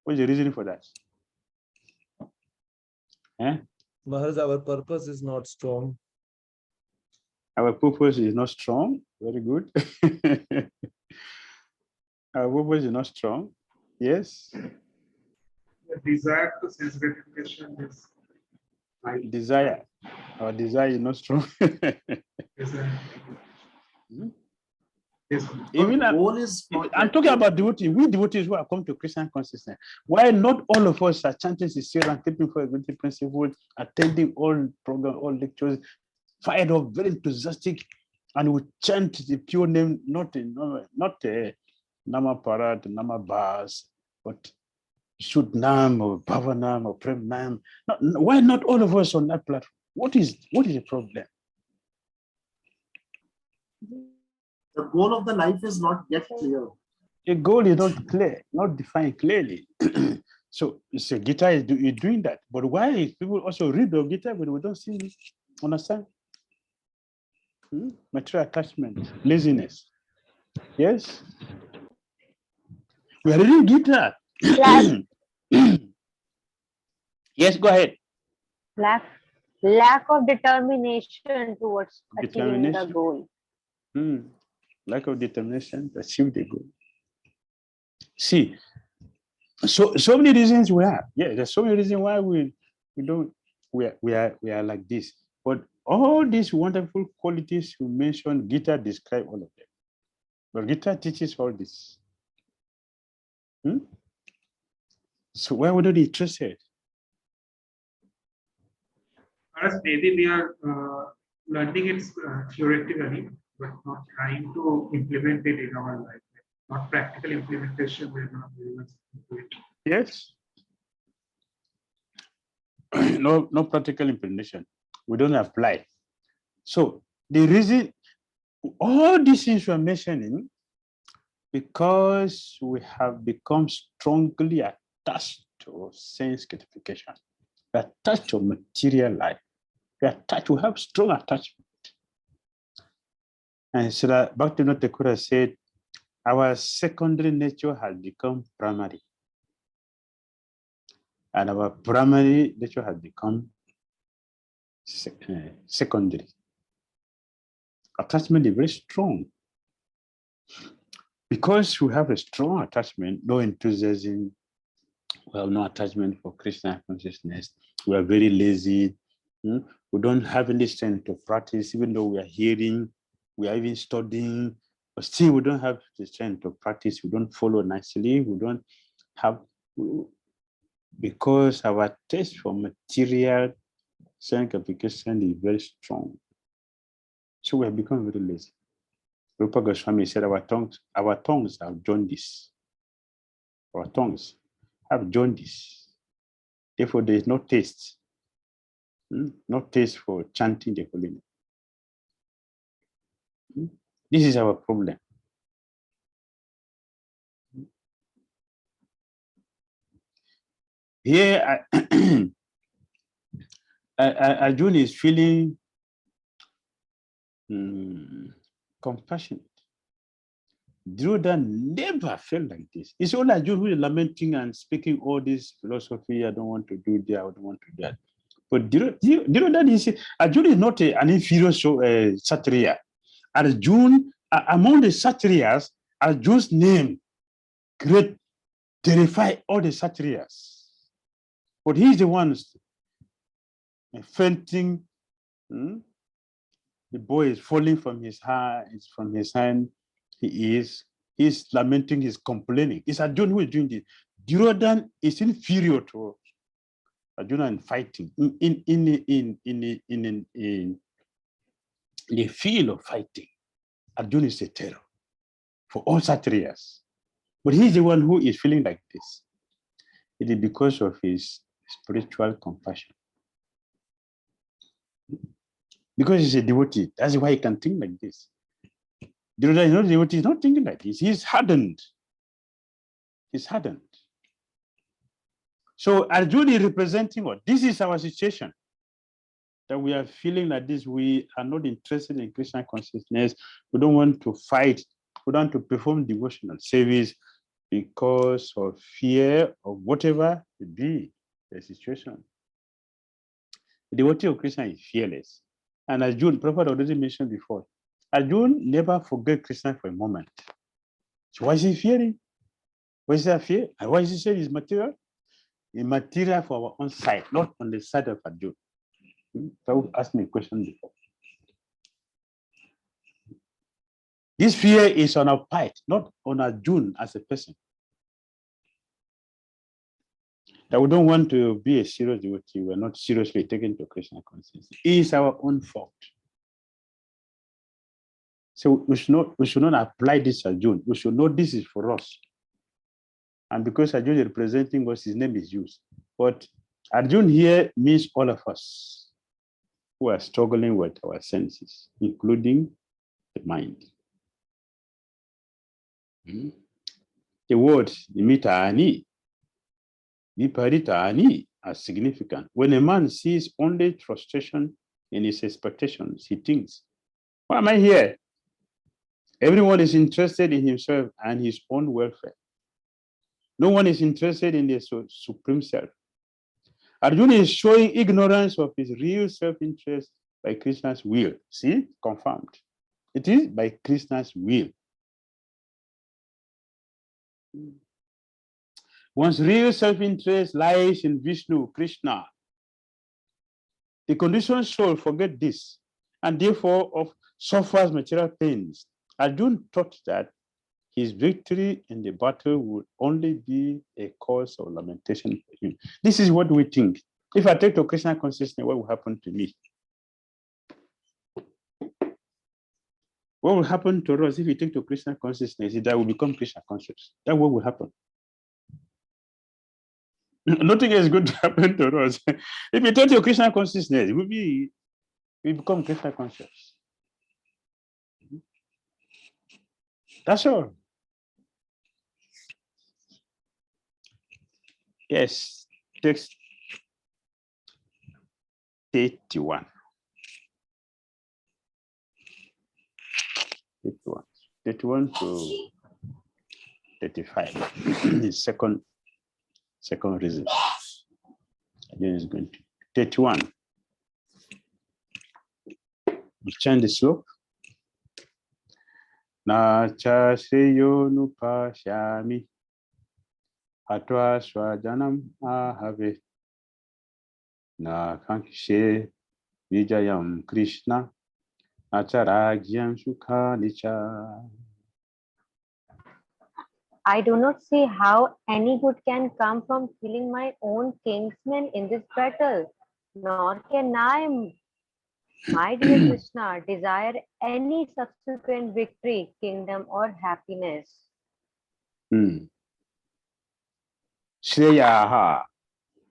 What's the reason for that? Maharaj, our purpose is not strong. Our purpose is not strong. Very good. Our purpose is not strong. Yes. The desire to sense gratification is desire. Our desire is not strong. Even I'm talking about devotees. We devotees who have come to Krishna consciousness. Why not all of us are chanting sincere and keeping for a good principle, attending all programs, all lectures, fired up, very enthusiastic, and we chant the pure name, not Nama Parat, Nama Bas, but Shud Nam or Bhavanam or Prem Nam. Why not all of us on that platform? What is the problem? The goal of the life is not yet clear. The goal is not clear, not defined clearly. So Gita is doing that. But why people also read the Gita but we don't see, understand? Material attachment, laziness. Yes? We are reading Gita. Yes, go ahead. Lack of determination towards achieving the goal. Lack of determination to achieve the goal. See, so many reasons we have. Yeah, there's so many reasons why we are like this. But all these wonderful qualities you mentioned, Gita describe all of them. But Gita teaches all this. So why would not interested? Maybe we are learning it theoretically, but not trying to implement it in our life. Not practical implementation. We're not doing it. Yes. No practical implementation. We don't apply. So the reason, all these things we're mentioning, because we have become strongly attached to sense gratification. We are attached to material life. We are attached, we have strong attachment. And so that Bhaktivinoda Thakur said, our secondary nature has become primary. And our primary nature has become secondary. Attachment is very strong. Because we have a strong attachment, no enthusiasm, we have no attachment for Krishna consciousness, we are very lazy, we don't have any strength to practice, even though we are hearing, we are even studying, but still we don't have the strength to practice, we don't follow nicely, we don't have, because our taste for material sanctification is very strong. So we have become very lazy. Rupa Goswami said our tongues have jaundice. Our tongues have jaundice. Therefore, there is no taste. No taste for chanting the holy name. This is our problem. Here, Arjun is feeling compassionate. Dhir never felt like this. It's only Arjun who is lamenting and speaking all this philosophy. I don't want to do that. I don't want to do that. But do you know that Arjuna is not an inferior Kshatriya. Arjuna, among the Kshatriyas, Arjuna's name great terrify all the Kshatriyas. But he's the one fainting. The boy is falling from his hand. He's lamenting, he's complaining. It's Arjuna who is doing this. Duryodhana is inferior to Arjuna in fighting. In the field of fighting, Arjuna is a terror for all Kshatriyas. But he's the one who is feeling like this. It is because of his spiritual compassion. Because he's a devotee, that's why he can think like this. Duryodhana is not a devotee, he's not thinking like this. He's hardened. He's hardened. So Arjuna is representing what? This is our situation. That we are feeling like this. We are not interested in Krishna consciousness. We don't want to fight. We don't want to perform devotional service because of fear of whatever it be the situation. The devotee of Krishna is fearless. And Arjuna, Prabhupada already mentioned before, Arjuna never forget Krishna for a moment. So why is he fearing? Why is that fear? And why is he saying it's material? It's material for our own side, not on the side of Arjuna. Prabhupada asked me a question before. This fear is on our part, not on Arjuna as a person. That we don't want to be a serious devotee, we're not seriously taken to Krishna consciousness. It is our own fault. So we should not apply this to Arjuna. We should know this is for us. And because Arjuna is representing us, his name is used. But Arjuna here means all of us who are struggling with our senses, including the mind. The words imitani, viparitani are significant. When a man sees only frustration in his expectations, he thinks, why am I here? Everyone is interested in himself and his own welfare. No one is interested in the supreme self. Arjuna is showing ignorance of his real self-interest by Krishna's will. See, confirmed. It is by Krishna's will. One's real self-interest lies in Vishnu, Krishna. The conditioned soul forget this and therefore suffers material pains. Arjuna thought that his victory in the battle would only be a cause of lamentation for him. This is what we think. If I take to Krishna consciousness, what will happen to me? What will happen to us if we take to Krishna consciousness is that we become Krishna conscious. That's what will happen. Nothing is going to happen to us. If we take to Krishna consciousness, we become Krishna conscious. That's all. Yes, text 31. 31 to 35 is second reason. Again, is going to 31. We change the slope. Na cha shreyo nupashyami hatva swajanam ahave na kankshe vijayam Krishna acharagyam sukhanicha. I do not see how any good can come from killing my own kinsmen in this battle, nor can I, my dear Krishna, desire any subsequent victory, kingdom, or happiness. Shreyaha.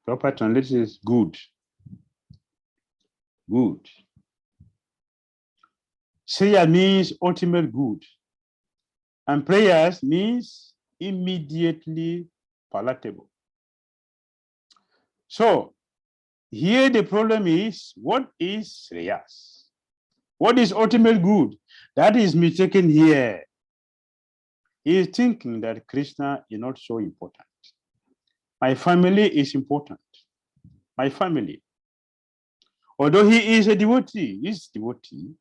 Proper translation is good. Good. Shreya means ultimate good. And prayers means immediately palatable. So here the problem is, what is Shreyas? What is ultimate good? That is mistaken here. He is thinking that Krishna is not so important. My family is important. My family. Although he is a devotee, he's devotee.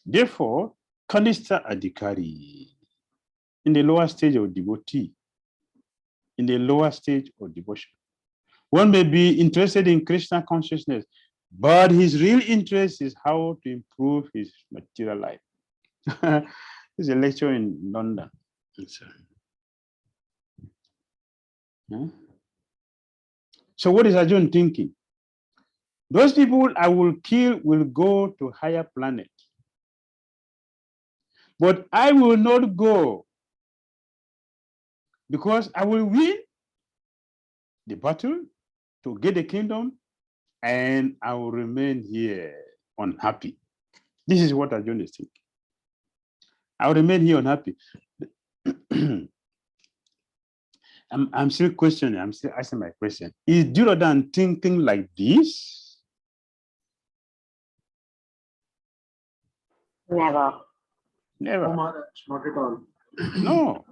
Therefore, Kanista Adhikari, in the lower stage of devotee, in the lower stage of devotion. One may be interested in Krishna consciousness, but his real interest is how to improve his material life. There's a lecture in London. So what is Arjun thinking? Those people I will kill will go to higher planet. But I will not go because I will win the battle to get the kingdom and I will remain here unhappy. This is what Arjun is thinking. I will remain here unhappy. I'm still questioning, I'm still asking my question. Is Duryodhana thinking like this? Never. Never. No, Maharaj, not at all. No.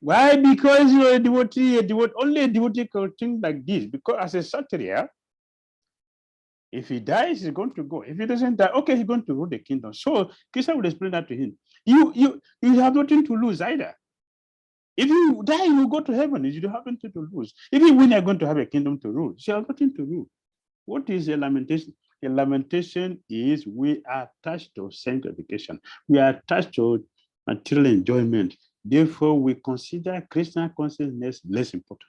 Why? Because you're a devotee, only a devotee can think like this. Because as a Kshatriya, if he dies, he's going to go. If he doesn't die, okay, he's going to rule the kingdom. So Krishna would explain that to him. You have nothing to lose either. If you die, you will go to heaven. You don't have anything to lose. Even when you're going to have a kingdom to rule, you have nothing to rule. What is a lamentation? A lamentation is we are attached to sanctification. We are attached to material enjoyment. Therefore, we consider Krishna consciousness less important.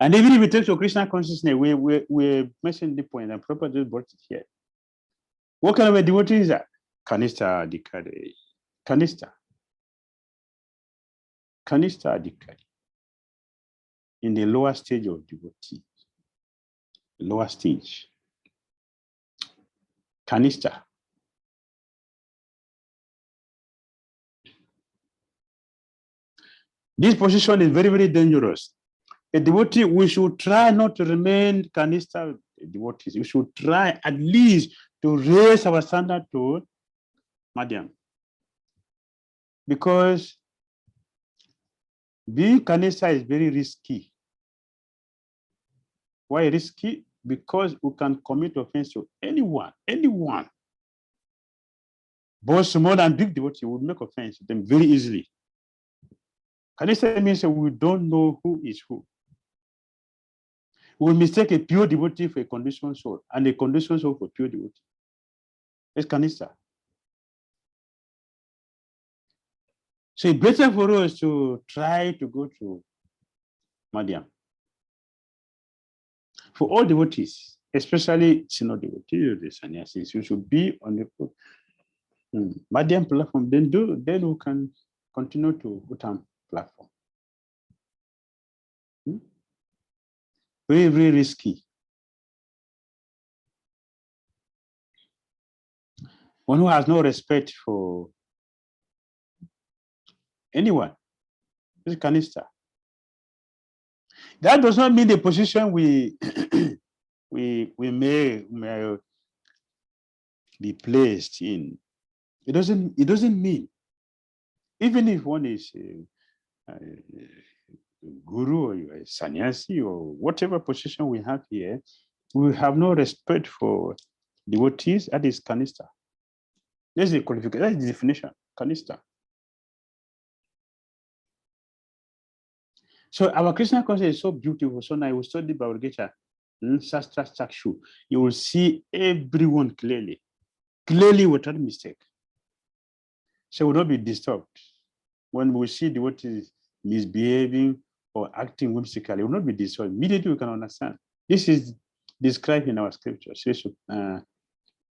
And even if we take to Krishna consciousness, we mentioned the point and properly brought it here. What kind of a devotee is that? Kanista Adhikari. Kanista Adhikari. In the lower stage of devotee. Lower stage. Kanista. This position is very, very dangerous. A devotee, we should try not to remain Kanista devotees. We should try at least to raise our standard to Madhyam. Because being Kanista is very risky. Why risky? Because we can commit offense to anyone. Both small and big devotee will make offense to them very easily. Kanista means that we don't know who is who. We will mistake a pure devotee for a conditioned soul and a conditioned soul for pure devotee. It's Kanista. So it's better for us to try to go to Madhyam. For all devotees, especially senior devotees, the sannyasis, you should be on the Madhyam platform. Then we can continue to Uttam platform. Very, very risky. One who has no respect for anyone is Kanista. That does not mean the position we may be placed in. It doesn't mean, even if one is a guru or a sannyasi or whatever position we have here, we have no respect for devotees. That is Kanista. That's the qualification. That's the definition. Kanista. So our Krishna consciousness is so beautiful. So now you will study Bhagavad Gita, Shastra Chakshu. You will see everyone clearly without mistake. So we will not be disturbed. When we see devotees misbehaving or acting whimsically, we will not be disturbed. Immediately we can understand. This is described in our scriptures.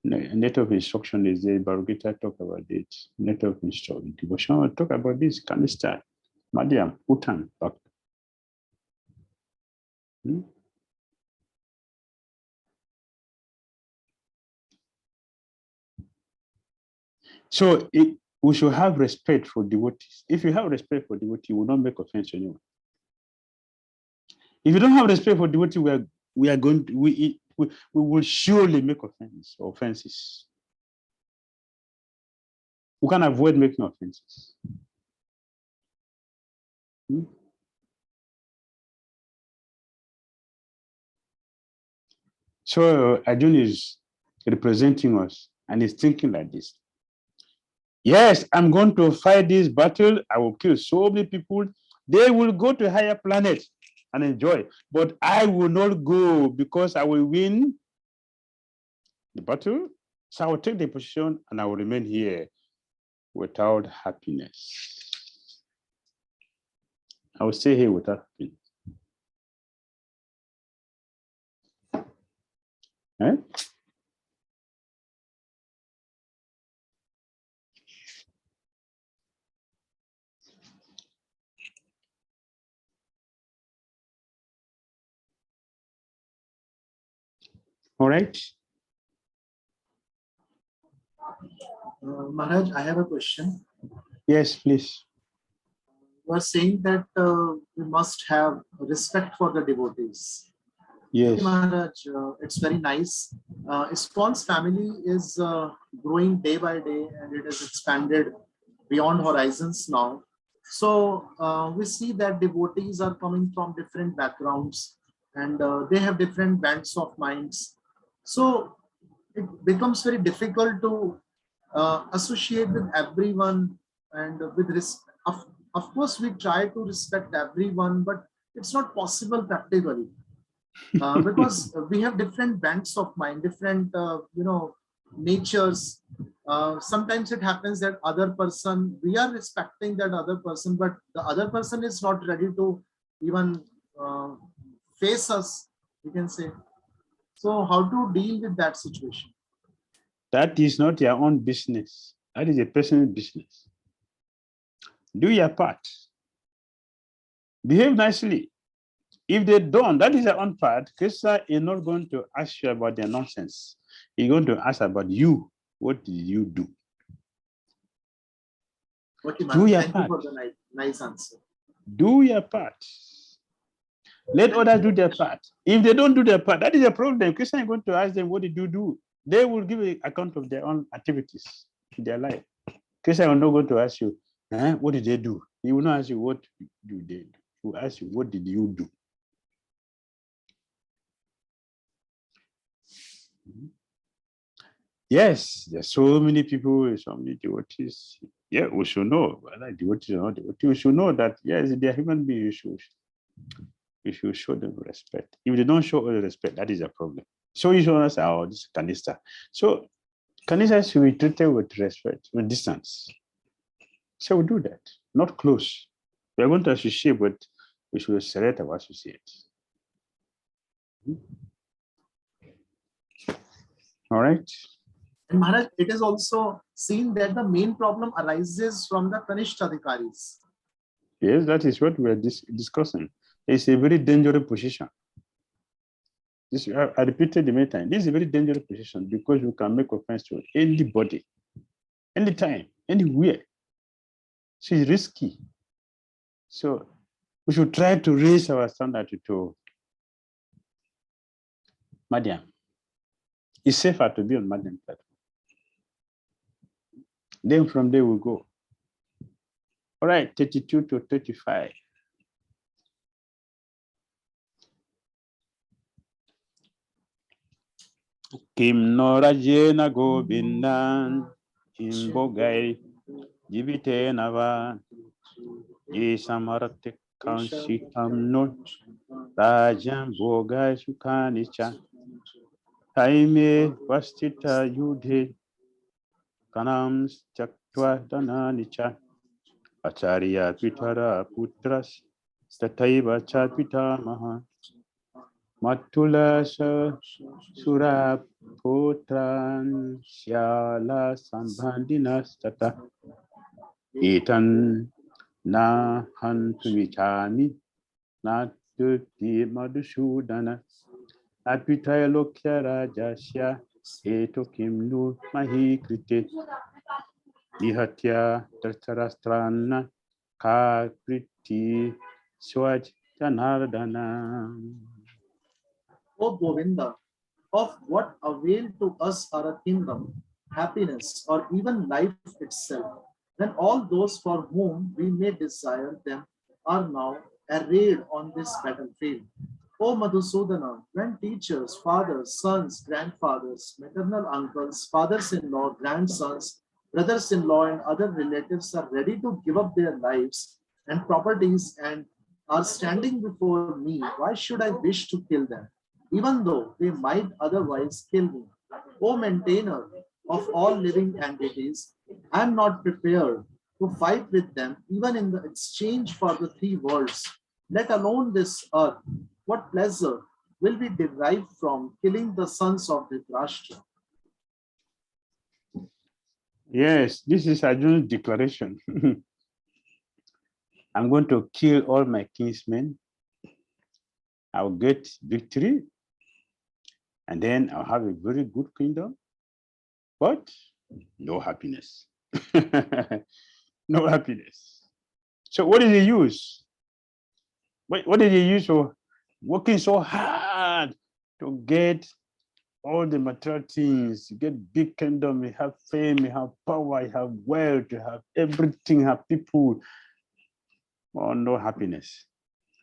Net of instruction is there. Bhagavad Gita talk about it. Net of instruction, devotion talk about this. Kanista, Madhyam, Uttam, Bhakti. So we should have respect for devotees. If you have respect for devotees, you will not make offense to anyone. If you don't have respect for devotees, we will surely make offenses. We can avoid making offenses. So Arjuna is representing us and he's thinking like this. Yes, I'm going to fight this battle. I will kill so many people. They will go to higher planets and enjoy. But I will not go because I will win the battle. So I will take the position and I will remain here without happiness. I will stay here without happiness. Eh? All right. Maharaj, I have a question. Yes, please. You are saying that we must have respect for the devotees. Yes. Okay, Maharaj, it's very nice. ISKCON's family is growing day by day and it has expanded beyond horizons now. So we see that devotees are coming from different backgrounds and they have different bents of minds. So it becomes very difficult to associate with everyone and with respect. Of course, we try to respect everyone, but it's not possible practically. Because we have different bents of mind, different natures. Sometimes it happens that other person, we are respecting that other person, but the other person is not ready to even face us, you can say. So how to deal with that situation? That is not your own business. That is a personal business. Do your part. Behave nicely. If they don't, that is their own part. Krishna is not going to ask you about their nonsense. He's going to ask about you. What did you do? Okay, do your thank part. you for the nice answer. Do your part. Let others do their part. If they don't do their part, that is a problem. Krishna is going to ask them, what did you do? They will give an account of their own activities in their life. Krishna will not going to ask you, what did they do? He will not ask you, what you did. He will ask you, what did you do? Yes, there's so many people, so many devotees. Yeah, we should know, whether devotees or not devotees, we should know that, yes, they are human beings. You should show them respect. If they don't show all the respect, that is a problem. So you show us, oh, this Kanista. So Kanista should be treated with respect, with distance. So we do that, not close. We are going to associate, but we should select our associates. All right. And Maharaj, it is also seen that the main problem arises from the Kanishthadikaris. Yes, that is what we are discussing. It's a very dangerous position. This, I repeated it many times. This is a very dangerous position because you can make offense to anybody, anytime, anywhere. So it's risky. So we should try to raise our standard to Madhyam. It's safer to be on Madhyam platform. Then from there we go. All right, 32 to 35. Kim Norajena Govindan, Kim Bogai, Jibite Nava, Yesamarate Kansi Amno, Rajan Bogai Sukanicha, Taime Vastita Yudhe, Kanams Chaktwa Dananicha, Acharya Pitara Putras, Tataiva Chapita Maha, Matula Sura Putran Shyala Sambhandinas Tata, Etan Na Hantumichami, Natuti Madhusudana, Apitaya Lokya Rajasya, Eto Kimnu Mahi Krite, Ihatya Tartarastrana, Ka Kriti Swaj Janardana. O Govinda, of what avail to us are a kingdom, happiness, or even life itself, when all those for whom we may desire them are now arrayed on this battlefield? O Madhusudana, when teachers, fathers, sons, grandfathers, maternal uncles, fathers-in-law, grandsons, brothers-in-law, and other relatives are ready to give up their lives and properties and are standing before me, why should I wish to kill them, even though they might otherwise kill me? O maintainer of all living entities, I am not prepared to fight with them, even in the exchange for the three worlds, let alone this earth. What pleasure will be derived from killing the sons of Dhritarashtra? Yes, this is Arjuna's declaration. I'm going to kill all my kinsmen. I'll get victory. And then I'll have a very good kingdom. But no happiness. No happiness. So what did he use? What did he use for working so hard to get all the material things, you get big kingdom, you have fame, you have power, you have wealth, you have everything, you have people, or no happiness.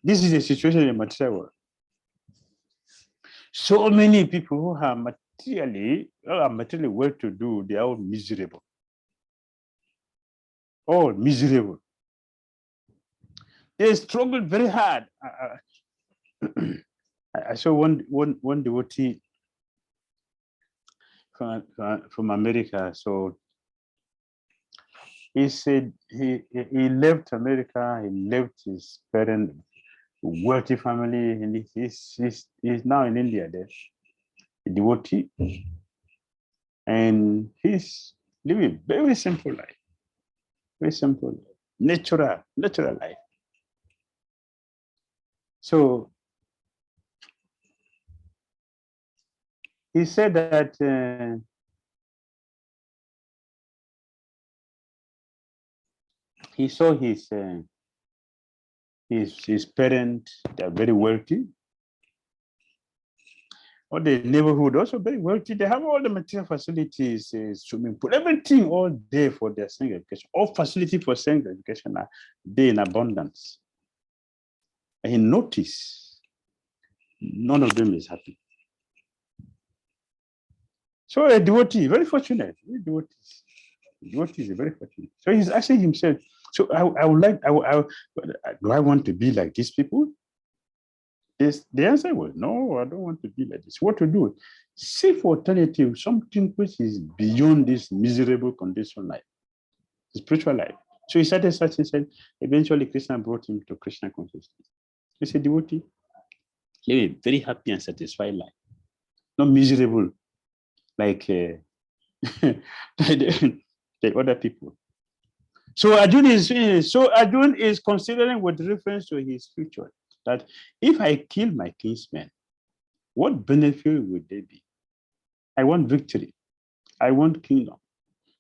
This is the situation in the material world. So many people who are materially well-to-do, they are all miserable. All miserable. They struggled very hard. I saw one devotee from America. So he said he left America, he left his parents, wealthy family, and he's now in India there, a devotee. And he's living a very simple life. Very simple, natural life. So he said that he saw his parents, they are very wealthy. All the neighborhood also very wealthy. They have all the material facilities, swimming pool, everything all there for their senior education. All facility for senior education are there in abundance. And he noticed none of them is happy. So a devotee, very fortunate. Devotee is very fortunate. So he's asking himself, so I would like, do I want to be like these people? The answer was, no, I don't want to be like this. What to do? Seek for alternative, something which is beyond this miserable condition life, spiritual life. So he started searching, said, eventually Krishna brought him to Krishna consciousness. He said, devotee, live a very happy and satisfied life, not miserable like the other people. So Arjuna is considering with reference to his future that if I kill my kinsmen, what benefit would they be? I want victory. I want kingdom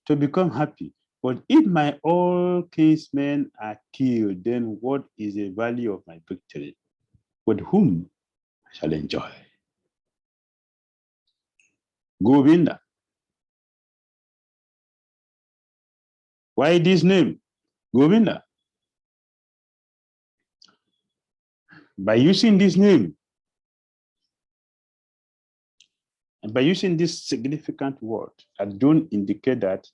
to become happy. But if my all kinsmen are killed, then what is the value of my victory? With whom I shall enjoy? Govinda. Why this name? Govinda. By using this name, and by using this significant word, I don't indicate that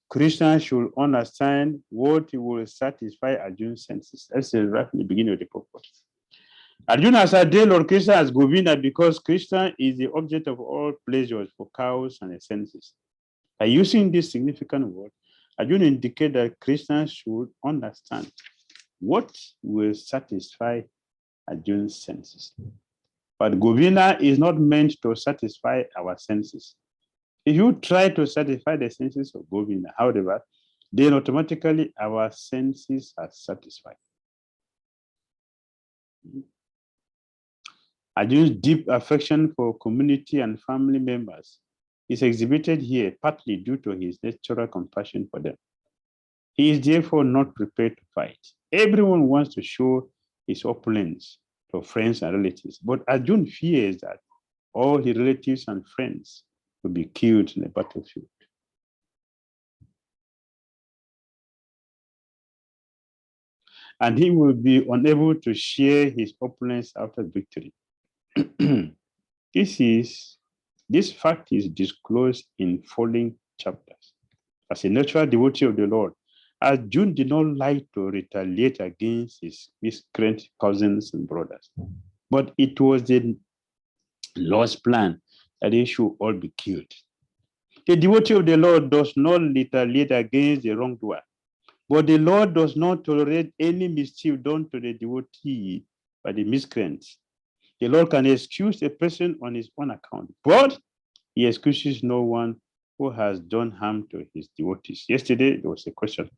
Krishna should understand what will satisfy Arjuna's senses. That's right from the beginning of the purport. Arjuna has ordained Lord Krishna as Govinda because Krishna is the object of all pleasures for cows and the senses. By using this significant word, Arjuna indicates that Krishna should understand what will satisfy Arjuna's senses. But Govinda is not meant to satisfy our senses. If you try to satisfy the senses of Govinda, however, then automatically our senses are satisfied. Arjuna's deep affection for community and family members is exhibited here partly due to his natural compassion for them. He is therefore not prepared to fight. Everyone wants to show his opulence to friends and relatives, but Arjuna fears that all his relatives and friends will be killed in the battlefield. and he will be unable to share his opulence after victory. This fact is disclosed in following chapters. As a natural devotee of the Lord, Arjuna did not like to retaliate against his miscreant cousins and brothers, but it was the Lord's plan that they should all be killed. The devotee of the Lord does not retaliate against the wrongdoer, but the Lord does not tolerate any mischief done to the devotee by the miscreants. The Lord can excuse a person on his own account, but he excuses no one who has done harm to his devotees. Yesterday, there was a question.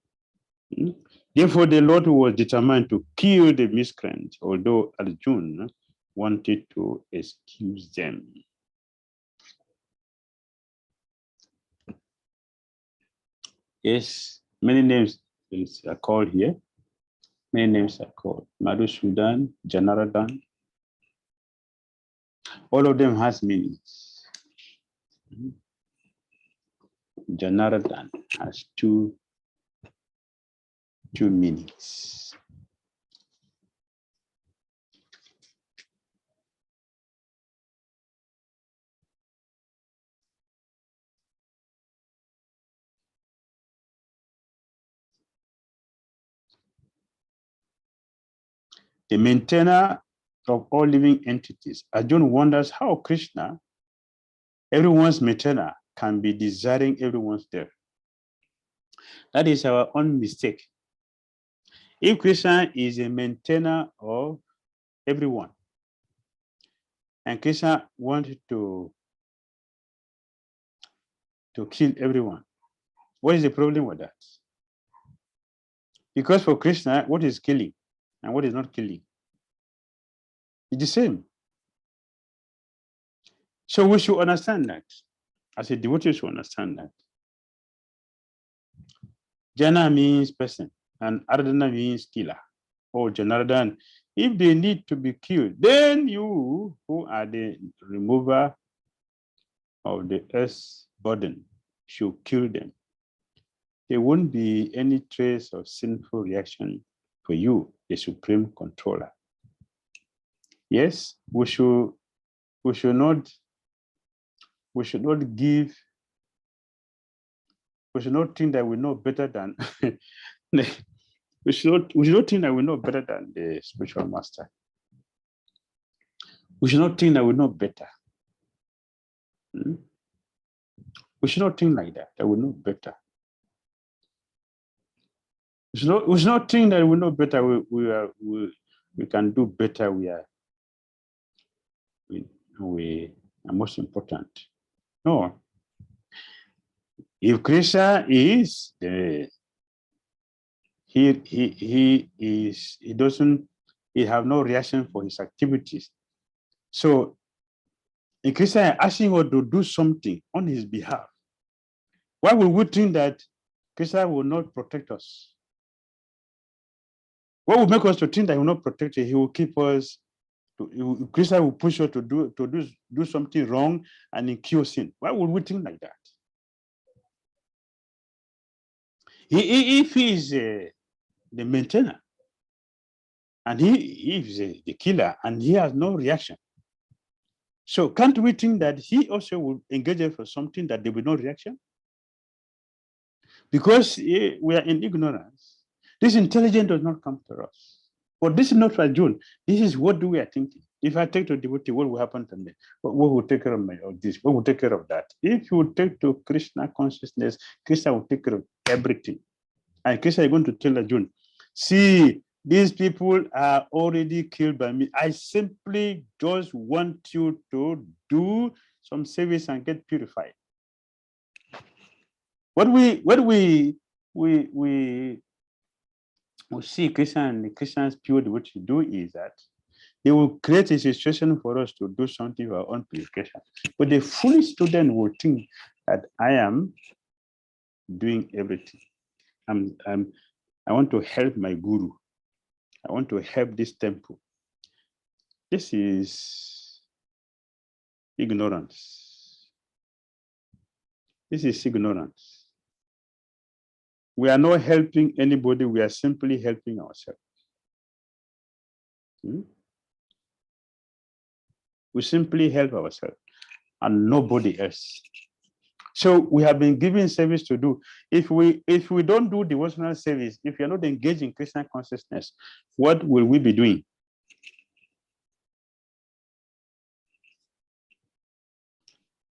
Therefore, the Lord was determined to kill the miscreants, although Arjuna wanted to excuse them. Yes, many names are called here. Many names are called. Madhusudan, Janaradan. All of them has meanings. Janaradan has two meanings. The maintainer of all living entities. Arjuna wonders how Krishna, everyone's maintainer, can be desiring everyone's death. That is our own mistake. If Krishna is a maintainer of everyone, and Krishna wanted to kill everyone, what is the problem with that? Because for Krishna, what is killing and what is not killing? It's the same. So we should understand that. As a devotee, we should understand that. Jana means person, and Ardhana means killer, or Janardhan. If they need to be killed, then you, who are the remover of the earth's burden, should kill them. There won't be any trace of sinful reaction for you, the supreme controller. Yes, we should not think that we know better than we should not think that we know better than the spiritual master. We should not think that we know better. We should not think like that we know better. We should not think that we know better. We can do better. We are most important. No. If Krishna is he have no reaction for his activities. So if Krishna is asking us to do something on his behalf, why would we think that Krishna will not protect us? What will make us to think that he will not protect us? He will keep us. Krishna will push us to do something wrong and incur sin. Why would we think like that? If he is the maintainer and he is the killer and he has no reaction, so can't we think that he also will engage us for something that there will no reaction? Because we are in ignorance. This intelligence does not come to us. But this is not for June. This is what we are thinking. If I take to devotee, what will happen to me? What will take care of this? What will take care of that? If you take to Krishna consciousness, Krishna will take care of everything. And Krishna is going to tell Arjuna, see, these people are already killed by me. I simply just want you to do some service and get purified. What we see Krishna and Krishna's pure devotee do is that they will create a situation for us to do something for our own purification. But the foolish student will think that I am doing everything. I want to help my guru. I want to help this temple. This is ignorance. This is ignorance. We are not helping anybody. We are simply helping ourselves. We simply help ourselves and nobody else. So we have been given service to do. If we don't do devotional service, if you're not engaged in Krishna consciousness, what will we be doing?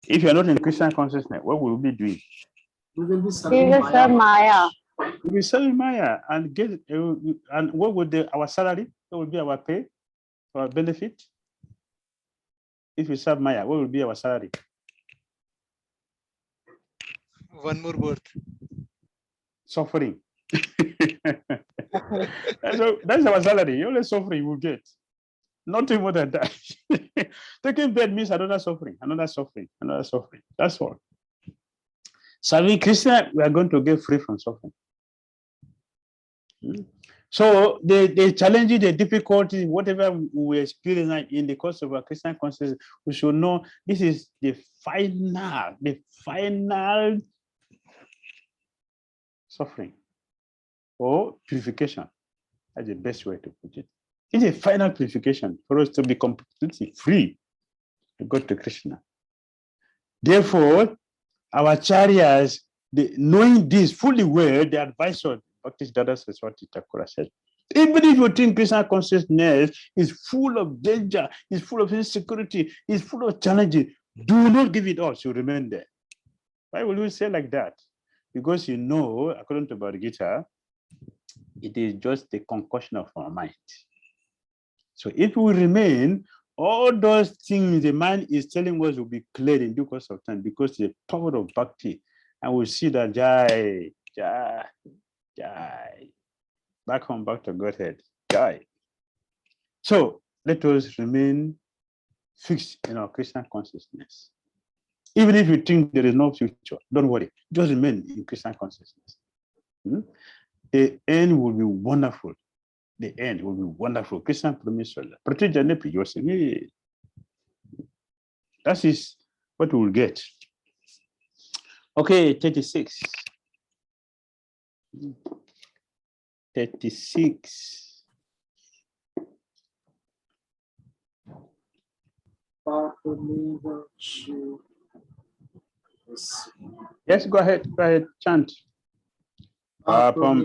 If you're not in Krishna consciousness, what will we be doing? We will be We serving will serve Maya. We will sell Maya and get, and what would our salary? What would be our pay, our benefit? If we serve Maya, what will be our salary? One more birth. Suffering. That's our salary. Only suffering you will get. Nothing more than that. Taking bed means another suffering, another suffering, another suffering. That's all. Serving Krishna, we are going to get free from suffering. So the challenges, the difficulties, whatever we experience in the course of our Christian consciousness, we should know this is the final suffering or purification. That's the best way to put it. It's a final purification for us to be completely free to go to Krishna. Therefore, our acharyas, knowing this fully well, they advise us. Bhakti śāstrī said, even if you think Krishna consciousness is full of danger, is full of insecurity, is full of challenges, do not give it up, you remain there. Why will you say like that? Because you know, according to Bhagavad Gita, it is just the concoction of our mind. So if we remain, all those things the mind is telling us will be cleared in due course of time because the power of bhakti, and we see that Jai, back home, back to Godhead, Jai. So let us remain fixed in our Krishna consciousness. Even if you think there is no future, don't worry, just remain in Krishna consciousness. The end will be wonderful. The end will be wonderful. Krishna promised that. That is what we will get. Okay, 36. 36. Yes, go ahead, chant. Papam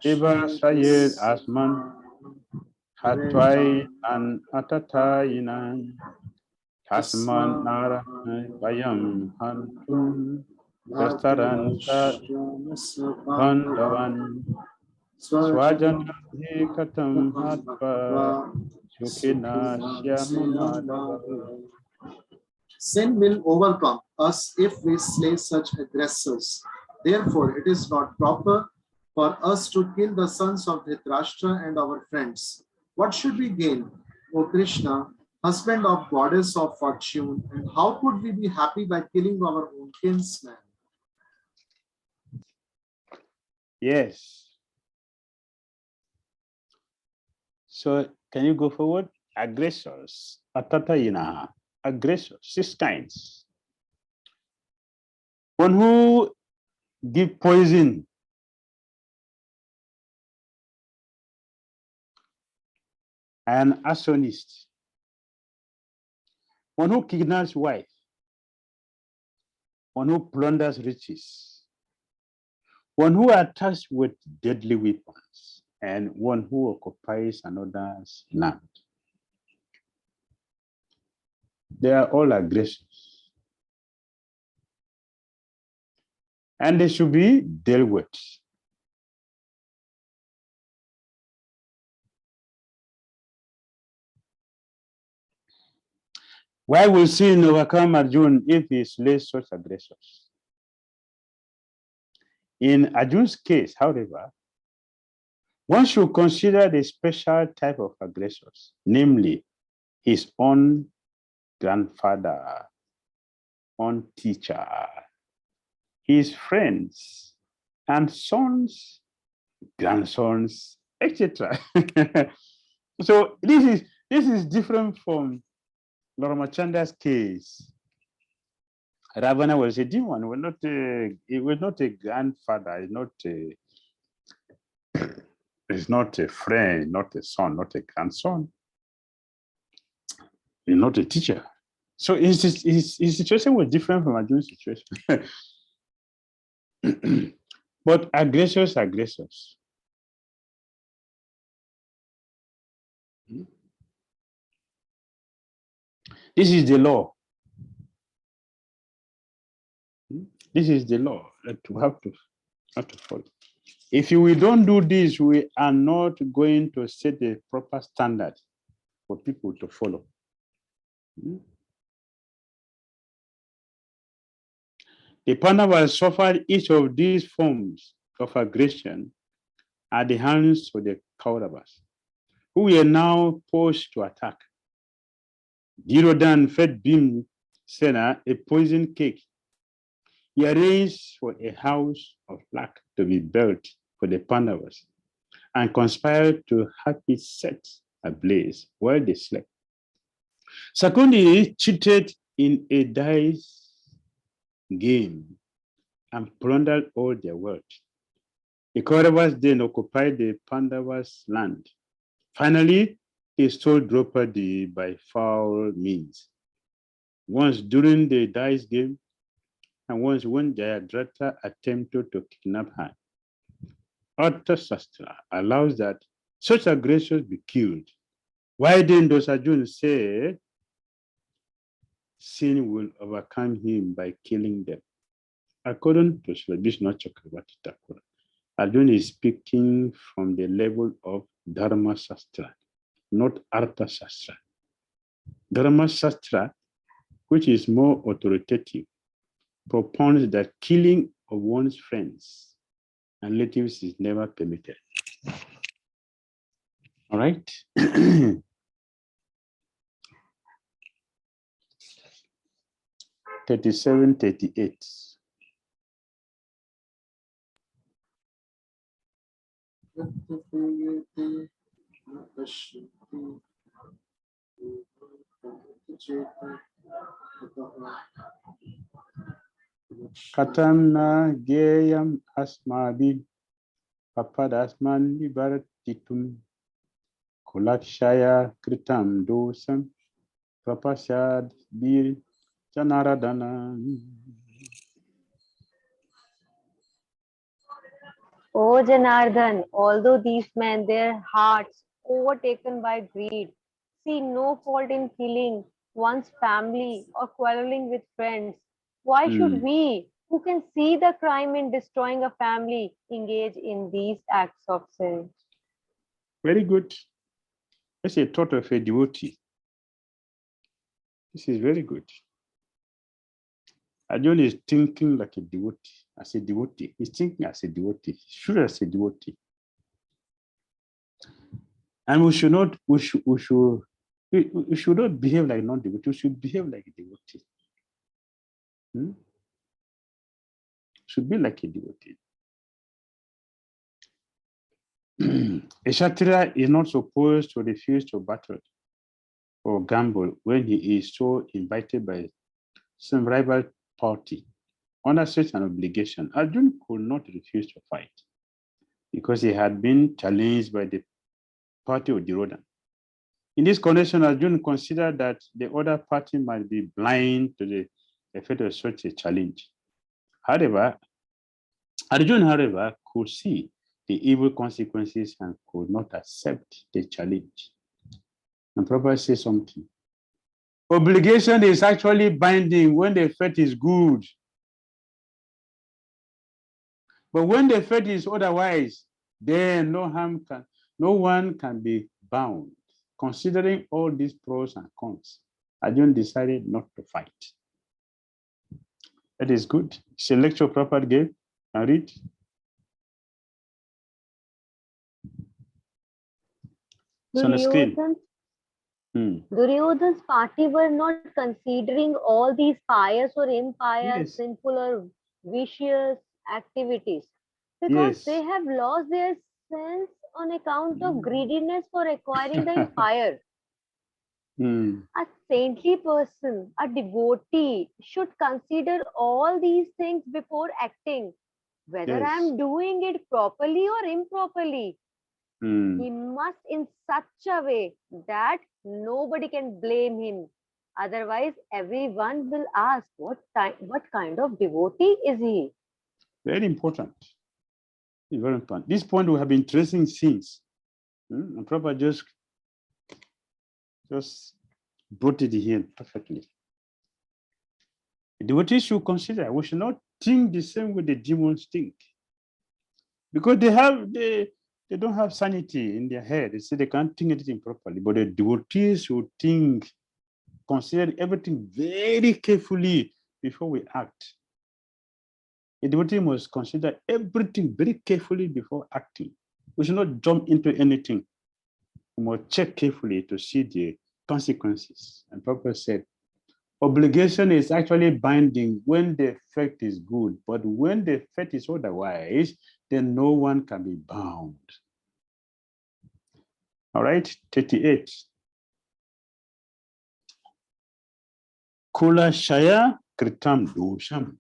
Iva Sayed Asman Hatwai and Atatayinan Tasman Nara Bayam Hantun Dastaranta Bandavan Swajan Katam Hatva Shukina Shyamamadavan. Sin will overcome us if we slay such aggressors. Therefore, it is not proper for us to kill the sons of Dhritarashtra and our friends. What should we gain, O Krishna, husband of goddess of fortune, and how could we be happy by killing our own kinsman? Yes. So can you go forward? Aggressors, atatayina, aggressors, 6 kinds. One who give poison, an arsonist, one who kidnaps wife, one who plunders riches, one who attacks with deadly weapons, and one who occupies another's land. They are all aggressors. And they should be dealt with. Why will sin overcome Arjun if he slays such aggressors? In Arjun's case, however, one should consider the special type of aggressors, namely his own grandfather, own teacher, his friends, and sons, grandsons, etc. So this is different from Lord Ramachandra's case. Ravana was a demon. He was not a grandfather. He's not a friend, not a son, not a grandson. He's not a teacher. So his situation was different from Arjuna's situation. But aggressors. This is the law. This is the law that we have to follow. If we don't do this, we are not going to set a proper standard for people to follow. The Pandavas suffered each of these forms of aggression at the hands of the Kauravas, who were now poised to attack. Dhir fed Bhimsena a poison cake. He arranged for a house of black to be built for the Pandavas and conspired to have it set ablaze while they slept. Sakundi cheated in a dice game and plundered all their wealth. The Kauravas then occupied the Pandavas' land. Finally, he stole Draupadi by foul means. Once during the dice game, and once when Jayadratha attempted to kidnap her. Bhakti śāstrī allows that such aggressors be killed. Why then does Arjuna say sin will overcome him by killing them? According to Sri Vishnu Chakravarti Thakur, Arjuna is speaking from the level of Dharma Shastra, not Artha Shastra. Dharma Shastra, which is more authoritative, propounds that killing of one's friends and relatives is never permitted. All right. 37, 38. Katamna geyam asmabi papadasman libertitum kulakshaya kritam dosam prapasad bir janaradana. O Janardhan, although these men, their hearts overtaken by greed, see no fault in killing one's family or quarreling with friends, why should we, who can see the crime in destroying a family, engage in these acts of sin? Very good. That's a thought of a devotee. This is very good. Arjuna is thinking like a devotee, as a devotee. He's thinking as a devotee, sure as a devotee. And we should not behave like non-devotee. We should behave like a devotee. Should be like a devotee. A Kshatriya is not supposed to refuse to battle or gamble when he is so invited by some rival party. Under such an obligation, Arjuna could not refuse to fight because he had been challenged by the party of Duryodhana. In this condition, Arjuna considered that the other party might be blind to the effect of such a challenge. However, Arjuna, could see the evil consequences and could not accept the challenge. And Prabhupada says something. Obligation is actually binding when the effect is good. But when the effect is otherwise, then no one can be bound. Considering all these pros and cons, Arjuna decided not to fight. That is good. It's a lecture Prabhupada gave. Now read. It's on the screen. Duryodhana's party were not considering all these pious or impious, sinful or vicious activities because they have lost their sense on account of greediness for acquiring the empire. A saintly person, a devotee, should consider all these things before acting, whether I am doing it properly or improperly. He must in such a way that nobody can blame him. Otherwise, everyone will ask, what kind of devotee is he? Very important. Very important. This point we have been tracing since. And Prabhupada just brought it here perfectly. The devotees should consider, we should not think the same way the demons think. Because they don't have sanity in their head. They say they can't think anything properly. But the devotees should think, consider everything very carefully before we act. A devotee must consider everything very carefully before acting. We should not jump into anything. We must check carefully to see the consequences. And Prabhupada said, obligation is actually binding when the effect is good, but when the effect is otherwise, then no one can be bound. All right, 38. Kula Shaya Kritam Dosham.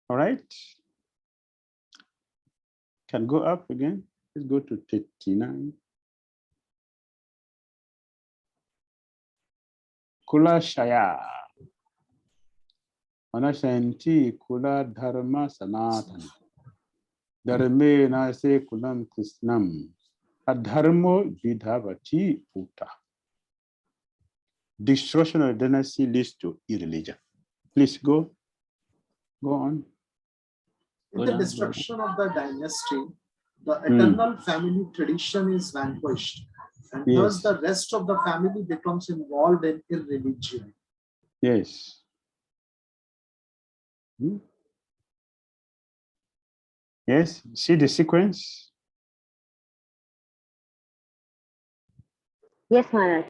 All right. Can go up again. Let's go to 39. Kula Shaya. Anashanti Kula Dharma Sanatana. Dharme Nase Kulam Krishnam. Adharmo Vidhavati Uta. Destruction of dynasty leads to irreligion. Please go on. In the destruction of the dynasty, the eternal family tradition is vanquished, and thus the rest of the family becomes involved in irreligion. Yes. Yes, see the sequence? Yes, Maharaj.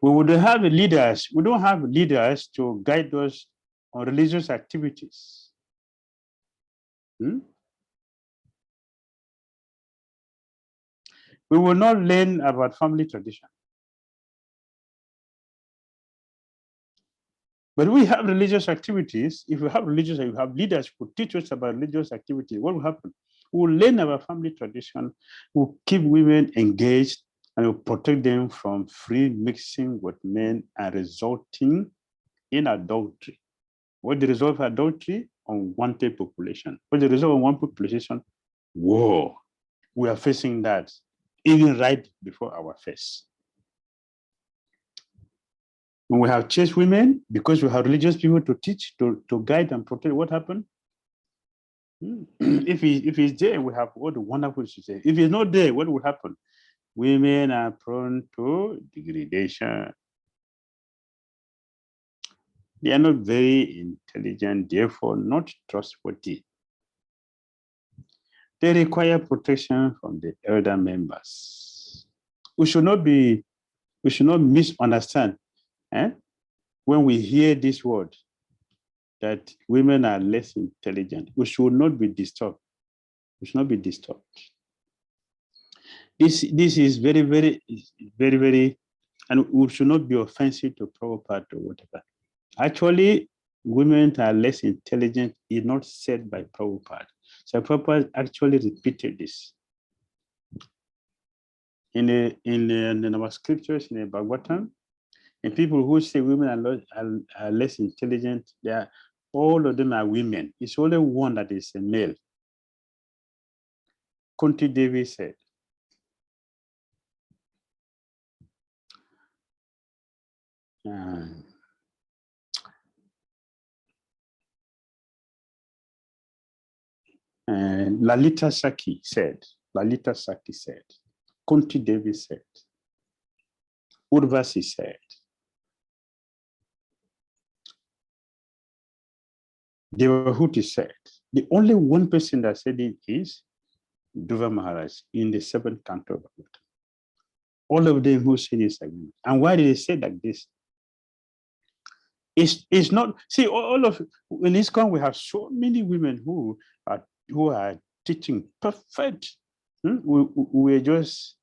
We would have leaders. We don't have leaders to guide us on religious activities. We will not learn about family tradition. But we have religious activities. If we have you have leaders who teach us about religious activities, what will happen? We will learn about family tradition. We'll keep women engaged and we'll protect them from free mixing with men and resulting in adultery. What the result of adultery? Unwanted population. What the result of one population? War. We are facing that even right before our face. When we have chased women, because we have religious people to teach, to guide and protect, what happened? If he's there, we have all the wonderful to say. If he's not there, what will happen? Women are prone to degradation. They are not very intelligent, therefore not trustworthy. They require protection from the elder members. We should not misunderstand when we hear this word that women are less intelligent. We should not be disturbed. We should not be disturbed. This is very, very, very, very, and we should not be offensive to Prabhupada or whatever. Actually, women are less intelligent is not said by Prabhupada. So Prabhupada actually repeated this. In our scriptures, in the Bhagavatam, and people who say women are less intelligent, all of them are women. It's only one that is a male. Kunti Devi said, Lalita Saki said, Kunti Devi said, Urvasi said, Devahuti said. The only one person that said it is Dhruva Maharaj in the 7th canto of Bhagavatam. All of them who said this agreement. And why did they say like this? It's not, see, all of, in ISKCON, we have so many women who are teaching perfect. We're just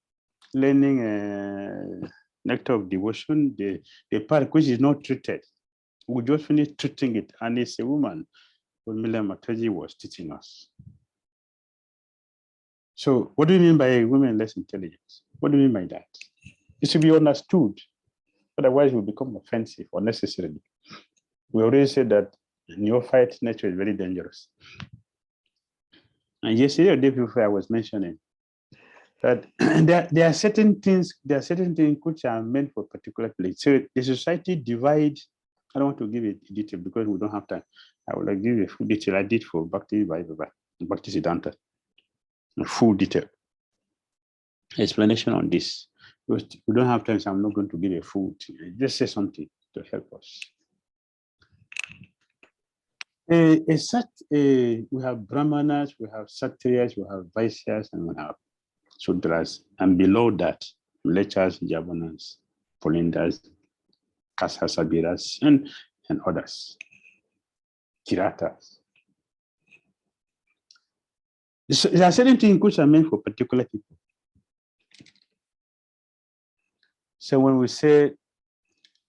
learning nectar of devotion, the part which is not treated. We just finished treating it, and it's a woman, Mila Mataji, was teaching us. So what do you mean by women less intelligence? What do you mean by that? It should be understood. Otherwise, it will become offensive unnecessarily. We already said that neophyte nature is very dangerous. And yesterday or the day before, I was mentioning that there are certain things which are meant for particular place. So the society divides. I don't want to give it detail because we don't have time. I will give you a full detail. I did for Bhakti Siddhanta. Full detail explanation on this. We don't have time, so I'm not going to give a full. Just say something to help us. We have Brahmanas, we have Kshatriyas, we have Vaishyas, and we have Sudras. And below that, Mlechas, Javanas, Polindas, Kasasabiras, and others. Kiratas. There are certain things which are meant for particular people. So when we say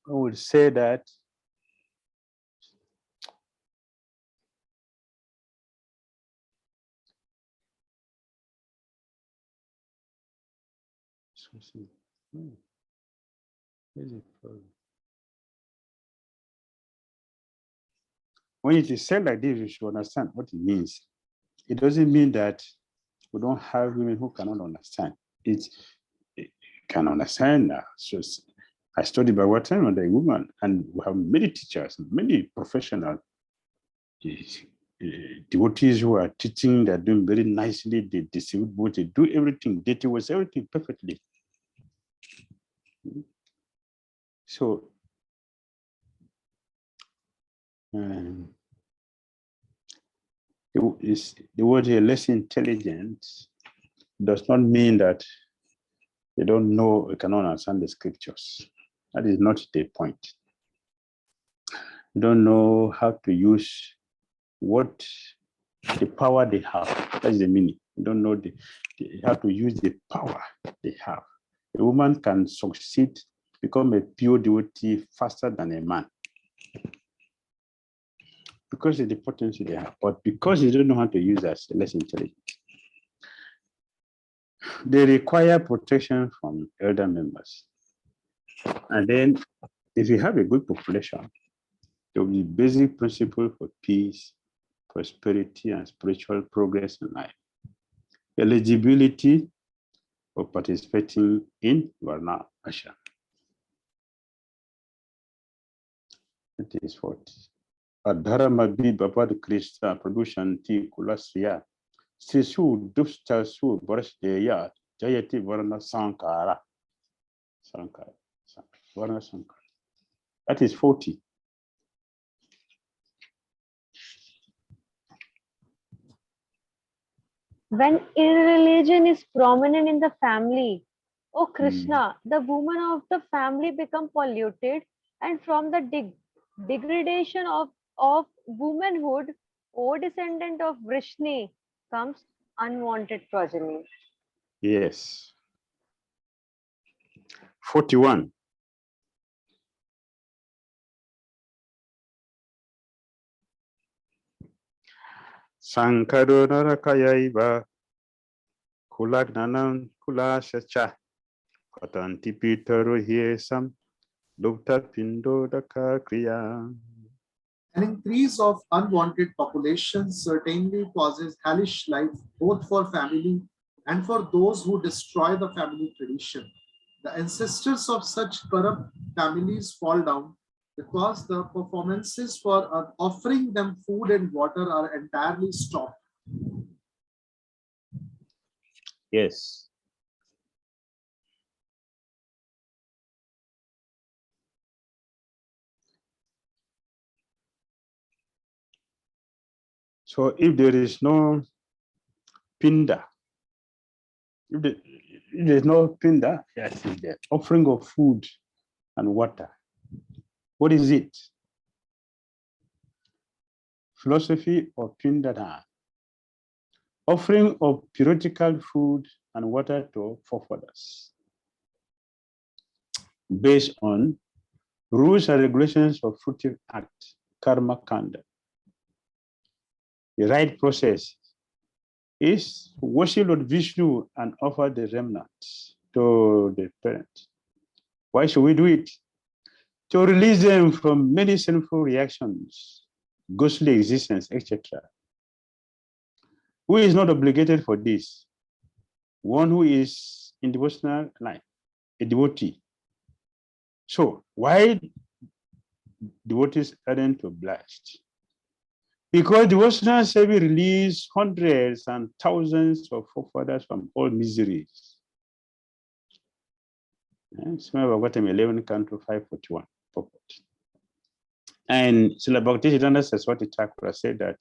that when it is said like this, you should understand what it means. It doesn't mean that we don't have women who cannot understand. It can understand. So I studied by what time with a woman, and we have many teachers, many professional devotees who are teaching. They're doing very nicely. They distribute books. They do everything. They do everything perfectly. So the word here, less intelligent, does not mean that they don't know, they cannot understand the scriptures. That is not the point. They don't know how to use the power they have. That's the meaning. They don't know how to use the power they have. A woman can succeed, become a pure devotee faster than a man, because of the potency they have, but because they don't know how to use that, less intelligent. They require protection from elder members. And then if you have a good population, there will be basic principle for peace, prosperity, and spiritual progress in life. Eligibility for participating in Varna Ashram. It is 40. Adharama bi babad Krishna production ti kulasya. Sisu dusta su barshdeya jayati Varna Sankara. Sankara. Varna Sankara. That is 40. When irreligion is prominent in the family, oh Krishna, the women of the family become polluted, and from the degradation of womanhood, O descendant of Vrishni, comes unwanted progeny. Yes. 41. Sankaro narakayaiva kulagnanam kulashacha katanti pitaro hiesam lupta pindo daka kriya. An increase of unwanted population certainly causes hellish life both for family and for those who destroy the family tradition. The ancestors of such corrupt families fall down because the performances for offering them food and water are entirely stopped. Yes. So if there is no pinda, if there's no pinda, yes, the offering of food and water. What is it? philosophy of Pindana, offering of periodical food and water to forefathers, based on rules and regulations of fruitive act, karma kanda. The right process is to worship Lord Vishnu and offer the remnants to the parents. Why should we do it? To release them from many sinful reactions, ghostly existence, etc. Who is not obligated for this? One who is in devotional life, a devotee. So why devotees aren't obliged? Because devotional service release hundreds and thousands of forefathers from all miseries. Swami Bhagavatam 11 Canto 541 purport. And Srila Bhaktisiddhanta Saraswati Thakur said that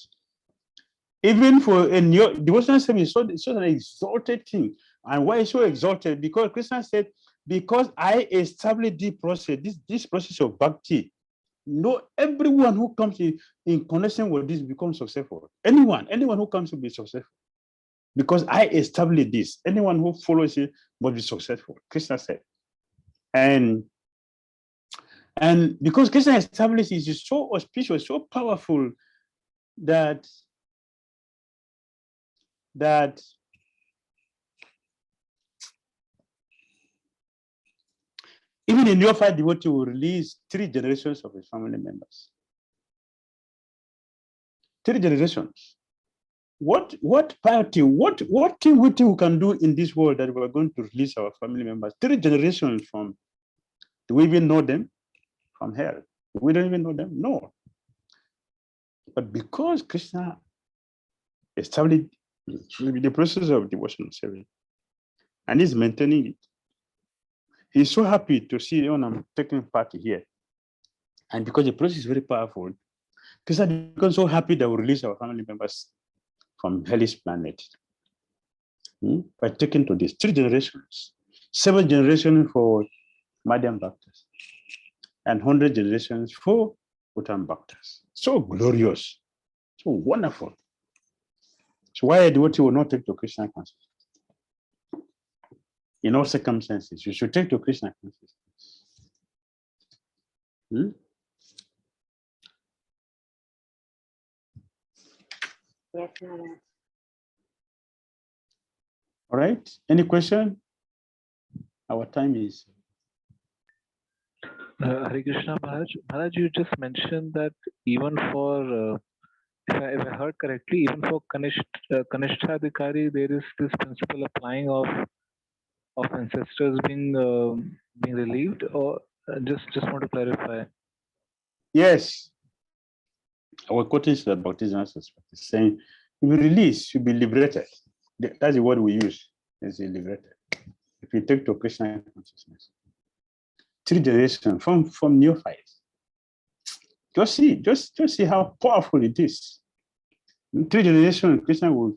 even for a new devotional service, it's so an exalted thing. And why is so exalted? Because Krishna said, because I established the process, this process of bhakti, everyone who comes in connection with this becomes successful. Anyone who comes to be successful. Because I established this. Anyone who follows it must be successful. Krishna said. And because Krishna established it is so auspicious, so powerful that even a neophyte devotee will release 3 generations of his family members. 3 generations. What piety, what thing we think we can do in this world that we're going to release our family members? 3 generations from, do we even know them? From hell. We don't even know them? No. But because Krishna established the process of devotional service and is maintaining it, he's so happy to see when I'm taking part here. And because the process is very powerful, Krishna becomes so happy that we release our family members from hellish planet. By taking to these 3 generations, 7 generations for Madhyam Bhaktas, and 100 generations for Uttam Bhaktas. So glorious, so wonderful. So why a devotee will not take to Krishna consciousness? In all circumstances, you should take to Krishna consciousness. Yes, Maharaj. All right, any question? Our time is. Hare Krishna, Maharaj. Maharaj, you just mentioned that even for, if I heard correctly, even for Kanishthadikari, there is this principle applying of ancestors being relieved, or just want to clarify. Yes. Our quotation is about this answer, saying, if you release, you'll be liberated. That's the word we use, is liberated. If you take to Krishna consciousness. 3 generations from neophytes. Just see how powerful it is. In 3 generations, Krishna will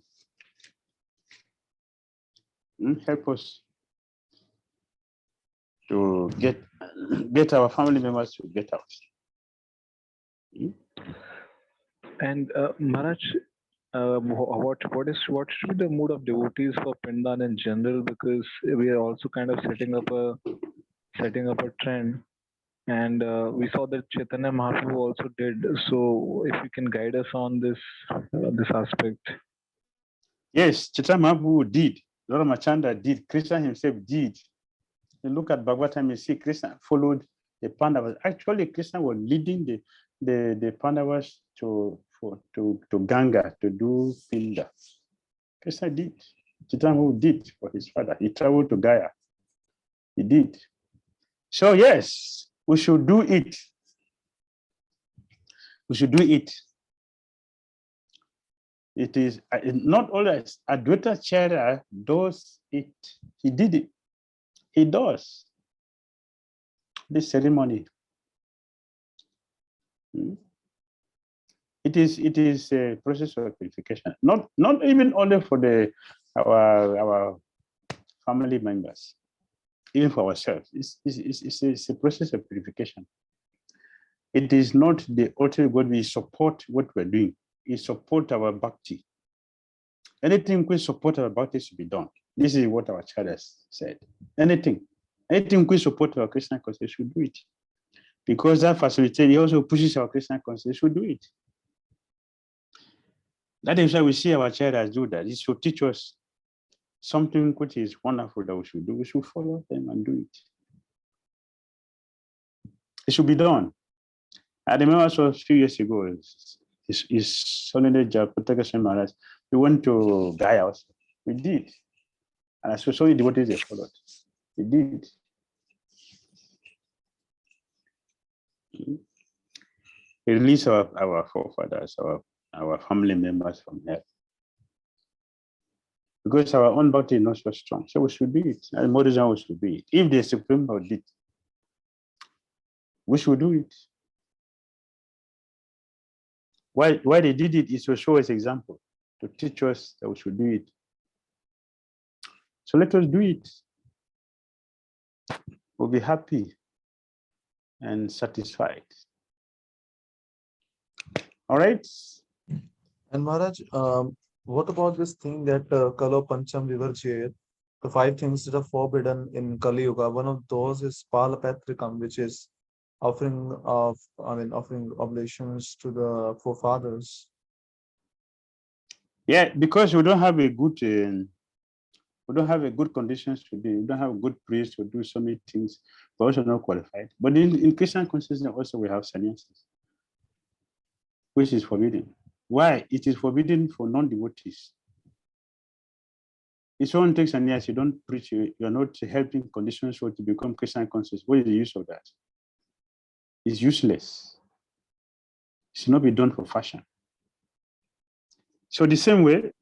help us to get our family members to get out. And Maharaj, what should be the mood of devotees for Pindan in general? Because we are also kind of setting up a trend, and we saw that Chaitanya Mahaprabhu also did. So if you can guide us on this aspect. Yes, Chaitanya Mahaprabhu did. Lord Machanda did. Krishna himself did. You look at Bhagavatam, you see Krishna followed the Pandavas. Actually, Krishna was leading the Pandavas to Ganga to do Pinda. Krishna did. Chaitanya Mahaprabhu did for his father. He traveled to Gaya. He did. So yes, we should do it. We should do it. It is not always Advaita Acharya does it. He did it. He does this ceremony. It is a process of purification. Not even only for our family members, even for ourselves. It's a process of purification. It is not the ultimate God. We support what we're doing. is support our bhakti. Anything we support our bhakti should be done. This is what our acharyas said. Anything we support our Krishna consciousness should do it. Because that facilitates, he also pushes our Krishna consciousness should do it. That is why we see our acharyas do that. It should teach us something which is wonderful that we should do. We should follow them and do it. It should be done. I remember also a few years ago, his Swami Maharaj, we went to Gaya also. We did. And I saw so many devotees they followed. We did. He released our forefathers, our family members from hell. Because our own body is not so strong. So we should do it. And more reason we should do it. If the Supreme Lord did, we should do it. Why they did it is to show us example, to teach us that we should do it. So let us do it. We'll be happy and satisfied. All right. And Maharaj, what about this thing that Kalo Pancham Vivarjayat, the 5 things that are forbidden in Kali Yuga? One of those is Palapatrikam, which is offering oblations to the forefathers. Yeah, because we don't have a good conditions to do. We don't have a good priest to do so many things. We're also not qualified. But in Christian consciousness also we have sannyasis, which is forbidden. Why? It is forbidden for non-devotees. If someone takes sannyas, you don't preach, you are not helping conditions for to become Christian conscious. What is the use of that? It's useless. It should not be done for fashion. So the same way,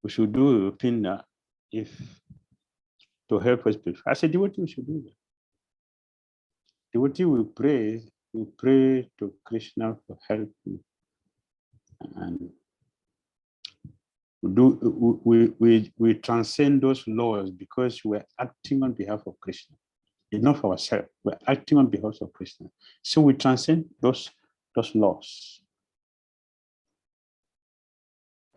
we should do pinna if to help us pray. As a devotee, we should do that. Devotee will pray to Krishna for help, and we transcend those laws because we're acting on behalf of Krishna. It's not for ourselves, we're acting on behalf of Krishna. So we transcend those laws.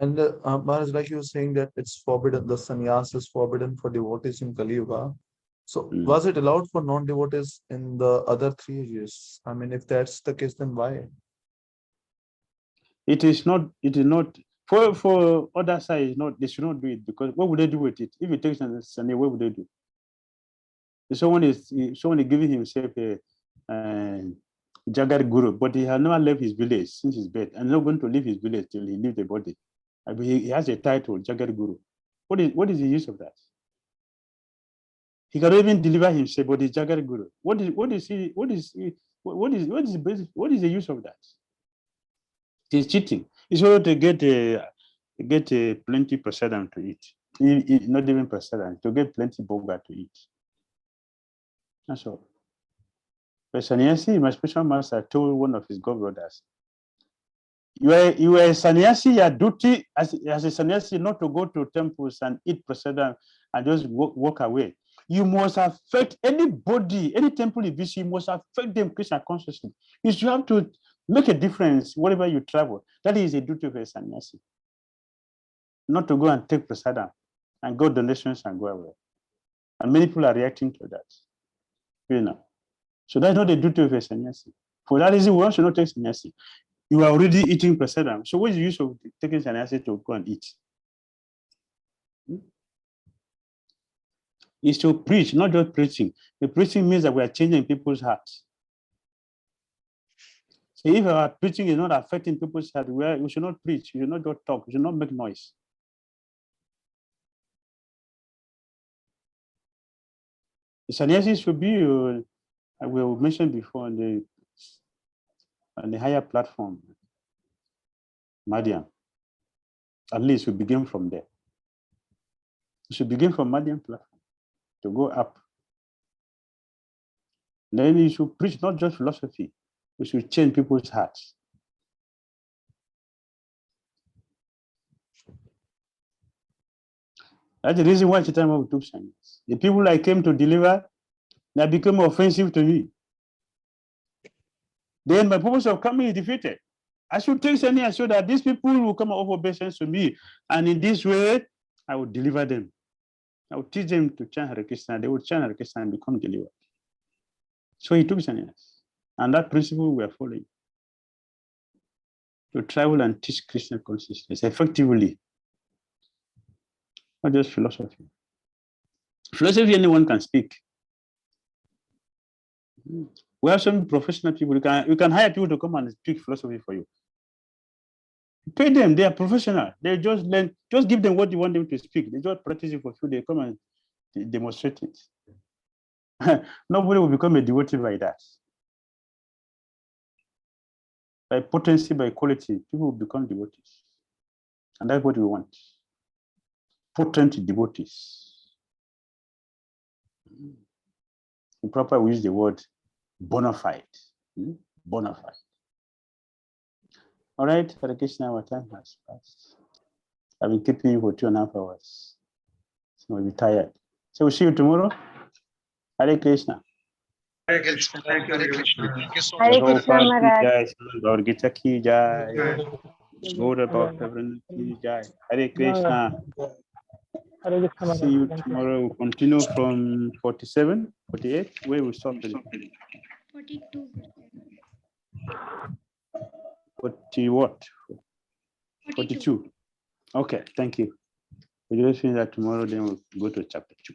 And Maharaj, like you were saying that it's forbidden, the sannyas is forbidden for devotees in Kali Yuga. So was it allowed for non-devotees in the other 3 ages? I mean, if that's the case, then why? It is not for other side, they should not do it, because what would they do with it? If it takes Sunday, what would they do? If someone is giving himself a Jagat Guru, but he has never left his village since his birth, and not going to leave his village till he leaves the body. I mean, he has a title, Jagat Guru. What is the use of that? He cannot even deliver himself, but he's Jagat Guru. What is the use of that? It is cheating. It's order to get plenty prasadam to eat. Not even prasadam, to get plenty boga to eat. That's all. But sannyasi, my special master told one of his godbrothers, you are a sannyasi, your duty as a sannyasi not to go to temples and eat prasadam and just walk away. You must affect anybody, any temple you visit, you must affect them Krishna consciously. You should have to make a difference wherever you travel. That is a duty of a sannyasi. Not to go and take prasadam and go donations and go away. And many people are reacting to that. You know. So that's not the duty of a sannyasi. For that reason, we should not take sannyasi. You are already eating prasadam. So what is the use of taking sannyasi to go and eat? It's to preach, not just preaching. The preaching means that we are changing people's hearts. So if our preaching is not affecting people's hearts, we should not preach, we should not just talk, we should not make noise. The sannyasi should be, I will mention before, on the higher platform, Madhyam. At least we begin from there. We should begin from Madhyam platform to go up. Then you should preach not just philosophy, we should change people's hearts. That's the reason why Chaitanya took sannyas. The people I came to deliver, they became offensive to me. Then my purpose of coming is defeated. I should take sannyas so that these people will come and offer obeisance to me. And in this way, I will deliver them. I will teach them to chant Hare Krishna. They will chant Hare Krishna and become delivered. So he took sannyas. And that principle we are following. To travel and teach Krishna consciousness effectively. Not just philosophy. Philosophy, anyone can speak. We have some professional people. You can hire people to come and speak philosophy for you. Pay them, they are professional. They just learn, just give them what you want them to speak. They just practice it for you. They come and demonstrate it. Nobody will become a devotee by that. By potency, by quality, people will become devotees. And that's what we want. Potent devotees. In proper, we use the word bona fide. Bona fide. All right, Hare Krishna, our time has passed. I've been keeping you for 2.5 hours. So I'll be tired. So we'll see you tomorrow. Hare Krishna. Hare Krishna. Thank you. Hare Krishna. Thank you so Hare much. Krishna Maharaj. Lord Gita ki jai. Lord about heaven ki jai. Hare Krishna. See you tomorrow. We'll continue from 47, 48, where we stopped. 42. 40 what? 42. Okay, thank you. We'll just finish that tomorrow, then we'll go to chapter 2.